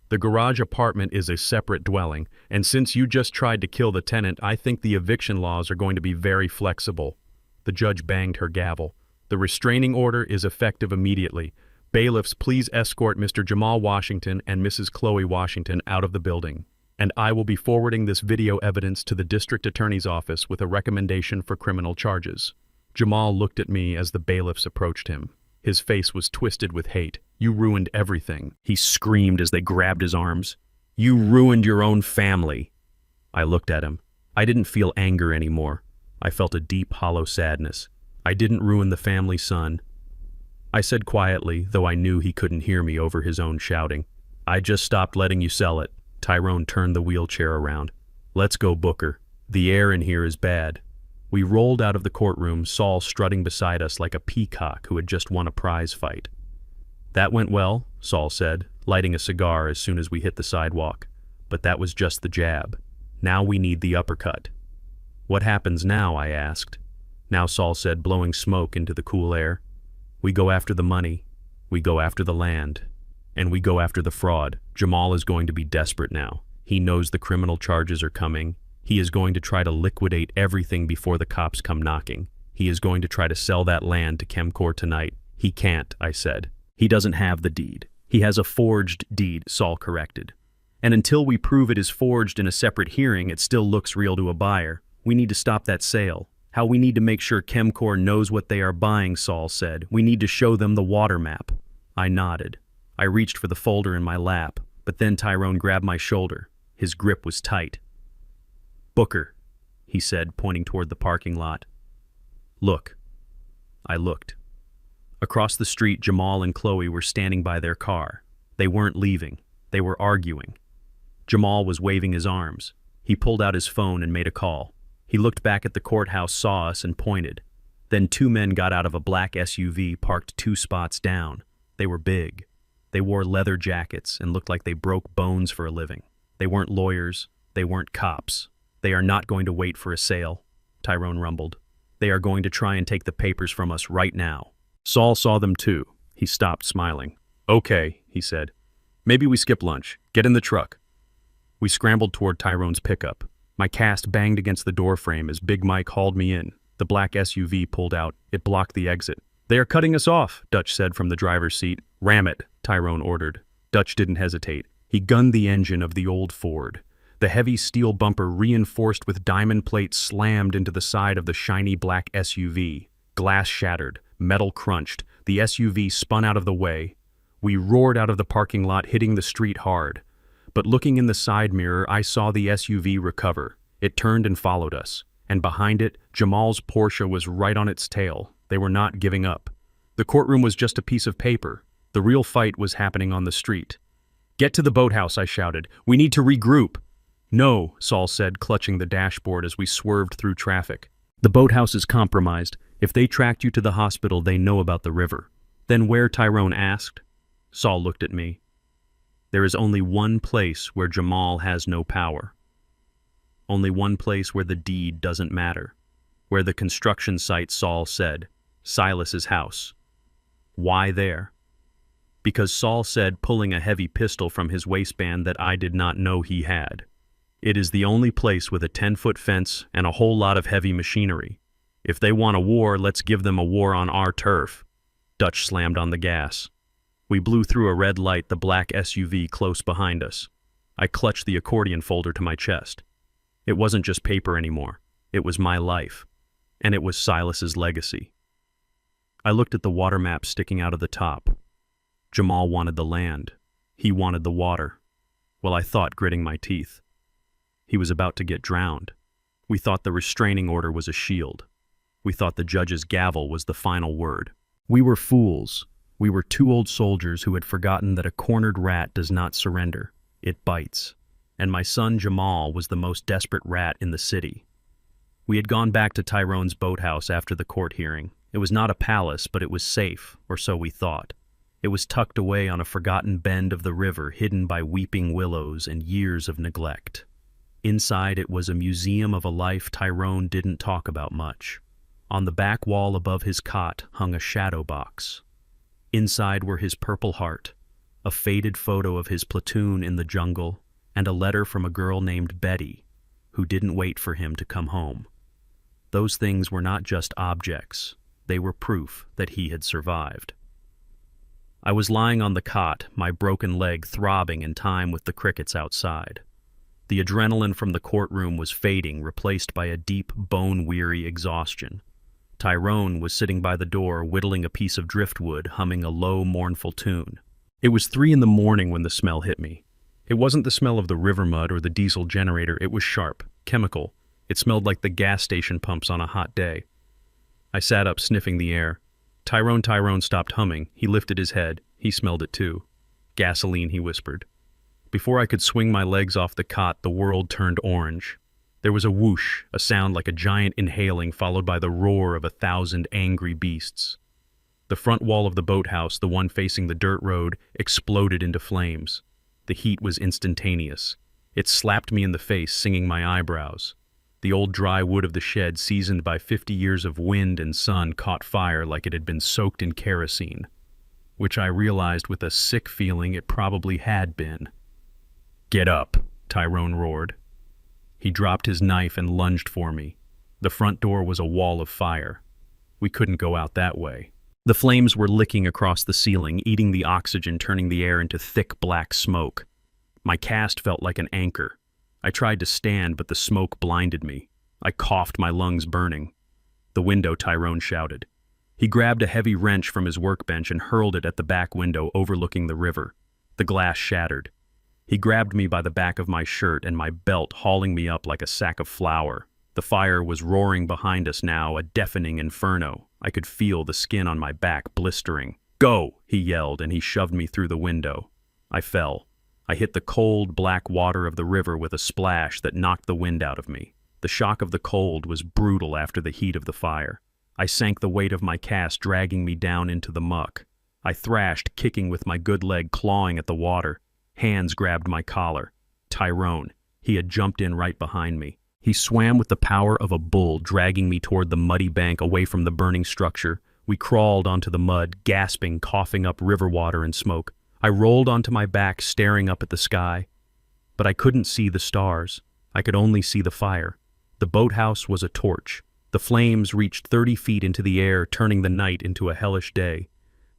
The garage apartment is a separate dwelling, and since you just tried to kill the tenant, I think the eviction laws are going to be very flexible. The judge banged her gavel. The restraining order is effective immediately. Bailiffs, please escort Mr. Jamal Washington and Mrs. Chloe Washington out of the building. And I will be forwarding this video evidence to the district attorney's office with a recommendation for criminal charges. Jamal looked at me as the bailiffs approached him. His face was twisted with hate. You ruined everything, he screamed as they grabbed his arms. You ruined your own family. I looked at him. I didn't feel anger anymore. I felt a deep, hollow sadness. I didn't ruin the family, son. I said quietly, though I knew he couldn't hear me over his own shouting. I just stopped letting you sell it. Tyrone turned the wheelchair around. Let's go, Booker. The air in here is bad. We rolled out of the courtroom, Saul strutting beside us like a peacock who had just won a prize fight. That went well, Saul said, lighting a cigar as soon as we hit the sidewalk. But that was just the jab. Now we need the uppercut. What happens now? I asked. Now, Saul said, blowing smoke into the cool air. We go after the money. We go after the land. And we go after the fraud. Jamal is going to be desperate now. He knows the criminal charges are coming. He is going to try to liquidate everything before the cops come knocking. He is going to try to sell that land to Chemcorp tonight. He can't, I said. He doesn't have the deed. He has a forged deed, Saul corrected. And until we prove it is forged in a separate hearing, it still looks real to a buyer. We need to stop that sale. How we need to make sure Chemcore knows what they are buying, Saul said. We need to show them the water map. I nodded. I reached for the folder in my lap, but then Tyrone grabbed my shoulder. His grip was tight. Booker, he said, pointing toward the parking lot. Look. I looked. Across the street, Jamal and Chloe were standing by their car. They weren't leaving. They were arguing. Jamal was waving his arms. He pulled out his phone and made a call. He looked back at the courthouse, saw us, and pointed. Then two men got out of a black SUV parked 2 spots down. They were big. They wore leather jackets and looked like they broke bones for a living. They weren't lawyers. They weren't cops. They are not going to wait for a sale, Tyrone rumbled. They are going to try and take the papers from us right now. Saul saw them too. He stopped, smiling. Okay, he said. Maybe we skip lunch. Get in the truck. We scrambled toward Tyrone's pickup. My cast banged against the doorframe as Big Mike hauled me in. The black SUV pulled out. It blocked the exit. They are cutting us off, Dutch said from the driver's seat. Ram it, Tyrone ordered. Dutch didn't hesitate. He gunned the engine of the old Ford. The heavy steel bumper, reinforced with diamond plates, slammed into the side of the shiny black SUV. Glass shattered. Metal crunched. The SUV spun out of the way. We roared out of the parking lot, hitting the street hard. But looking in the side mirror, I saw the SUV recover. It turned and followed us. And behind it, Jamal's Porsche was right on its tail. They were not giving up. The courtroom was just a piece of paper. The real fight was happening on the street. Get to the boathouse, I shouted. We need to regroup. No, Saul said, clutching the dashboard as we swerved through traffic. The boathouse is compromised. If they tracked you to the hospital, they know about the river. Then where, Tyrone asked. Saul looked at me. There is only one place where Jamal has no power. Only one place where the deed doesn't matter. Where the construction site, Saul said. Silas's house. Why there? Because Saul said, pulling a heavy pistol from his waistband that I did not know he had. It is the only place with a 10-foot fence and a whole lot of heavy machinery. If they want a war, let's give them a war on our turf. Dutch slammed on the gas. We blew through a red light, the black SUV close behind us. I clutched the accordion folder to my chest. It wasn't just paper anymore. It was my life. And it was Silas's legacy. I looked at the water map sticking out of the top. Jamal wanted the land. He wanted the water. Well, I thought, gritting my teeth. He was about to get drowned. We thought the restraining order was a shield. We thought the judge's gavel was the final word. We were fools. We were 2 old soldiers who had forgotten that a cornered rat does not surrender. It bites. And my son Jamal was the most desperate rat in the city. We had gone back to Tyrone's boathouse after the court hearing. It was not a palace, but it was safe, or so we thought. It was tucked away on a forgotten bend of the river, hidden by weeping willows and years of neglect. Inside it was a museum of a life Tyrone didn't talk about much. On the back wall above his cot hung a shadow box. Inside were his Purple Heart, a faded photo of his platoon in the jungle, and a letter from a girl named Betty, who didn't wait for him to come home. Those things were not just objects. They were proof that he had survived. I was lying on the cot, my broken leg throbbing in time with the crickets outside. The adrenaline from the courtroom was fading, replaced by a deep, bone-weary exhaustion. Tyrone was sitting by the door, whittling a piece of driftwood, humming a low, mournful tune. It was 3 in the morning when the smell hit me. It wasn't the smell of the river mud or the diesel generator. It was sharp, chemical. It smelled like the gas station pumps on a hot day. I sat up, sniffing the air. Tyrone stopped humming. He lifted his head. He smelled it too. Gasoline, he whispered. Before I could swing my legs off the cot, the world turned orange. There was a whoosh, a sound like a giant inhaling, followed by the roar of 1,000 angry beasts. The front wall of the boathouse, the one facing the dirt road, exploded into flames. The heat was instantaneous. It slapped me in the face, singing my eyebrows. The old dry wood of the shed, seasoned by 50 years of wind and sun, caught fire like it had been soaked in kerosene, which I realized with a sick feeling it probably had been. "Get up," Tyrone roared. He dropped his knife and lunged for me. The front door was a wall of fire. We couldn't go out that way. The flames were licking across the ceiling, eating the oxygen, turning the air into thick black smoke. My cast felt like an anchor. I tried to stand, but the smoke blinded me. I coughed, my lungs burning. The window, Tyrone shouted. He grabbed a heavy wrench from his workbench and hurled it at the back window overlooking the river. The glass shattered. He grabbed me by the back of my shirt and my belt, hauling me up like a sack of flour. The fire was roaring behind us now, a deafening inferno. I could feel the skin on my back blistering. "Go!" he yelled, and he shoved me through the window. I fell. I hit the cold, black water of the river with a splash that knocked the wind out of me. The shock of the cold was brutal after the heat of the fire. I sank, the weight of my cast dragging me down into the muck. I thrashed, kicking with my good leg, clawing at the water. Hands grabbed my collar. Tyrone. He had jumped in right behind me. He swam with the power of a bull, dragging me toward the muddy bank away from the burning structure. We crawled onto the mud, gasping, coughing up river water and smoke. I rolled onto my back, staring up at the sky. But I couldn't see the stars. I could only see the fire. The boathouse was a torch. The flames reached 30 feet into the air, turning the night into a hellish day.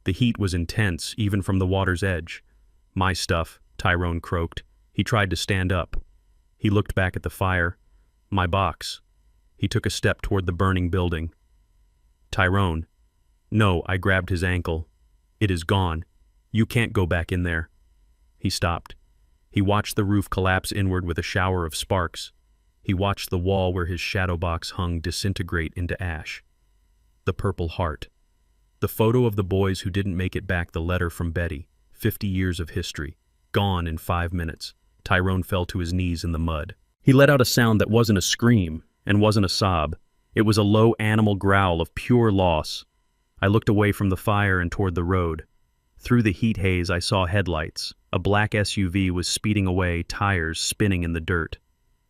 The heat was intense, even from the water's edge. "My stuff," Tyrone croaked. He tried to stand up. He looked back at the fire. "My box." He took a step toward the burning building. "Tyrone." "No," I grabbed his ankle. "It is gone. You can't go back in there." He stopped. He watched the roof collapse inward with a shower of sparks. He watched the wall where his shadow box hung disintegrate into ash. The Purple Heart. The photo of the boys who didn't make it back, the letter from Betty. 50 years of history. Gone in 5 minutes. Tyrone fell to his knees in the mud. He let out a sound that wasn't a scream and wasn't a sob. It was a low animal growl of pure loss. I looked away from the fire and toward the road. Through the heat haze, I saw headlights. A black SUV was speeding away, tires spinning in the dirt.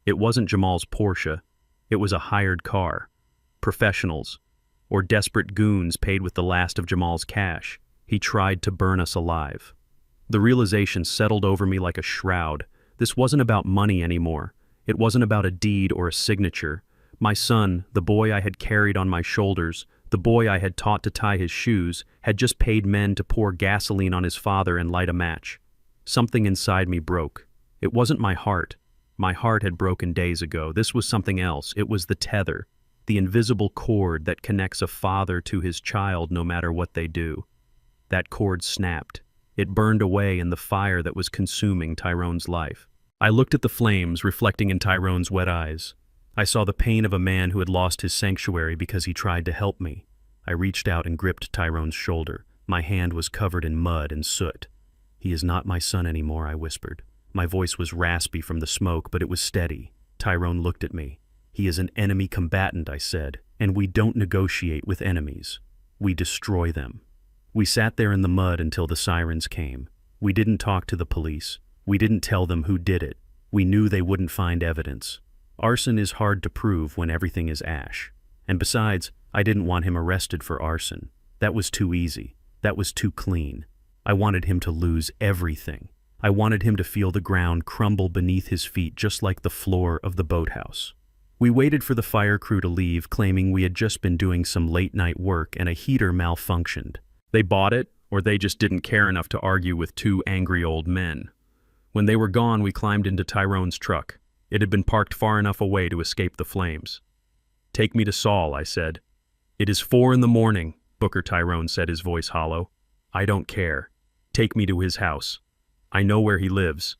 It wasn't Jamal's Porsche. It was a hired car. Professionals, or desperate goons paid with the last of Jamal's cash. He tried to burn us alive. The realization settled over me like a shroud. This wasn't about money anymore. It wasn't about a deed or a signature. My son, the boy I had carried on my shoulders, the boy I had taught to tie his shoes, had just paid men to pour gasoline on his father and light a match. Something inside me broke. It wasn't my heart. My heart had broken days ago. This was something else. It was the tether, the invisible cord that connects a father to his child no matter what they do. That cord snapped. It burned away in the fire that was consuming Tyrone's life. I looked at the flames reflecting in Tyrone's wet eyes. I saw the pain of a man who had lost his sanctuary because he tried to help me. I reached out and gripped Tyrone's shoulder. My hand was covered in mud and soot. "He is not my son anymore," I whispered. My voice was raspy from the smoke, but it was steady. Tyrone looked at me. "He is an enemy combatant," I said, "and we don't negotiate with enemies. We destroy them." We sat there in the mud until the sirens came. We didn't talk to the police. We didn't tell them who did it. We knew they wouldn't find evidence. Arson is hard to prove when everything is ash. And besides, I didn't want him arrested for arson. That was too easy. That was too clean. I wanted him to lose everything. I wanted him to feel the ground crumble beneath his feet, just like the floor of the boathouse. We waited for the fire crew to leave, claiming we had just been doing some late-night work and a heater malfunctioned. They bought it, or they just didn't care enough to argue with two angry old men. When they were gone, we climbed into Tyrone's truck. It had been parked far enough away to escape the flames. "Take me to Saul," I said. "It is 4 a.m, Booker Tyrone said, his voice hollow. "I don't care. Take me to his house. I know where he lives."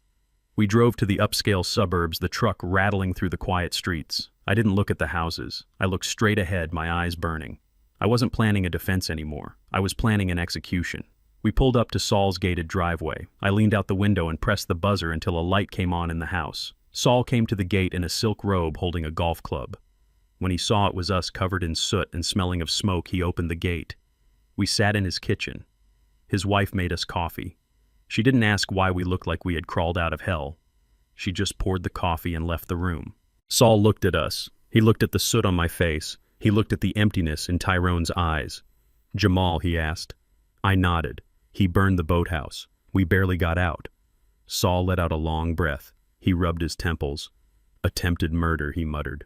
We drove to the upscale suburbs, the truck rattling through the quiet streets. I didn't look at the houses. I looked straight ahead, my eyes burning. I wasn't planning a defense anymore. I was planning an execution. We pulled up to Saul's gated driveway. I leaned out the window and pressed the buzzer until a light came on in the house. Saul came to the gate in a silk robe holding a golf club. When he saw it was us covered in soot and smelling of smoke, he opened the gate. We sat in his kitchen. His wife made us coffee. She didn't ask why we looked like we had crawled out of hell. She just poured the coffee and left the room. Saul looked at us. He looked at the soot on my face. He looked at the emptiness in Tyrone's eyes. "Jamal," he asked. I nodded. "He burned the boathouse. We barely got out." Saul let out a long breath. He rubbed his temples. "Attempted murder," he muttered.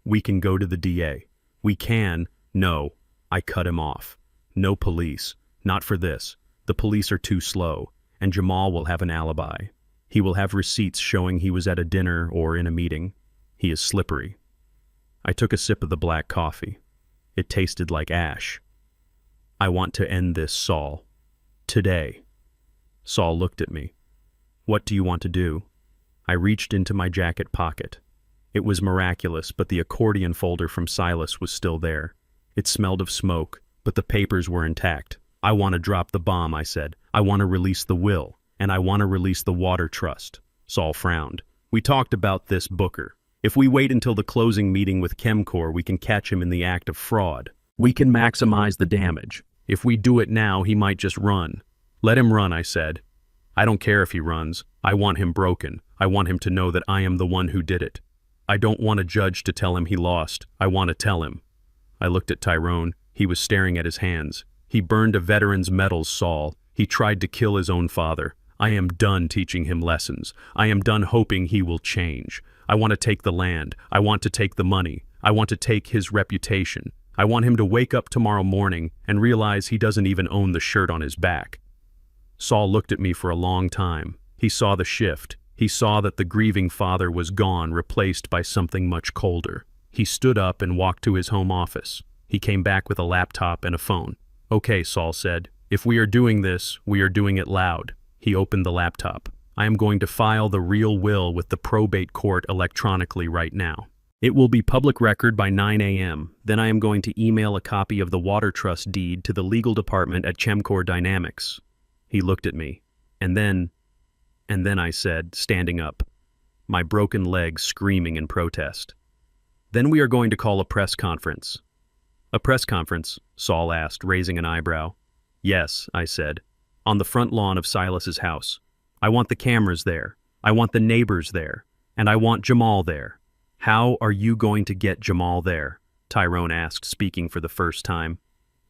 "We can go to the DA. We can." "No." I cut him off. "No police. Not for this. The police are too slow. And Jamal will have an alibi." He will have receipts showing he was at a dinner or in a meeting. He is slippery. I took a sip of the black coffee. It tasted like ash. I want to end this, Saul. Today. Saul looked at me. What do you want to do? I reached into my jacket pocket. It was miraculous, but the accordion folder from Silas was still there. It smelled of smoke, but the papers were intact. I want to drop the bomb, I said. I want to release the will, and I want to release the water trust. Saul frowned. We talked about this, Booker. If we wait until the closing meeting with Chemcorp, we can catch him in the act of fraud. We can maximize the damage. If we do it now, he might just run. Let him run, I said. I don't care if he runs. I want him broken. I want him to know that I am the one who did it. I don't want a judge to tell him he lost. I want to tell him. I looked at Tyrone. He was staring at his hands. He burned a veteran's medals, Saul. He tried to kill his own father. I am done teaching him lessons. I am done hoping he will change. I want to take the land. I want to take the money. I want to take his reputation. I want him to wake up tomorrow morning and realize he doesn't even own the shirt on his back. Saul looked at me for a long time. He saw the shift. He saw that the grieving father was gone, replaced by something much colder. He stood up and walked to his home office. He came back with a laptop and a phone. Okay, Saul said. If we are doing this, we are doing it loud. He opened the laptop. I am going to file the real will with the probate court electronically right now. It will be public record by 9 a.m. Then I am going to email a copy of the water trust deed to the legal department at Chemcorp Dynamics. He looked at me. And then I said, standing up, my broken leg screaming in protest. Then we are going to call a press conference. A press conference? Saul asked, raising an eyebrow. Yes, I said. On the front lawn of Silas's house. I want the cameras there. I want the neighbors there. And I want Jamal there. How are you going to get Jamal there? Tyrone asked, speaking for the first time.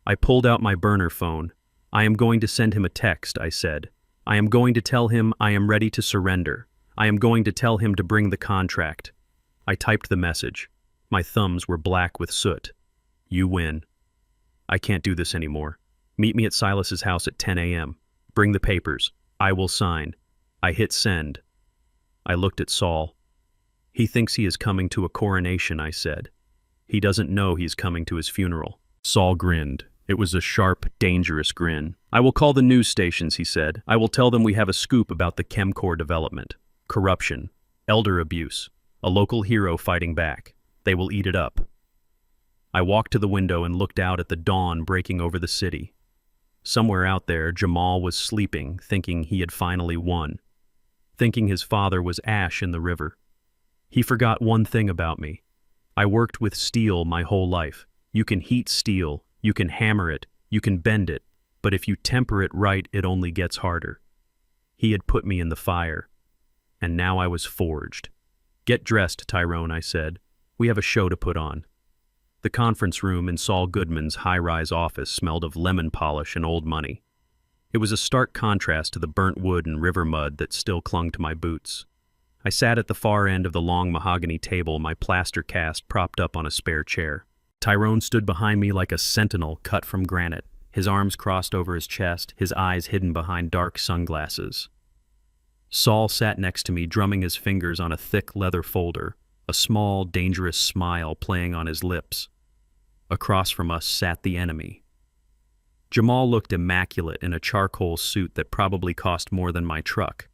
I pulled out my burner phone. I am going to send him a text, I said. I am going to tell him I am ready to surrender. I am going to tell him to bring the contract. I typed the message. My thumbs were black with soot. You win. I can't do this anymore. Meet me at Silas's house at 10 a.m. Bring the papers. I will sign. I hit send. I looked at Saul. He thinks he is coming to a coronation, I said. He doesn't know he's coming to his funeral. Saul grinned. It was a sharp, dangerous grin. I will call the news stations, he said. I will tell them we have a scoop about the Chemcorp development. Corruption. Elder abuse. A local hero fighting back. They will eat it up. I walked to the window and looked out at the dawn breaking over the city. Somewhere out there, Jamal was sleeping, thinking he had finally won. Thinking his father was ash in the river. He forgot one thing about me. I worked with steel my whole life. You can heat steel, you can hammer it, you can bend it, but if you temper it right, it only gets harder. He had put me in the fire, and now I was forged. Get dressed, Tyrone, I said. We have a show to put on. The conference room in Saul Goodman's high-rise office smelled of lemon polish and old money. It was a stark contrast to the burnt wood and river mud that still clung to my boots. I sat at the far end of the long mahogany table, my plaster cast propped up on a spare chair. Tyrone stood behind me like a sentinel cut from granite, his arms crossed over his chest, his eyes hidden behind dark sunglasses. Saul sat next to me, drumming his fingers on a thick leather folder, a small, dangerous smile playing on his lips. Across from us sat the enemy. Jamal looked immaculate in a charcoal suit that probably cost more than my truck.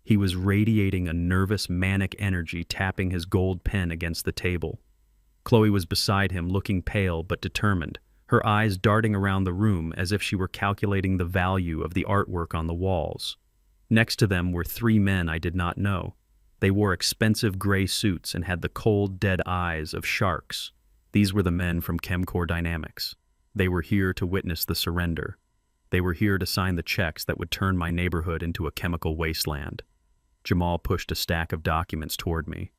He was radiating a nervous, manic energy, tapping his gold pen against the table. Chloe was beside him, looking pale but determined, her eyes darting around the room as if she were calculating the value of the artwork on the walls. Next to them were three men I did not know. They wore expensive gray suits and had the cold, dead eyes of sharks. These were the men from Chemcorp Dynamics. They were here to witness the surrender. They were here to sign the checks that would turn my neighborhood into a chemical wasteland. Jamal pushed a stack of documents toward me.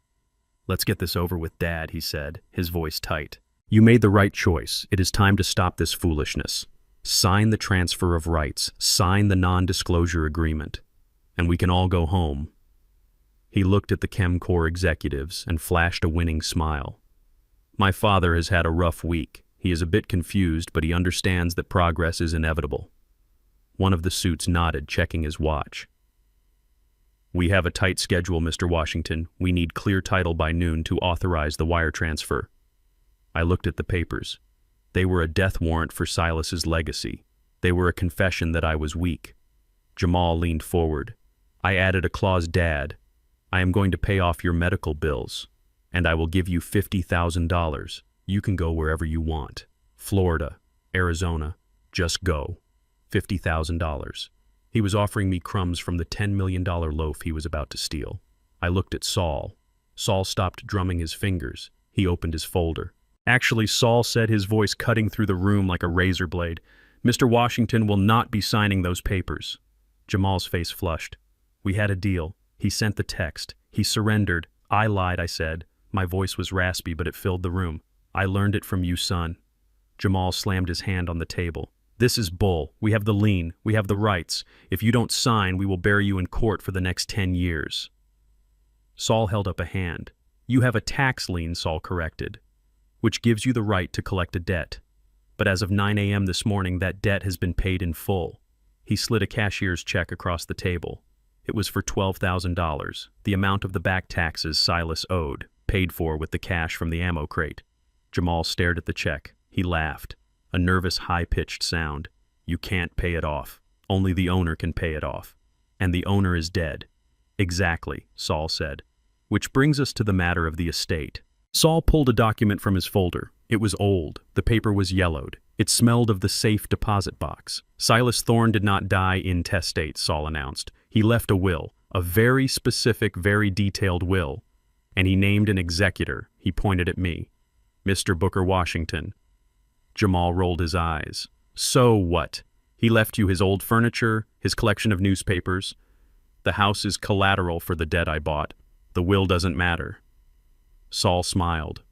Let's get this over with, Dad, he said, his voice tight. You made the right choice. It is time to stop this foolishness. Sign the transfer of rights. Sign the non-disclosure agreement. And we can all go home. He looked at the Chemcorp executives and flashed a winning smile. My father has had a rough week. He is a bit confused, but he understands that progress is inevitable. One of the suits nodded, checking his watch. We have a tight schedule, Mr. Washington. We need clear title by noon to authorize the wire transfer. I looked at the papers. They were a death warrant for Silas's legacy. They were a confession that I was weak. Jamal leaned forward. I added a clause, Dad. I am going to pay off your medical bills, and I will give you $50,000. You can go wherever you want. Florida, Arizona, just go. $50,000. He was offering me crumbs from the $10 million loaf he was about to steal. I looked at Saul. Saul stopped drumming his fingers. He opened his folder. Actually, Saul said, his voice cutting through the room like a razor blade, Mr. Washington will not be signing those papers. Jamal's face flushed. We had a deal. He sent the text. He surrendered. I lied, I said. My voice was raspy, but it filled the room. I learned it from you, son. Jamal slammed his hand on the table. This is bull. We have the lien. We have the rights. If you don't sign, we will bury you in court for the next 10 years. Saul held up a hand. You have a tax lien, Saul corrected, which gives you the right to collect a debt. But as of 9 a.m. this morning, that debt has been paid in full. He slid a cashier's check across the table. It was for $12,000, the amount of the back taxes Silas owed, paid for with the cash from the ammo crate. Jamal stared at the check. He laughed. A nervous, high-pitched sound. You can't pay it off. Only the owner can pay it off. And the owner is dead. Exactly, Saul said. Which brings us to the matter of the estate. Saul pulled a document from his folder. It was old. The paper was yellowed. It smelled of the safe deposit box. Silas Thorne did not die intestate, Saul announced. He left a will, a very specific, very detailed will. And he named an executor. He pointed at me. Mr. Booker Washington. Jamal rolled his eyes. So what? He left you his old furniture, his collection of newspapers. The house is collateral for the debt I bought. The will doesn't matter. Saul smiled.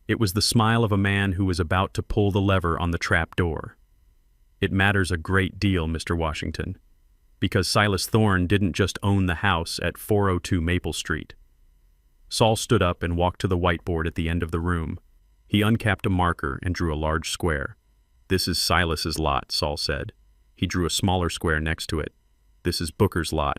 It was the smile of a man who was about to pull the lever on the trap door. It matters a great deal, Mr. Washington, because Silas Thorne didn't just own the house at 402 Maple Street. Saul stood up and walked to the whiteboard at the end of the room. He uncapped a marker and drew a large square. This is Silas's lot, Saul said. He drew a smaller square next to it. This is Booker's lot.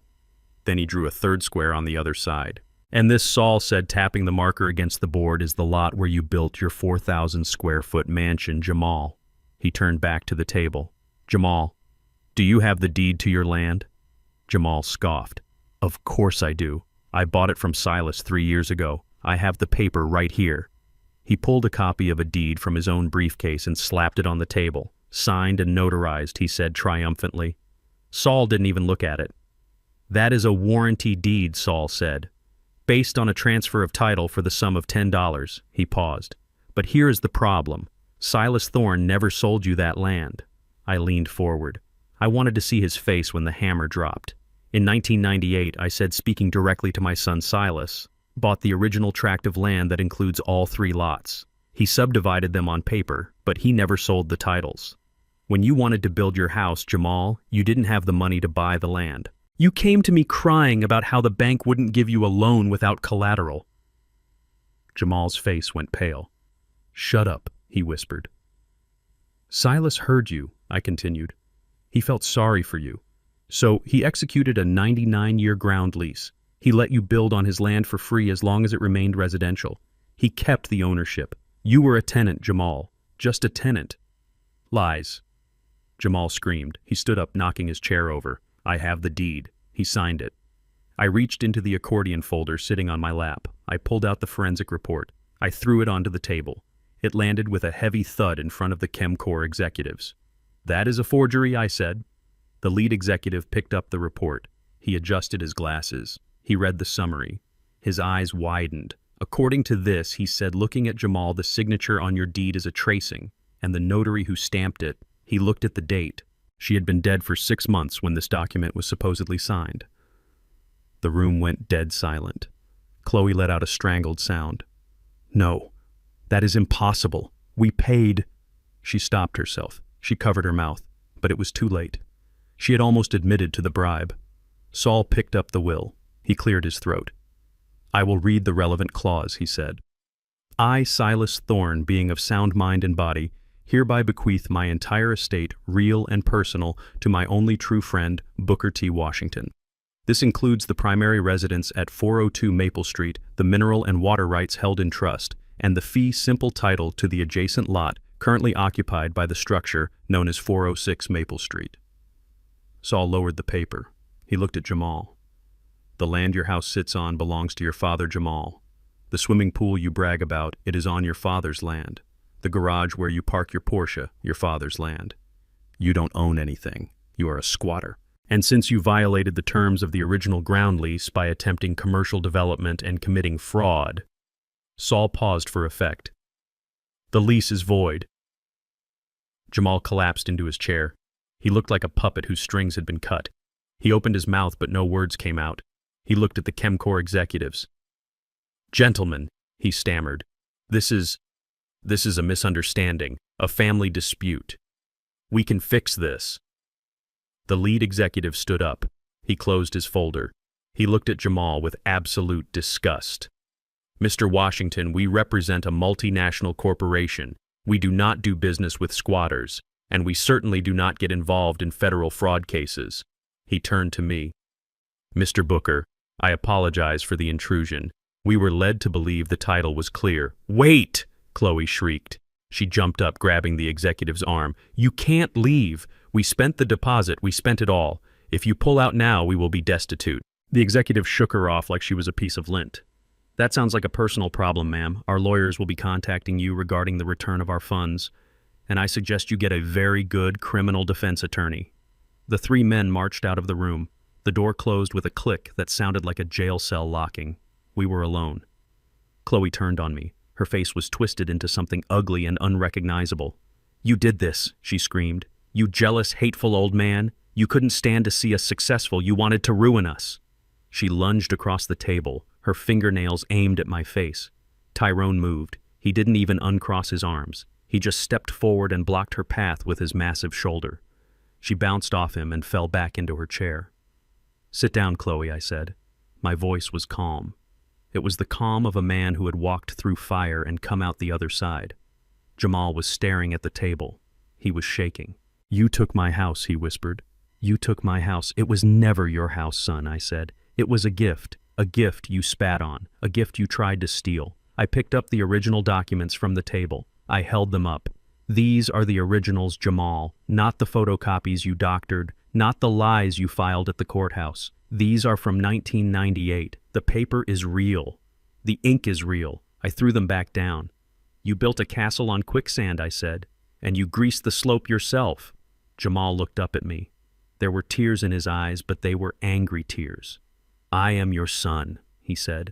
Then he drew a third square on the other side. And this, Saul said, tapping the marker against the board, is the lot where you built your 4,000 square foot mansion, Jamal. He turned back to the table. Jamal, do you have the deed to your land? Jamal scoffed. Of course I do. I bought it from Silas 3 years ago. I have the paper right here. He pulled a copy of a deed from his own briefcase and slapped it on the table. Signed and notarized, he said triumphantly. Saul didn't even look at it. That is a warranty deed, Saul said. Based on a transfer of title for the sum of $10, he paused. But here is the problem. Silas Thorne never sold you that land. I leaned forward. I wanted to see his face when the hammer dropped. In 1998, I said, speaking directly to my son Silas, bought the original tract of land that includes all 3 lots. He subdivided them on paper, but he never sold the titles. When you wanted to build your house, Jamal, you didn't have the money to buy the land. You came to me crying about how the bank wouldn't give you a loan without collateral. Jamal's face went pale. Shut up, he whispered. Silas heard you, I continued. He felt sorry for you. So he executed a 99-year ground lease. He let you build on his land for free as long as it remained residential. He kept the ownership. You were a tenant, Jamal. Just a tenant. Lies. Jamal screamed. He stood up, knocking his chair over. I have the deed. He signed it. I reached into the accordion folder sitting on my lap. I pulled out the forensic report. I threw it onto the table. It landed with a heavy thud in front of the ChemCorp executives. That is a forgery, I said. The lead executive picked up the report. He adjusted his glasses. He read the summary. His eyes widened. According to this, he said, looking at Jamal, the signature on your deed is a tracing, and the notary who stamped it, he looked at the date. She had been dead for 6 months when this document was supposedly signed. The room went dead silent. Chloe let out a strangled sound. No, that is impossible. We paid. She stopped herself. She covered her mouth, but it was too late. She had almost admitted to the bribe. Saul picked up the will. He cleared his throat. I will read the relevant clause, he said. I, Silas Thorne, being of sound mind and body, hereby bequeath my entire estate, real and personal, to my only true friend, Booker T. Washington. This includes the primary residence at 402 Maple Street, the mineral and water rights held in trust, and the fee simple title to the adjacent lot currently occupied by the structure known as 406 Maple Street. Saul lowered the paper. He looked at Jamal. The land your house sits on belongs to your father, Jamal. The swimming pool you brag about, it is on your father's land. The garage where you park your Porsche, your father's land. You don't own anything. You are a squatter. And since you violated the terms of the original ground lease by attempting commercial development and committing fraud, Saul paused for effect. The lease is void. Jamal collapsed into his chair. He looked like a puppet whose strings had been cut. He opened his mouth, but no words came out. He looked at the Chemcorp executives. "Gentlemen," he stammered, this is a misunderstanding, a family dispute. We can fix this." The lead executive stood up. He closed his folder. He looked at Jamal with absolute disgust. "Mr. Washington, we represent a multinational corporation. We do not do business with squatters, and we certainly do not get involved in federal fraud cases." He turned to me. "Mr. Booker, I apologize for the intrusion. We were led to believe the title was clear." "Wait!" Chloe shrieked. She jumped up, grabbing the executive's arm. "You can't leave. We spent the deposit. We spent it all. If you pull out now, we will be destitute." The executive shook her off like she was a piece of lint. "That sounds like a personal problem, ma'am. Our lawyers will be contacting you regarding the return of our funds, and I suggest you get a very good criminal defense attorney." The three men marched out of the room. The door closed with a click that sounded like a jail cell locking. We were alone. Chloe turned on me. Her face was twisted into something ugly and unrecognizable. "You did this," she screamed. "You jealous, hateful old man. You couldn't stand to see us successful. You wanted to ruin us." She lunged across the table, her fingernails aimed at my face. Tyrone moved. He didn't even uncross his arms. He just stepped forward and blocked her path with his massive shoulder. She bounced off him and fell back into her chair. "Sit down, Chloe," I said. My voice was calm. It was the calm of a man who had walked through fire and come out the other side. Jamal was staring at the table. He was shaking. "You took my house," he whispered. "You took my house." "It was never your house, son," I said. "It was a gift you spat on, a gift you tried to steal." I picked up the original documents from the table. I held them up. "These are the originals, Jamal, not the photocopies you doctored, not the lies you filed at the courthouse. These are from 1998. The paper is real. The ink is real." I threw them back down. "You built a castle on quicksand," I said, "and you greased the slope yourself." Jamal looked up at me. There were tears in his eyes, but they were angry tears. "I am your son," he said.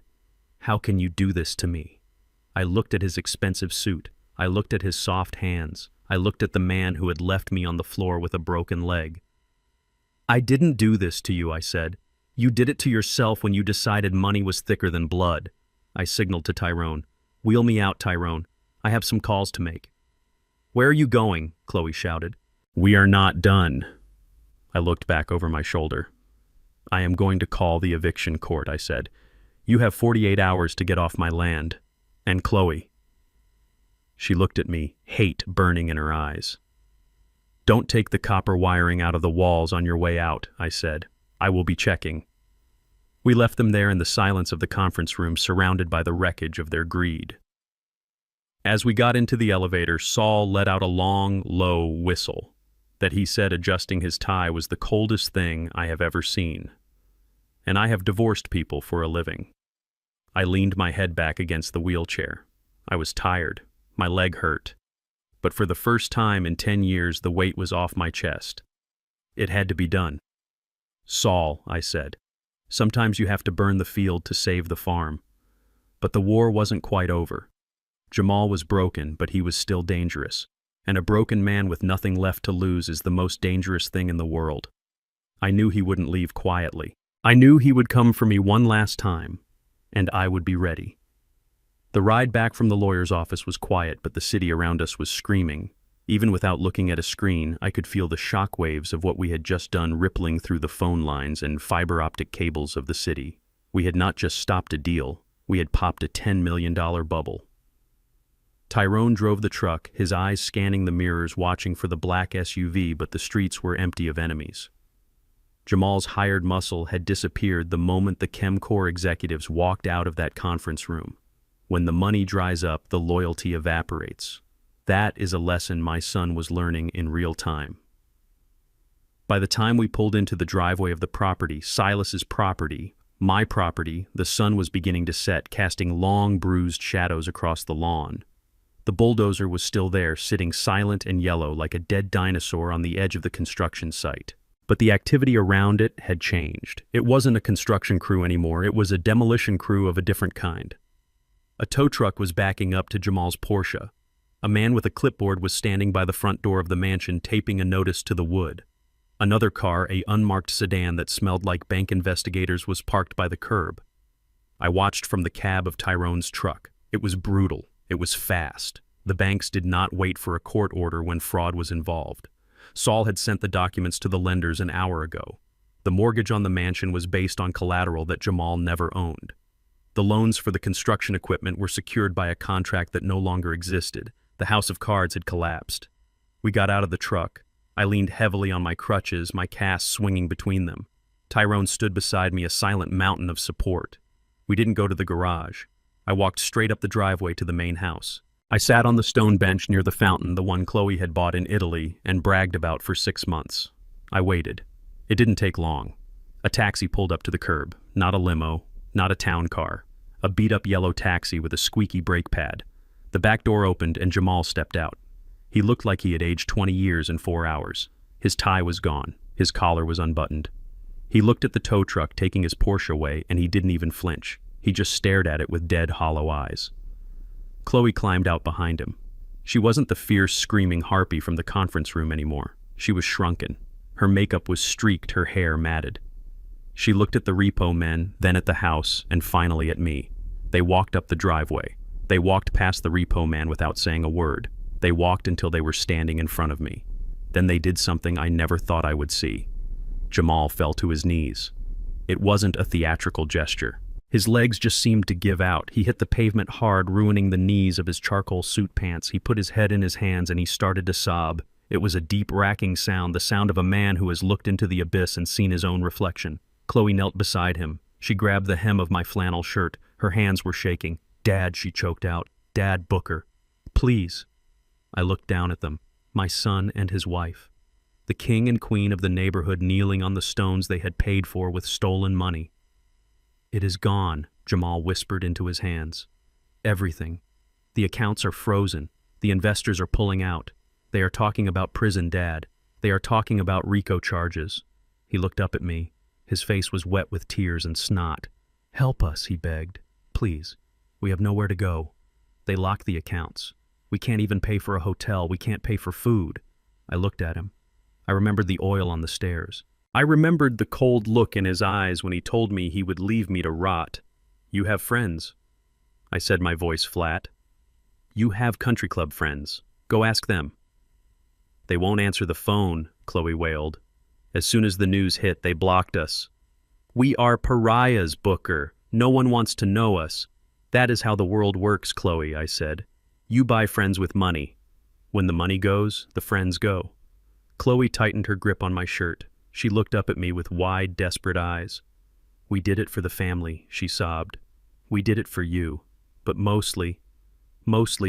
"How can you do this to me?" I looked at his expensive suit. I looked at his soft hands. I looked at the man who had left me on the floor with a broken leg. "I didn't do this to you," I said. "You did it to yourself when you decided money was thicker than blood." I signaled to Tyrone. "Wheel me out, Tyrone. I have some calls to make." "Where are you going?" Chloe shouted. "We are not done." I looked back over my shoulder. "I am going to call the eviction court," I said. "You have 48 hours to get off my land. And Chloe." She looked at me, hate burning in her eyes. "Don't take the copper wiring out of the walls on your way out," I said. "I will be checking." We left them there in the silence of the conference room, surrounded by the wreckage of their greed. As we got into the elevator, Saul let out a long, low whistle that he said, adjusting his tie, was the coldest thing I have ever seen. And I have divorced people for a living. I leaned my head back against the wheelchair. I was tired. My leg hurt. But for the first time in 10 years, the weight was off my chest. It had to be done. "Saul," I said, "sometimes you have to burn the field to save the farm." But the war wasn't quite over. Jamal was broken, but he was still dangerous. And a broken man with nothing left to lose is the most dangerous thing in the world. I knew he wouldn't leave quietly. I knew he would come for me one last time, and I would be ready. The ride back from the lawyer's office was quiet, but the city around us was screaming. Even without looking at a screen, I could feel the shock waves of what we had just done rippling through the phone lines and fiber optic cables of the city. We had not just stopped a deal, we had popped a $10 million bubble. Tyrone drove the truck, his eyes scanning the mirrors, watching for the black SUV, but the streets were empty of enemies. Jamal's hired muscle had disappeared the moment the Chemcore executives walked out of that conference room. When the money dries up, the loyalty evaporates. That is a lesson my son was learning in real time. By the time we pulled into the driveway of the property, Silas's property, my property, the sun was beginning to set, casting long, bruised shadows across the lawn. The bulldozer was still there, sitting silent and yellow like a dead dinosaur on the edge of the construction site. But the activity around it had changed. It wasn't a construction crew anymore, it was a demolition crew of a different kind. A tow truck was backing up to Jamal's Porsche. A man with a clipboard was standing by the front door of the mansion, taping a notice to the wood. Another car, an unmarked sedan that smelled like bank investigators, was parked by the curb. I watched from the cab of Tyrone's truck. It was brutal. It was fast. The banks did not wait for a court order when fraud was involved. Saul had sent the documents to the lenders an hour ago. The mortgage on the mansion was based on collateral that Jamal never owned. The loans for the construction equipment were secured by a contract that no longer existed. The house of cards had collapsed. We got out of the truck. I leaned heavily on my crutches, my cast swinging between them. Tyrone stood beside me, a silent mountain of support. We didn't go to the garage. I walked straight up the driveway to the main house. I sat on the stone bench near the fountain, the one Chloe had bought in Italy and bragged about for 6 months. I waited. It didn't take long. A taxi pulled up to the curb. Not a limo, not a town car. A beat-up yellow taxi with a squeaky brake pad. The back door opened and Jamal stepped out. He looked like he had aged 20 years in 4 hours. His tie was gone. His collar was unbuttoned. He looked at the tow truck taking his Porsche away, and he didn't even flinch. He just stared at it with dead, hollow eyes. Chloe climbed out behind him. She wasn't the fierce, screaming harpy from the conference room anymore. She was shrunken. Her makeup was streaked, her hair matted. She looked at the repo men, then at the house, and finally at me. They walked up the driveway. They walked past the repo man without saying a word. They walked until they were standing in front of me. Then they did something I never thought I would see. Jamal fell to his knees. It wasn't a theatrical gesture. His legs just seemed to give out. He hit the pavement hard, ruining the knees of his charcoal suit pants. He put his head in his hands and he started to sob. It was a deep, racking sound, the sound of a man who has looked into the abyss and seen his own reflection. Chloe knelt beside him. She grabbed the hem of my flannel shirt. Her hands were shaking. "Dad," she choked out. "Dad Booker. Please." I looked down at them, my son and his wife. The king and queen of the neighborhood kneeling on the stones they had paid for with stolen money. "It is gone," Jamal whispered into his hands. "Everything. The accounts are frozen. The investors are pulling out. They are talking about prison, Dad. They are talking about RICO charges." He looked up at me. His face was wet with tears and snot. "Help us," he begged. "Please. We have nowhere to go. They locked the accounts. We can't even pay for a hotel. We can't pay for food." I looked at him. I remembered the oil on the stairs. I remembered the cold look in his eyes when he told me he would leave me to rot. "You have friends," I said, my voice flat. "You have country club friends. Go ask them." "They won't answer the phone," Chloe wailed. "As soon as the news hit, they blocked us. We are pariahs, Booker. No one wants to know us." "That is how the world works, Chloe," I said. "You buy friends with money. When the money goes, the friends go." Chloe tightened her grip on my shirt. She looked up at me with wide, desperate eyes. "We did it for the family," she sobbed. "We did it for you. But mostly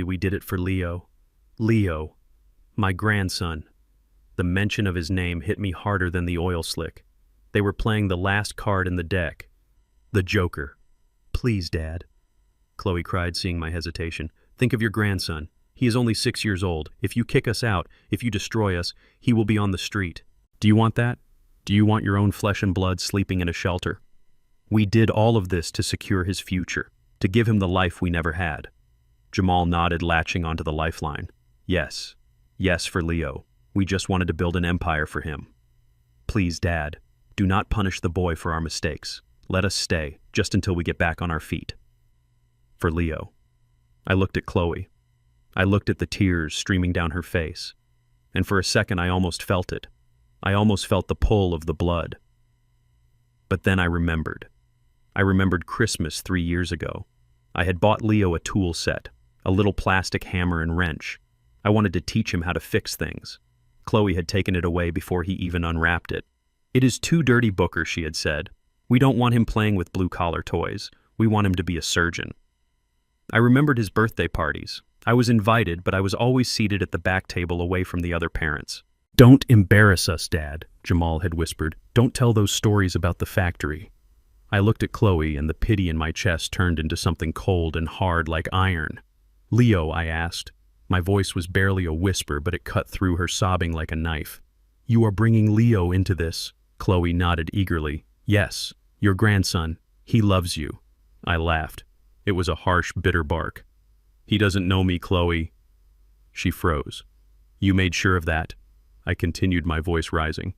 we did it for Leo. Leo, my grandson." The mention of his name hit me harder than the oil slick. They were playing the last card in the deck. The Joker. "Please, Dad," Chloe cried, seeing my hesitation. "Think of your grandson. He is only 6 years old. If you kick us out, if you destroy us, he will be on the street. Do you want that? Do you want your own flesh and blood sleeping in a shelter? We did all of this to secure his future, to give him the life we never had." Jamal nodded, latching onto the lifeline. "Yes. Yes, for Leo. We just wanted to build an empire for him. Please, Dad, do not punish the boy for our mistakes. Let us stay, just until we get back on our feet. For Leo." I looked at Chloe. I looked at the tears streaming down her face. And for a second I almost felt it. I almost felt the pull of the blood. But then I remembered. I remembered Christmas 3 years ago. I had bought Leo a tool set, a little plastic hammer and wrench. I wanted to teach him how to fix things. Chloe had taken it away before he even unwrapped it. "It is too dirty, Booker," she had said. "We don't want him playing with blue-collar toys. We want him to be a surgeon." I remembered his birthday parties. I was invited, but I was always seated at the back table away from the other parents. "Don't embarrass us, Dad," Jamal had whispered. "Don't tell those stories about the factory." I looked at Chloe, and the pity in my chest turned into something cold and hard like iron. "Leo," I asked. My voice was barely a whisper, but it cut through her sobbing like a knife. "You are bringing Leo into this?" Chloe nodded eagerly. "Yes, your grandson. He loves you." I laughed. It was a harsh, bitter bark. "He doesn't know me, Chloe." She froze. "You made sure of that?" I continued, my voice rising.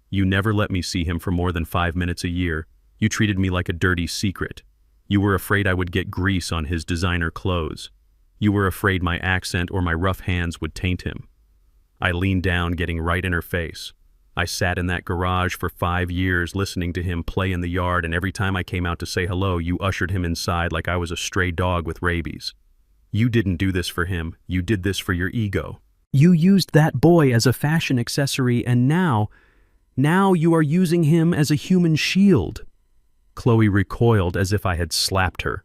"You never let me see him for more than 5 minutes a year. You treated me like a dirty secret. You were afraid I would get grease on his designer clothes. You were afraid my accent or my rough hands would taint him." I leaned down, getting right in her face. "I sat in that garage for 5 years listening to him play in the yard, and every time I came out to say hello, you ushered him inside like I was a stray dog with rabies. You didn't do this for him. You did this for your ego. You used that boy as a fashion accessory, and now you are using him as a human shield." Chloe recoiled as if I had slapped her.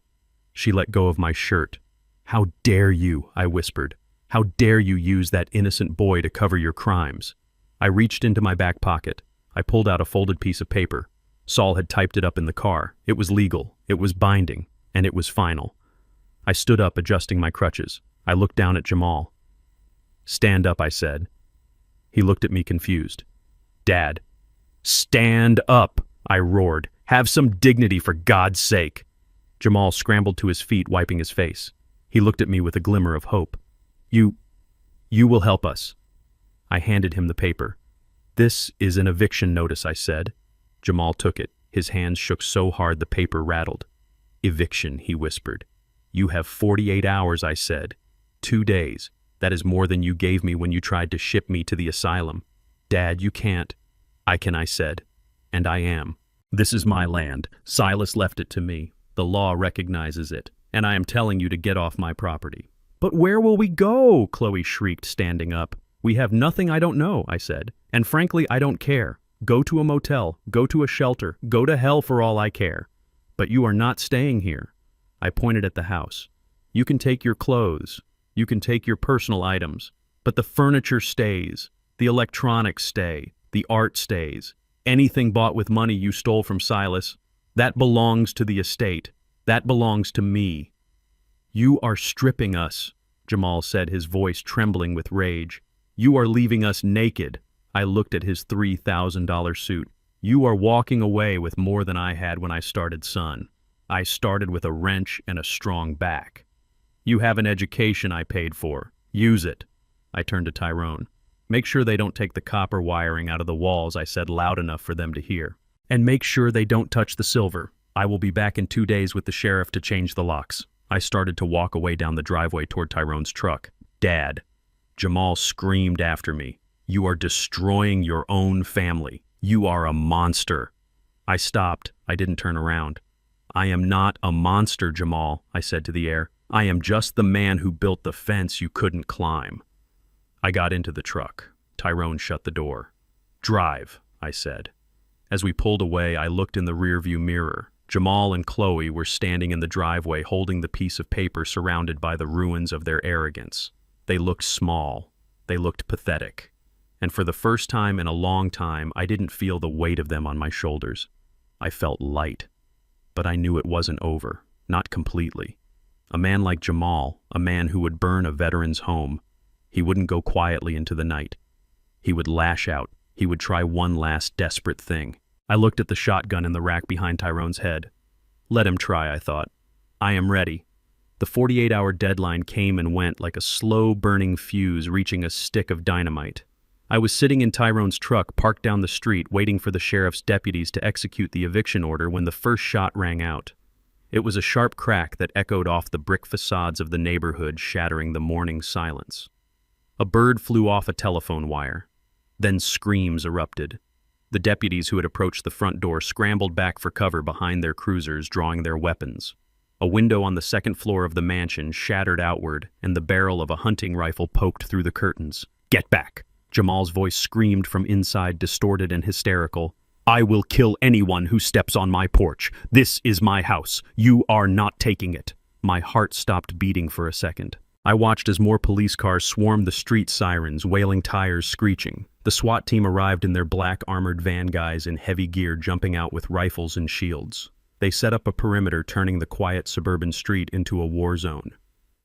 She let go of my shirt. "How dare you?" I whispered. "How dare you use that innocent boy to cover your crimes?" I reached into my back pocket. I pulled out a folded piece of paper. Saul had typed it up in the car. It was legal, it was binding, and it was final. I stood up, adjusting my crutches. I looked down at Jamal. "Stand up," I said. He looked at me confused. "Dad." "Stand up," I roared. "Have some dignity, for God's sake." Jamal scrambled to his feet, wiping his face. He looked at me with a glimmer of hope. You will help us." I handed him the paper. "This is an eviction notice," I said. Jamal took it. His hands shook so hard the paper rattled. "Eviction," he whispered. "You have 48 hours, I said. 2 days. That is more than you gave me when you tried to ship me to the asylum." "Dad, you can't." "I can," I said. "And I am. This is my land. Silas left it to me. The law recognizes it. And I am telling you to get off my property." "But where will we go?" Chloe shrieked, standing up. "We have nothing I don't know," I said. "And frankly, I don't care. Go to a motel. Go to a shelter. Go to hell for all I care. But you are not staying here." I pointed at the house. "You can take your clothes. You can take your personal items. But the furniture stays. The electronics stay. The art stays. Anything bought with money you stole from Silas, that belongs to the estate. That belongs to me." "You are stripping us," Jamal said, his voice trembling with rage. "You are leaving us naked." I looked at his $3,000 suit. "You are walking away with more than I had when I started, son. I started with a wrench and a strong back. You have an education I paid for. Use it." I turned to Tyrone. "Make sure they don't take the copper wiring out of the walls," I said loud enough for them to hear. "And make sure they don't touch the silver. I will be back in 2 days with the sheriff to change the locks." I started to walk away down the driveway toward Tyrone's truck. "Dad," Jamal screamed after me, "you are destroying your own family. You are a monster." I stopped. I didn't turn around. "I am not a monster, Jamal," I said to the air. "I am just the man who built the fence you couldn't climb." I got into the truck. Tyrone shut the door. "Drive," I said. As we pulled away, I looked in the rearview mirror. Jamal and Chloe were standing in the driveway holding the piece of paper surrounded by the ruins of their arrogance. They looked small. They looked pathetic. And for the first time in a long time, I didn't feel the weight of them on my shoulders. I felt light. But I knew it wasn't over. Not completely. A man like Jamal, a man who would burn a veteran's home, he wouldn't go quietly into the night. He would lash out. He would try one last desperate thing. I looked at the shotgun in the rack behind Tyrone's head. Let him try, I thought. I am ready. The 48-hour deadline came and went like a slow-burning fuse reaching a stick of dynamite. I was sitting in Tyrone's truck parked down the street waiting for the sheriff's deputies to execute the eviction order when the first shot rang out. It was a sharp crack that echoed off the brick facades of the neighborhood, shattering the morning silence. A bird flew off a telephone wire. Then screams erupted. The deputies who had approached the front door scrambled back for cover behind their cruisers, drawing their weapons. A window on the second floor of the mansion shattered outward, and the barrel of a hunting rifle poked through the curtains. "Get back!" Jamal's voice screamed from inside, distorted and hysterical. I will kill anyone who steps on my porch. This is my house. You are not taking it. My heart stopped beating for a second. I watched as more police cars swarmed the street, sirens, wailing tires screeching. The SWAT team arrived in their black armored van, guys in heavy gear jumping out with rifles and shields. They set up a perimeter, turning the quiet suburban street into a war zone.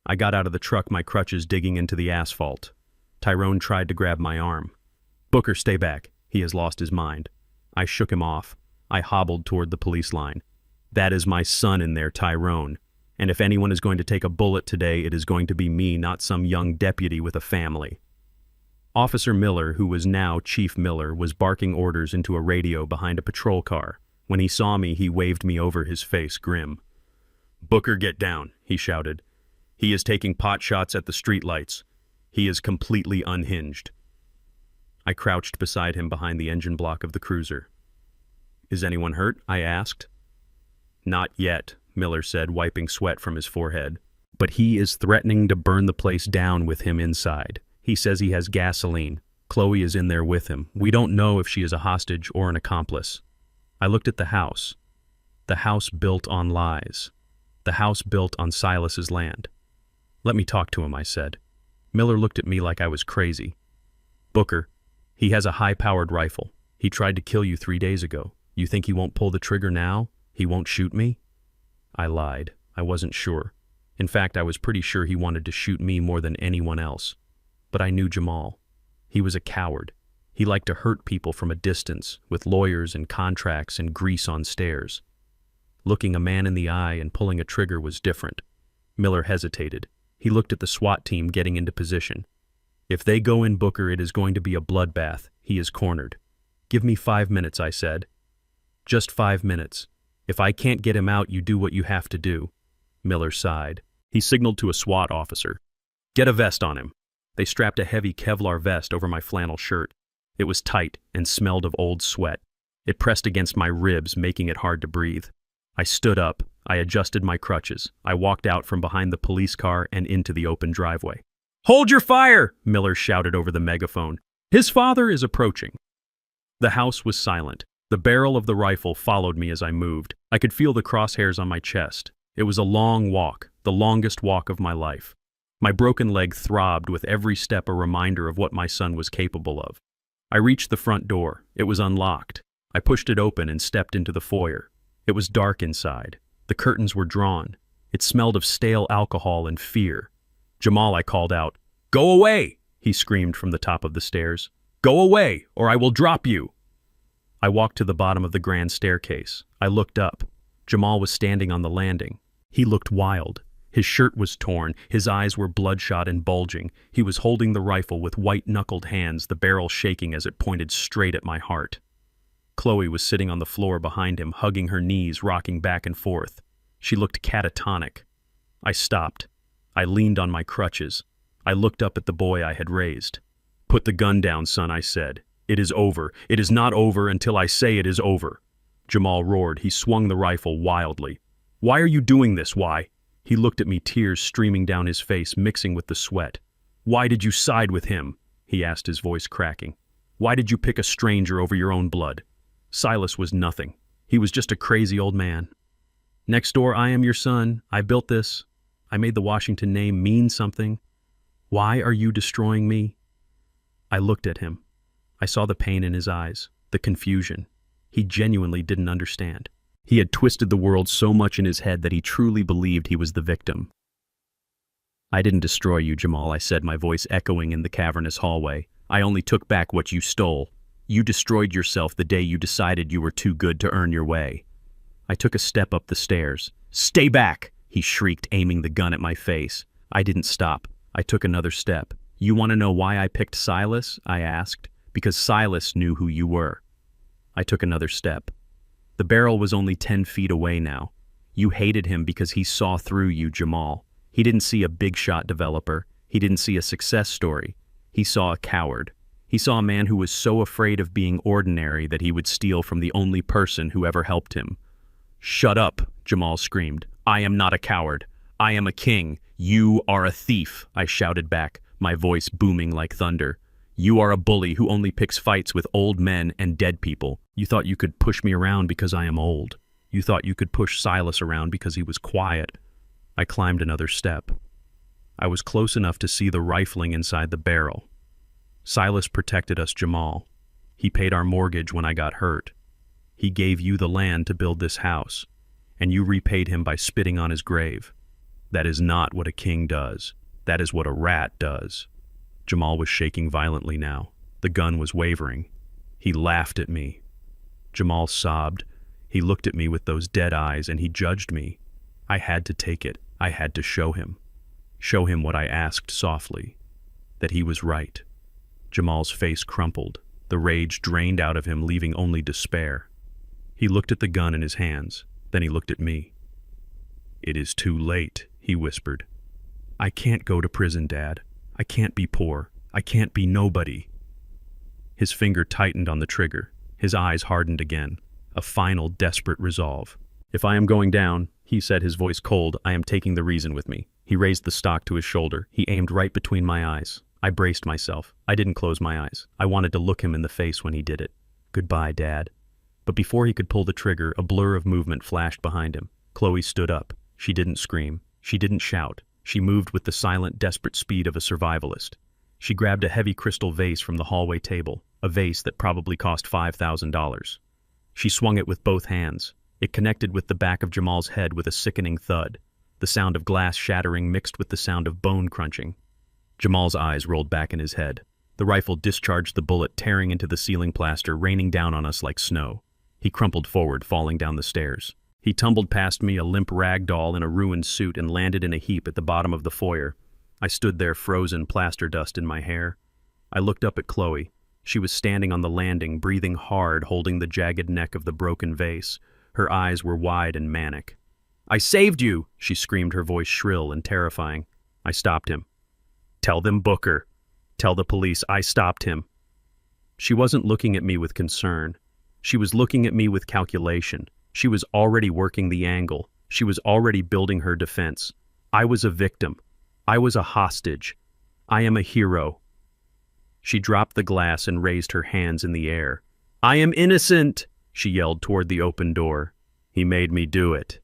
I got out of the truck, my crutches digging into the asphalt. Tyrone tried to grab my arm. "Booker, stay back. He has lost his mind." I shook him off. I hobbled toward the police line. "That is my son in there, Tyrone. And if anyone is going to take a bullet today, it is going to be me, not some young deputy with a family." Officer Miller, who was now Chief Miller, was barking orders into a radio behind a patrol car. When he saw me, he waved me over, his face grim. "Booker, get down," he shouted. "He is taking pot shots at the streetlights. He is completely unhinged." I crouched beside him behind the engine block of the cruiser. "Is anyone hurt?" I asked. "Not yet," Miller said, wiping sweat from his forehead. "But he is threatening to burn the place down with him inside. He says he has gasoline. Chloe is in there with him. We don't know if she is a hostage or an accomplice." I looked at the house. The house built on lies. The house built on Silas's land. "Let me talk to him," I said. Miller looked at me like I was crazy. "Booker, he has a high-powered rifle. He tried to kill you 3 days ago. You think he won't pull the trigger now? He won't shoot me?" I lied. I wasn't sure. In fact, I was pretty sure he wanted to shoot me more than anyone else. But I knew Jamal. He was a coward. He liked to hurt people from a distance, with lawyers and contracts and grease on stairs. Looking a man in the eye and pulling a trigger was different. Miller hesitated. He looked at the SWAT team getting into position. "If they go in, Booker, it is going to be a bloodbath. He is cornered." "Give me 5 minutes," I said. "Just 5 minutes. If I can't get him out, you do what you have to do." Miller sighed. He signaled to a SWAT officer. "Get a vest on him." They strapped a heavy Kevlar vest over my flannel shirt. It was tight and smelled of old sweat. It pressed against my ribs, making it hard to breathe. I stood up. I adjusted my crutches. I walked out from behind the police car and into the open driveway. "Hold your fire!" Miller shouted over the megaphone. "His father is approaching." The house was silent. The barrel of the rifle followed me as I moved. I could feel the crosshairs on my chest. It was a long walk, the longest walk of my life. My broken leg throbbed with every step, a reminder of what my son was capable of. I reached the front door. It was unlocked. I pushed it open and stepped into the foyer. It was dark inside. The curtains were drawn. It smelled of stale alcohol and fear. "Jamal," I called out. "Go away!" he screamed from the top of the stairs. "Go away, or I will drop you!" I walked to the bottom of the grand staircase. I looked up. Jamal was standing on the landing. He looked wild. His shirt was torn. His eyes were bloodshot and bulging. He was holding the rifle with white-knuckled hands, the barrel shaking as it pointed straight at my heart. Chloe was sitting on the floor behind him, hugging her knees, rocking back and forth. She looked catatonic. I stopped. I leaned on my crutches. I looked up at the boy I had raised. "Put the gun down, son," I said. "It is over. It is not over until I say it is over." Jamal roared. He swung the rifle wildly. "Why are you doing this? Why?" He looked at me, tears streaming down his face, mixing with the sweat. "Why did you side with him?" he asked, his voice cracking. "Why did you pick a stranger over your own blood? Silas was nothing. He was just a crazy old man. Next door, I am your son. I built this. I made the Washington name mean something. Why are you destroying me?" I looked at him. I saw the pain in his eyes, the confusion. He genuinely didn't understand. He had twisted the world so much in his head that he truly believed he was the victim. "I didn't destroy you, Jamal," I said, my voice echoing in the cavernous hallway. "I only took back what you stole. You destroyed yourself the day you decided you were too good to earn your way." I took a step up the stairs. "Stay back!" he shrieked, aiming the gun at my face. I didn't stop. I took another step. "You want to know why I picked Silas?" I asked. "Because Silas knew who you were." I took another step. The barrel was only 10 feet away now. "You hated him because he saw through you, Jamal. He didn't see a big shot developer. He didn't see a success story. He saw a coward. He saw a man who was so afraid of being ordinary that he would steal from the only person who ever helped him." "Shut up," Jamal screamed. "I am not a coward. I am a king. You are a thief," I shouted back, my voice booming like thunder. "You are a bully who only picks fights with old men and dead people. You thought you could push me around because I am old. You thought you could push Silas around because he was quiet. I climbed another step. I was close enough to see the rifling inside the barrel. Silas protected us, Jamal. He paid our mortgage when I got hurt. He gave you the land to build this house, and you repaid him by spitting on his grave. That is not what a king does. That is what a rat does. Jamal was shaking violently now. The gun was wavering. He laughed at me. Jamal sobbed. He looked at me with those dead eyes and he judged me. I had to take it. I had to show him. Show him what I asked softly. That he was right. Jamal's face crumpled. The rage drained out of him, leaving only despair. He looked at the gun in his hands. Then he looked at me. "It is too late," he whispered. "I can't go to prison, Dad. I can't be poor. I can't be nobody." His finger tightened on the trigger. His eyes hardened again. A final, desperate resolve. "If I am going down," he said, his voice cold, "I am taking the reason with me." He raised the stock to his shoulder. He aimed right between my eyes. I braced myself. I didn't close my eyes. I wanted to look him in the face when he did it. "Goodbye, Dad." But before he could pull the trigger, a blur of movement flashed behind him. Chloe stood up. She didn't scream. She didn't shout. She moved with the silent, desperate speed of a survivalist. She grabbed a heavy crystal vase from the hallway table, a vase that probably cost $5,000. She swung it with both hands. It connected with the back of Jamal's head with a sickening thud, the sound of glass shattering mixed with the sound of bone crunching. Jamal's eyes rolled back in his head. The rifle discharged the bullet, tearing into the ceiling plaster, raining down on us like snow. He crumpled forward, falling down the stairs. He tumbled past me, a limp rag doll in a ruined suit, and landed in a heap at the bottom of the foyer. I stood there, frozen, plaster dust in my hair. I looked up at Chloe. She was standing on the landing, breathing hard, holding the jagged neck of the broken vase. Her eyes were wide and manic. "I saved you!" she screamed, her voice shrill and terrifying. I stopped him. "Tell them Booker. Tell the police I stopped him." She wasn't looking at me with concern. She was looking at me with calculation. She was already working the angle. She was already building her defense. I was a victim. I was a hostage. I am a hero. She dropped the glass and raised her hands in the air. "I am innocent!" she yelled toward the open door. "He made me do it."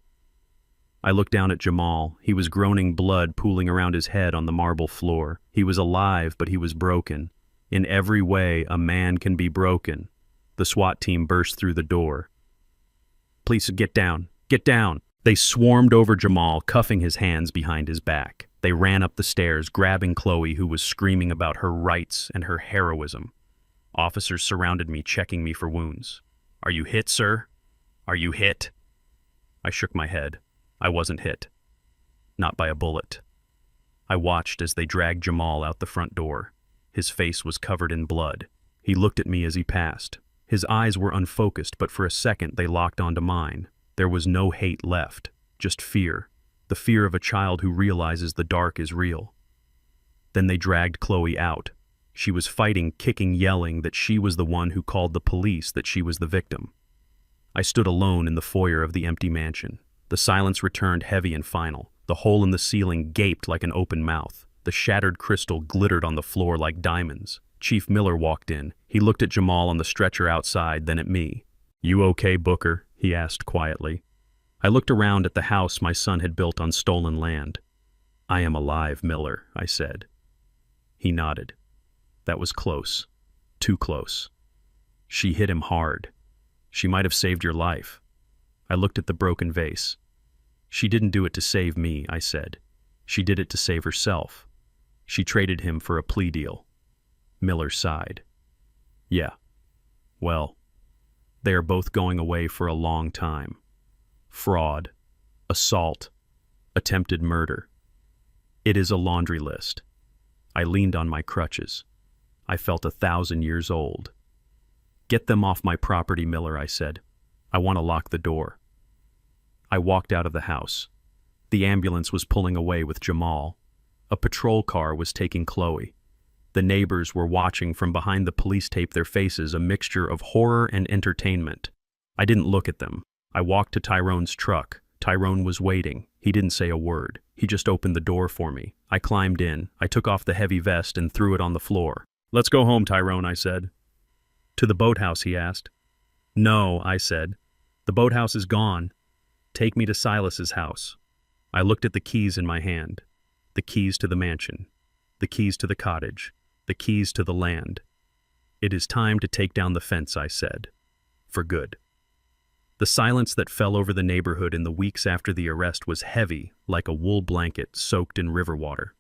I looked down at Jamal. He was groaning, blood pooling around his head on the marble floor. He was alive, but he was broken. In every way, a man can be broken. The SWAT team burst through the door. "Please get down. Get down." They swarmed over Jamal, cuffing his hands behind his back. They ran up the stairs, grabbing Chloe, who was screaming about her rights and her heroism. Officers surrounded me, checking me for wounds. "Are you hit, sir? Are you hit?" I shook my head. I wasn't hit. Not by a bullet. I watched as they dragged Jamal out the front door. His face was covered in blood. He looked at me as he passed. His eyes were unfocused, but for a second they locked onto mine. There was no hate left, just fear. The fear of a child who realizes the dark is real. Then they dragged Chloe out. She was fighting, kicking, yelling that she was the one who called the police, that she was the victim. I stood alone in the foyer of the empty mansion. The silence returned, heavy and final. The hole in the ceiling gaped like an open mouth. The shattered crystal glittered on the floor like diamonds. Chief Miller walked in. He looked at Jamal on the stretcher outside, then at me. "You okay, Booker?" he asked quietly. I looked around at the house my son had built on stolen land. "I am alive, Miller," I said. He nodded. "That was close. Too close. She hit him hard. She might have saved your life." I looked at the broken vase. "She didn't do it to save me," I said. "She did it to save herself. She traded him for a plea deal." Miller sighed. "Yeah. Well, they are both going away for a long time. Fraud, assault, attempted murder. It is a laundry list." I leaned on my crutches. I felt 1,000 years old. "Get them off my property, Miller," I said. "I want to lock the door." I walked out of the house. The ambulance was pulling away with Jamal. A patrol car was taking Chloe. The neighbors were watching from behind the police tape, their faces a mixture of horror and entertainment. I didn't look at them. I walked to Tyrone's truck. Tyrone was waiting. He didn't say a word. He just opened the door for me. I climbed in. I took off the heavy vest and threw it on the floor. "Let's go home, Tyrone," I said. "To the boathouse?" he asked. "No," I said. "The boathouse is gone. Take me to Silas's house." I looked at the keys in my hand. The keys to the mansion. The keys to the cottage. The keys to the land. "It is time to take down the fence," I said. For good. The silence that fell over the neighborhood in the weeks after the arrest was heavy, like a wool blanket soaked in river water.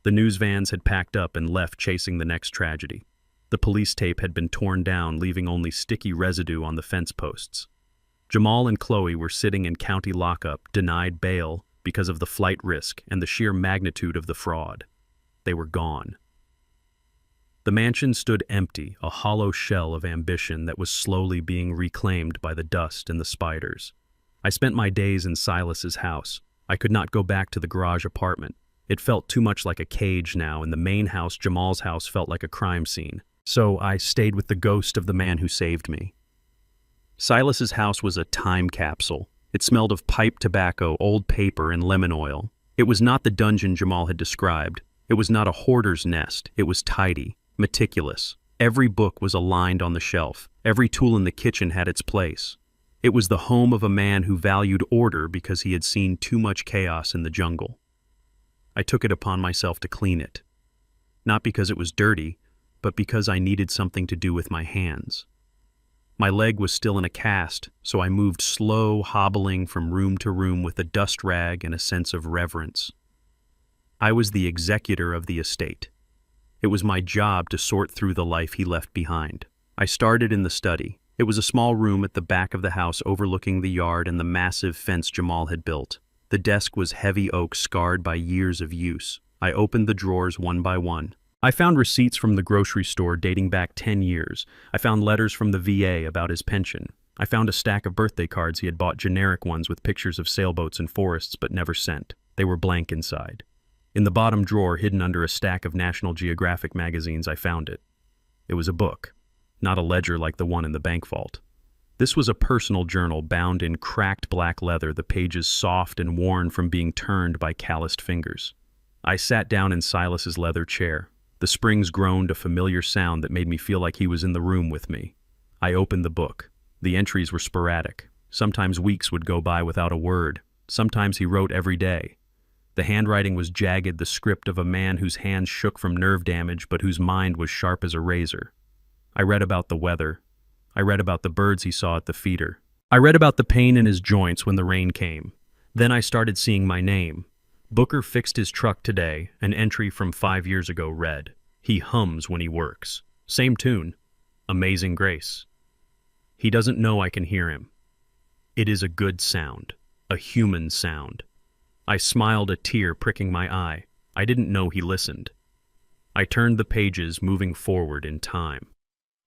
The news vans had packed up and left chasing the next tragedy. The police tape had been torn down, leaving only sticky residue on the fence posts. Jamal and Chloe were sitting in county lockup, denied bail because of the flight risk and the sheer magnitude of the fraud. They were gone. The mansion stood empty, a hollow shell of ambition that was slowly being reclaimed by the dust and the spiders. I spent my days in Silas's house. I could not go back to the garage apartment. It felt too much like a cage now, and the main house, Jamal's house, felt like a crime scene. So I stayed with the ghost of the man who saved me. Silas's house was a time capsule. It smelled of pipe tobacco, old paper, and lemon oil. It was not the dungeon Jamal had described. It was not a hoarder's nest. It was tidy, meticulous. Every book was aligned on the shelf. Every tool in the kitchen had its place. It was the home of a man who valued order because he had seen too much chaos in the jungle. I took it upon myself to clean it. Not because it was dirty, but because I needed something to do with my hands. My leg was still in a cast, so I moved slow, hobbling from room to room with a dust rag and a sense of reverence. I was the executor of the estate. It was my job to sort through the life he left behind. I started in the study. It was a small room at the back of the house overlooking the yard and the massive fence Jamal had built. The desk was heavy oak scarred by years of use. I opened the drawers one by one. I found receipts from the grocery store dating back 10 years. I found letters from the VA about his pension. I found a stack of birthday cards he had bought, generic ones with pictures of sailboats and forests but never sent. They were blank inside. In the bottom drawer, hidden under a stack of National Geographic magazines, I found it. It was a book, not a ledger like the one in the bank vault. This was a personal journal bound in cracked black leather, the pages soft and worn from being turned by calloused fingers. I sat down in Silas's leather chair. The springs groaned a familiar sound that made me feel like he was in the room with me. I opened the book. The entries were sporadic. Sometimes weeks would go by without a word. Sometimes he wrote every day. The handwriting was jagged, the script of a man whose hands shook from nerve damage but whose mind was sharp as a razor. I read about the weather. I read about the birds he saw at the feeder. I read about the pain in his joints when the rain came. Then I started seeing my name. Booker fixed his truck today, an entry from 5 years ago read, "He hums when he works." Same tune. Amazing grace. He doesn't know I can hear him. It is a good sound, a human sound. I smiled, a tear pricking my eye. I didn't know he listened. I turned the pages, moving forward in time.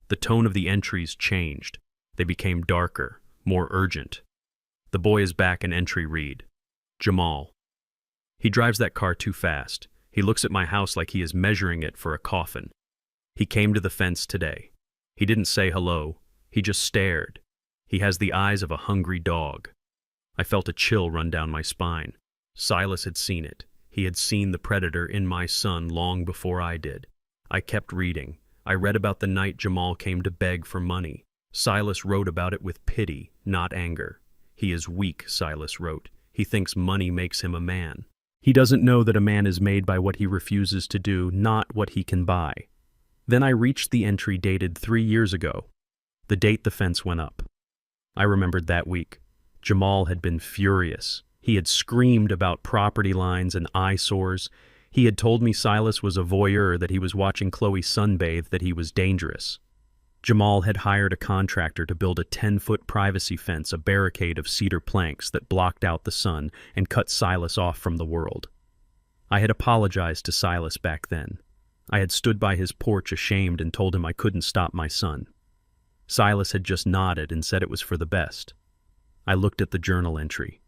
The tone of the entries changed. They became darker, more urgent. The boy is back, an entry read. Jamal. He drives that car too fast. He looks at my house like he is measuring it for a coffin. He came to the fence today. He didn't say hello. He just stared. He has the eyes of a hungry dog. I felt a chill run down my spine. Silas had seen it. He had seen the predator in my son long before I did. I kept reading. I read about the night Jamal came to beg for money. Silas wrote about it with pity, not anger. He is weak, Silas wrote. He thinks money makes him a man. He doesn't know that a man is made by what he refuses to do, not what he can buy. Then I reached the entry dated 3 years ago, the date the fence went up. I remembered that week. Jamal had been furious. He had screamed about property lines and eyesores. He had told me Silas was a voyeur, that he was watching Chloe sunbathe, that he was dangerous. Jamal had hired a contractor to build a 10-foot privacy fence, a barricade of cedar planks that blocked out the sun and cut Silas off from the world. I had apologized to Silas back then. I had stood by his porch ashamed and told him I couldn't stop my son. Silas had just nodded and said it was for the best. I looked at the journal entry.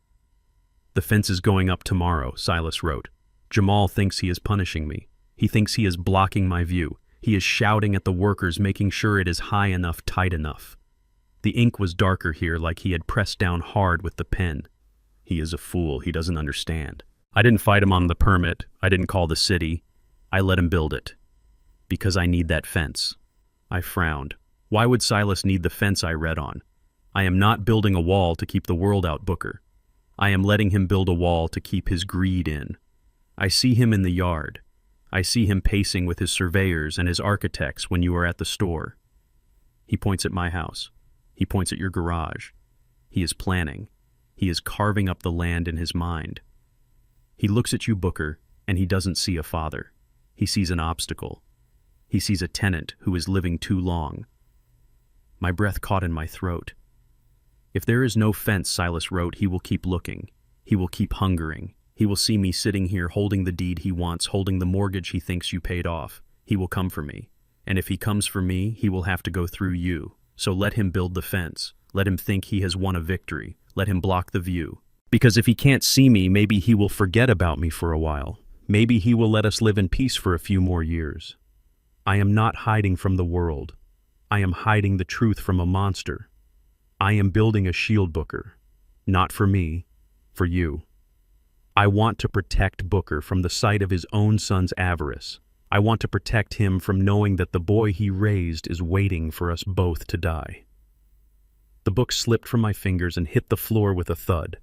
"The fence is going up tomorrow," Silas wrote. "Jamal thinks he is punishing me. He thinks he is blocking my view. He is shouting at the workers, making sure it is high enough, tight enough." The ink was darker here, like he had pressed down hard with the pen. He is a fool. He doesn't understand. I didn't fight him on the permit. I didn't call the city. I let him build it. Because I need that fence. I frowned. Why would Silas need the fence I read on? I am not building a wall to keep the world out, Booker. I am letting him build a wall to keep his greed in. I see him in the yard. I see him pacing with his surveyors and his architects when you are at the store. He points at my house. He points at your garage. He is planning. He is carving up the land in his mind. He looks at you, Booker, and he doesn't see a father. He sees an obstacle. He sees a tenant who is living too long. My breath caught in my throat. If there is no fence, Silas wrote, he will keep looking. He will keep hungering. He will see me sitting here holding the deed he wants, holding the mortgage he thinks you paid off. He will come for me. And if he comes for me, he will have to go through you. So let him build the fence. Let him think he has won a victory. Let him block the view. Because if he can't see me, maybe he will forget about me for a while. Maybe he will let us live in peace for a few more years. I am not hiding from the world. I am hiding the truth from a monster. I am building a shield, Booker. Not for me, for you. I want to protect Booker from the sight of his own son's avarice. I want to protect him from knowing that the boy he raised is waiting for us both to die. The book slipped from my fingers and hit the floor with a thud.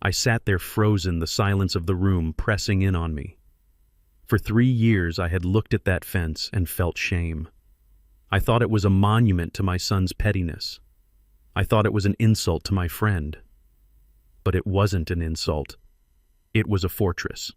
I sat there frozen, the silence of the room pressing in on me. For 3 years I had looked at that fence and felt shame. I thought it was a monument to my son's pettiness. I thought it was an insult to my friend. But it wasn't an insult. It was a fortress.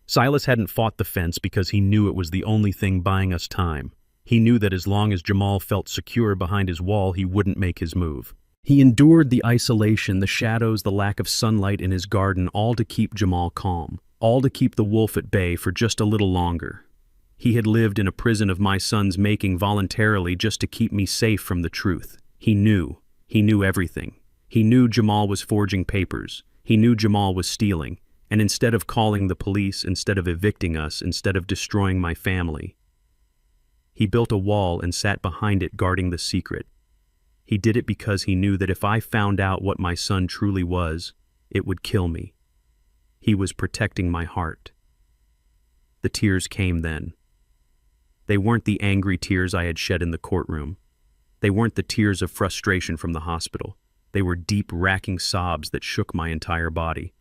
Silas hadn't fought the fence because he knew it was the only thing buying us time. He knew that as long as Jamal felt secure behind his wall, he wouldn't make his move. He endured the isolation, the shadows, the lack of sunlight in his garden, all to keep Jamal calm, all to keep the wolf at bay for just a little longer. He had lived in a prison of my son's making voluntarily just to keep me safe from the truth. He knew everything. He knew Jamal was forging papers. He knew Jamal was stealing. And instead of calling the police, instead of evicting us, instead of destroying my family, he built a wall and sat behind it guarding the secret. He did it because he knew that if I found out what my son truly was, it would kill me. He was protecting my heart. The tears came then. They weren't the angry tears I had shed in the courtroom. They weren't the tears of frustration from the hospital. They were deep, racking sobs that shook my entire body.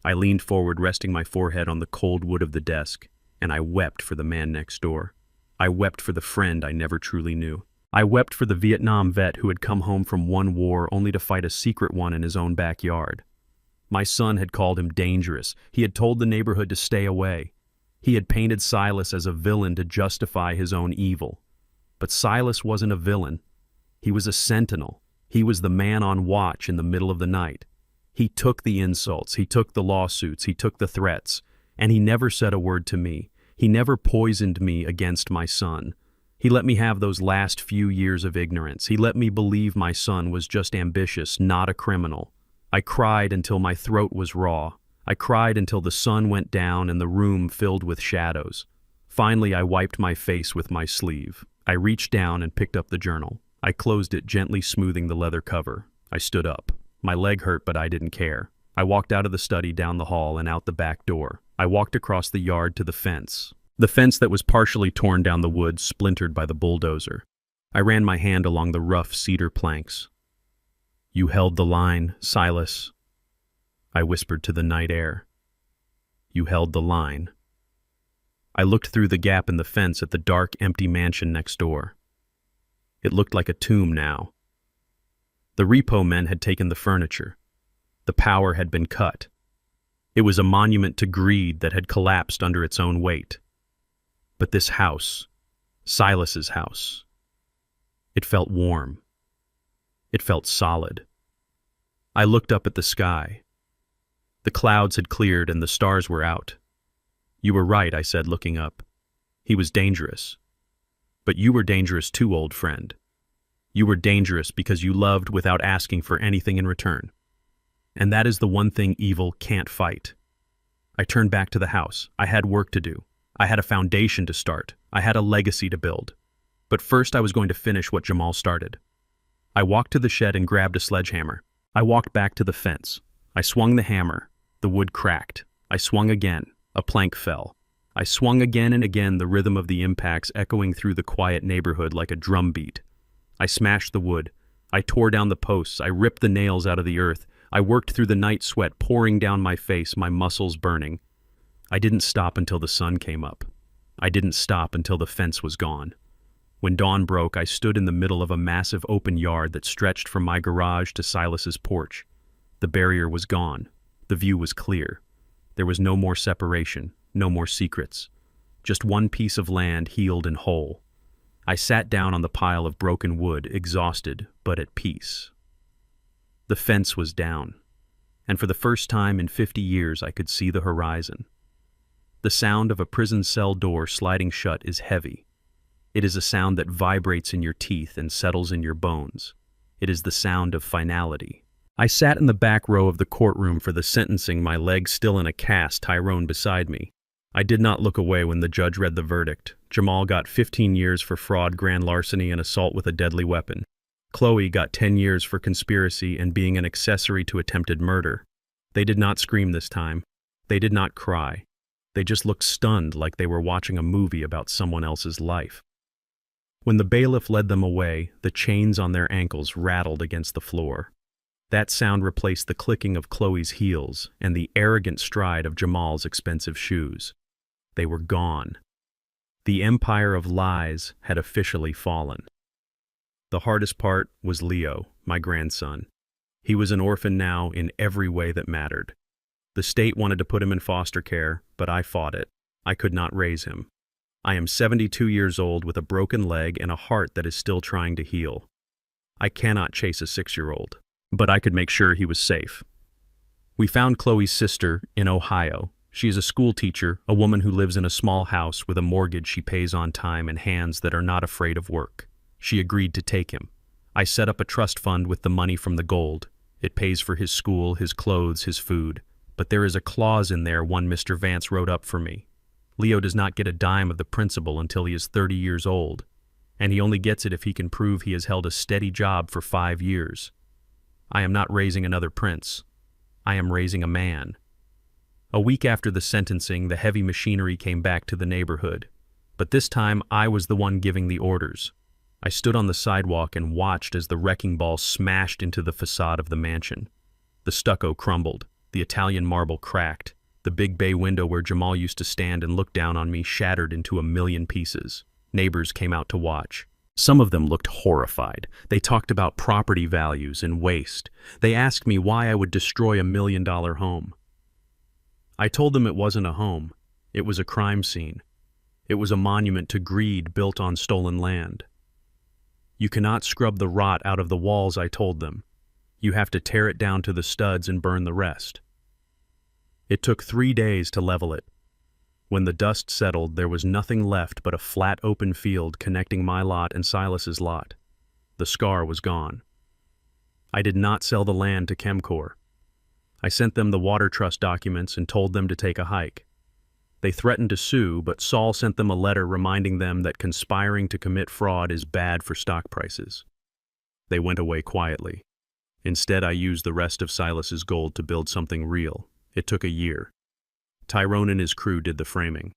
I leaned forward, resting my forehead on the cold wood of the desk, and I wept for the man next door. I wept for the friend I never truly knew. I wept for the Vietnam vet who had come home from one war only to fight a secret one in his own backyard. My son had called him dangerous. He had told the neighborhood to stay away. He had painted Silas as a villain to justify his own evil. But Silas wasn't a villain. He was a sentinel. He was the man on watch in the middle of the night. He took the insults, he took the lawsuits, he took the threats, and he never said a word to me. He never poisoned me against my son. He let me have those last few years of ignorance. He let me believe my son was just ambitious, not a criminal. I cried until my throat was raw. I cried until the sun went down and the room filled with shadows. Finally, I wiped my face with my sleeve. I reached down and picked up the journal. I closed it, gently smoothing the leather cover. I stood up. My leg hurt, but I didn't care. I walked out of the study, down the hall, and out the back door. I walked across the yard to the fence. The fence that was partially torn down the woods, splintered by the bulldozer. I ran my hand along the rough cedar planks. "You held the line, Silas," I whispered to the night air. "You held the line." I looked through the gap in the fence at the dark, empty mansion next door. It looked like a tomb now. The repo men had taken the furniture. The power had been cut. It was a monument to greed that had collapsed under its own weight. But this house, Silas's house, it felt warm. It felt solid. I looked up at the sky. The clouds had cleared and the stars were out. "You were right," I said, looking up. "He was dangerous. But you were dangerous too, old friend. You were dangerous because you loved without asking for anything in return. And that is the one thing evil can't fight." I turned back to the house. I had work to do. I had a foundation to start. I had a legacy to build. But first I was going to finish what Jamal started. I walked to the shed and grabbed a sledgehammer. I walked back to the fence. I swung the hammer. The wood cracked. I swung again. A plank fell. I swung again and again, the rhythm of the impacts echoing through the quiet neighborhood like a drum beat. I smashed the wood. I tore down the posts. I ripped the nails out of the earth. I worked through the night sweat pouring down my face, my muscles burning. I didn't stop until the sun came up. I didn't stop until the fence was gone. When dawn broke, I stood in the middle of a massive open yard that stretched from my garage to Silas's porch. The barrier was gone. The view was clear. There was no more separation, no more secrets. Just one piece of land healed and whole. I sat down on the pile of broken wood, exhausted, but at peace. The fence was down, and for the first time in 50 years I could see the horizon. The sound of a prison cell door sliding shut is heavy. It is a sound that vibrates in your teeth and settles in your bones. It is the sound of finality. I sat in the back row of the courtroom for the sentencing, my legs still in a cast, Tyrone beside me. I did not look away when the judge read the verdict. Jamal got 15 years for fraud, grand larceny, and assault with a deadly weapon. Chloe got 10 years for conspiracy and being an accessory to attempted murder. They did not scream this time. They did not cry. They just looked stunned, like they were watching a movie about someone else's life. When the bailiff led them away, the chains on their ankles rattled against the floor. That sound replaced the clicking of Chloe's heels and the arrogant stride of Jamal's expensive shoes. They were gone. The empire of lies had officially fallen. The hardest part was Leo, my grandson. He was an orphan now in every way that mattered. The state wanted to put him in foster care, but I fought it. I could not raise him. I am 72 years old with a broken leg and a heart that is still trying to heal. I cannot chase a 6-year-old, but I could make sure he was safe. We found Chloe's sister in Ohio. She is a school teacher, a woman who lives in a small house with a mortgage she pays on time and hands that are not afraid of work. She agreed to take him. I set up a trust fund with the money from the gold. It pays for his school, his clothes, his food. But there is a clause in there one Mr. Vance wrote up for me. Leo does not get a dime of the principal until he is 30 years old, and he only gets it if he can prove he has held a steady job for 5 years. I am not raising another prince. I am raising a man. A week after the sentencing, the heavy machinery came back to the neighborhood. But this time, I was the one giving the orders. I stood on the sidewalk and watched as the wrecking ball smashed into the facade of the mansion. The stucco crumbled. The Italian marble cracked. The big bay window where Jamal used to stand and look down on me shattered into a million pieces. Neighbors came out to watch. Some of them looked horrified. They talked about property values and waste. They asked me why I would destroy $1 million home. I told them it wasn't a home. It was a crime scene. It was a monument to greed built on stolen land. You cannot scrub the rot out of the walls, I told them. You have to tear it down to the studs and burn the rest. It took 3 days to level it. When the dust settled, there was nothing left but a flat open field connecting my lot and Silas's lot. The scar was gone. I did not sell the land to Chemcor. I sent them the water trust documents and told them to take a hike. They threatened to sue, but Saul sent them a letter reminding them that conspiring to commit fraud is bad for stock prices. They went away quietly. Instead, I used the rest of Silas's gold to build something real. It took a year. Tyrone and his crew did the framing.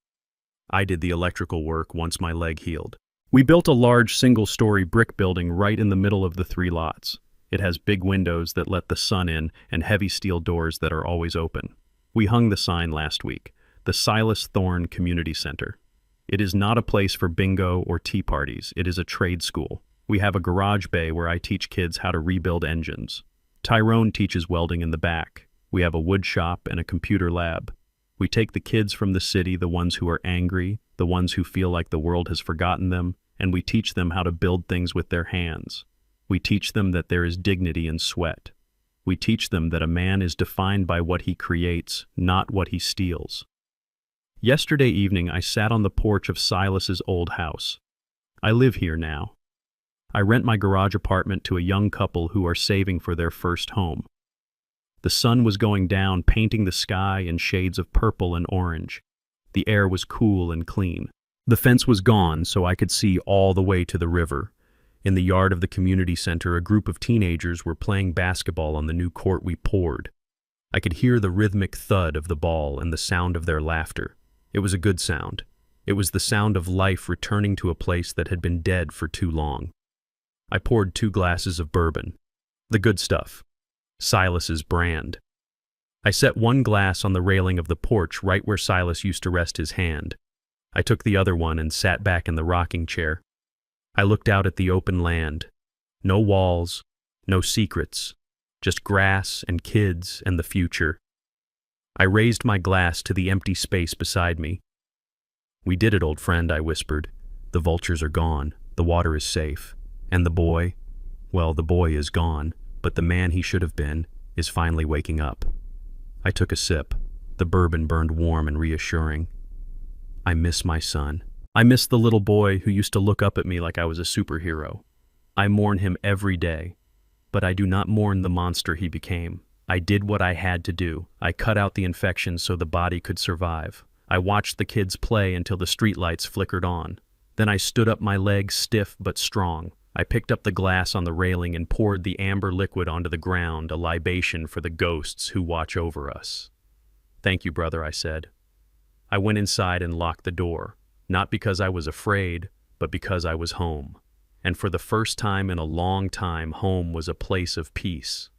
I did the electrical work once my leg healed. We built a large single-story brick building right in the middle of the 3 lots. It has big windows that let the sun in and heavy steel doors that are always open. We hung the sign last week, the Silas Thorne Community Center. It is not a place for bingo or tea parties. It is a trade school. We have a garage bay where I teach kids how to rebuild engines. Tyrone teaches welding in the back. We have a wood shop and a computer lab. We take the kids from the city, the ones who are angry, the ones who feel like the world has forgotten them, and we teach them how to build things with their hands. We teach them that there is dignity in sweat. We teach them that a man is defined by what he creates, not what he steals. Yesterday evening, I sat on the porch of Silas's old house. I live here now. I rent my garage apartment to a young couple who are saving for their first home. The sun was going down, painting the sky in shades of purple and orange. The air was cool and clean. The fence was gone, so I could see all the way to the river. In the yard of the community center, a group of teenagers were playing basketball on the new court we poured. I could hear the rhythmic thud of the ball and the sound of their laughter. It was a good sound. It was the sound of life returning to a place that had been dead for too long. I poured 2 glasses of bourbon. The good stuff. Silas's brand. I set 1 glass on the railing of the porch right where Silas used to rest his hand. I took the other one and sat back in the rocking chair. I looked out at the open land. No walls, no secrets, just grass and kids and the future. I raised my glass to the empty space beside me. "We did it, old friend," I whispered. "The vultures are gone, the water is safe, and the boy, well, the boy is gone, but the man he should have been is finally waking up." I took a sip. The bourbon burned warm and reassuring. I miss my son. I miss the little boy who used to look up at me like I was a superhero. I mourn him every day, but I do not mourn the monster he became. I did what I had to do. I cut out the infection so the body could survive. I watched the kids play until the streetlights flickered on. Then I stood up, my legs stiff but strong. I picked up the glass on the railing and poured the amber liquid onto the ground, a libation for the ghosts who watch over us. "Thank you, brother," I said. I went inside and locked the door, not because I was afraid, but because I was home. And for the first time in a long time, home was a place of peace.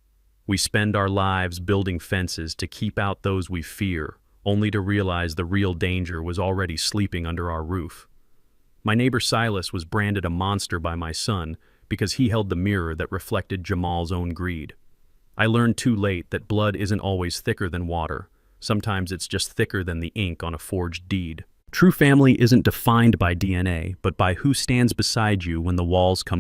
We spend our lives building fences to keep out those we fear, only to realize the real danger was already sleeping under our roof. My neighbor Silas was branded a monster by my son because he held the mirror that reflected Jamal's own greed. I learned too late that blood isn't always thicker than water. Sometimes it's just thicker than the ink on a forged deed. True family isn't defined by DNA, but by who stands beside you when the walls come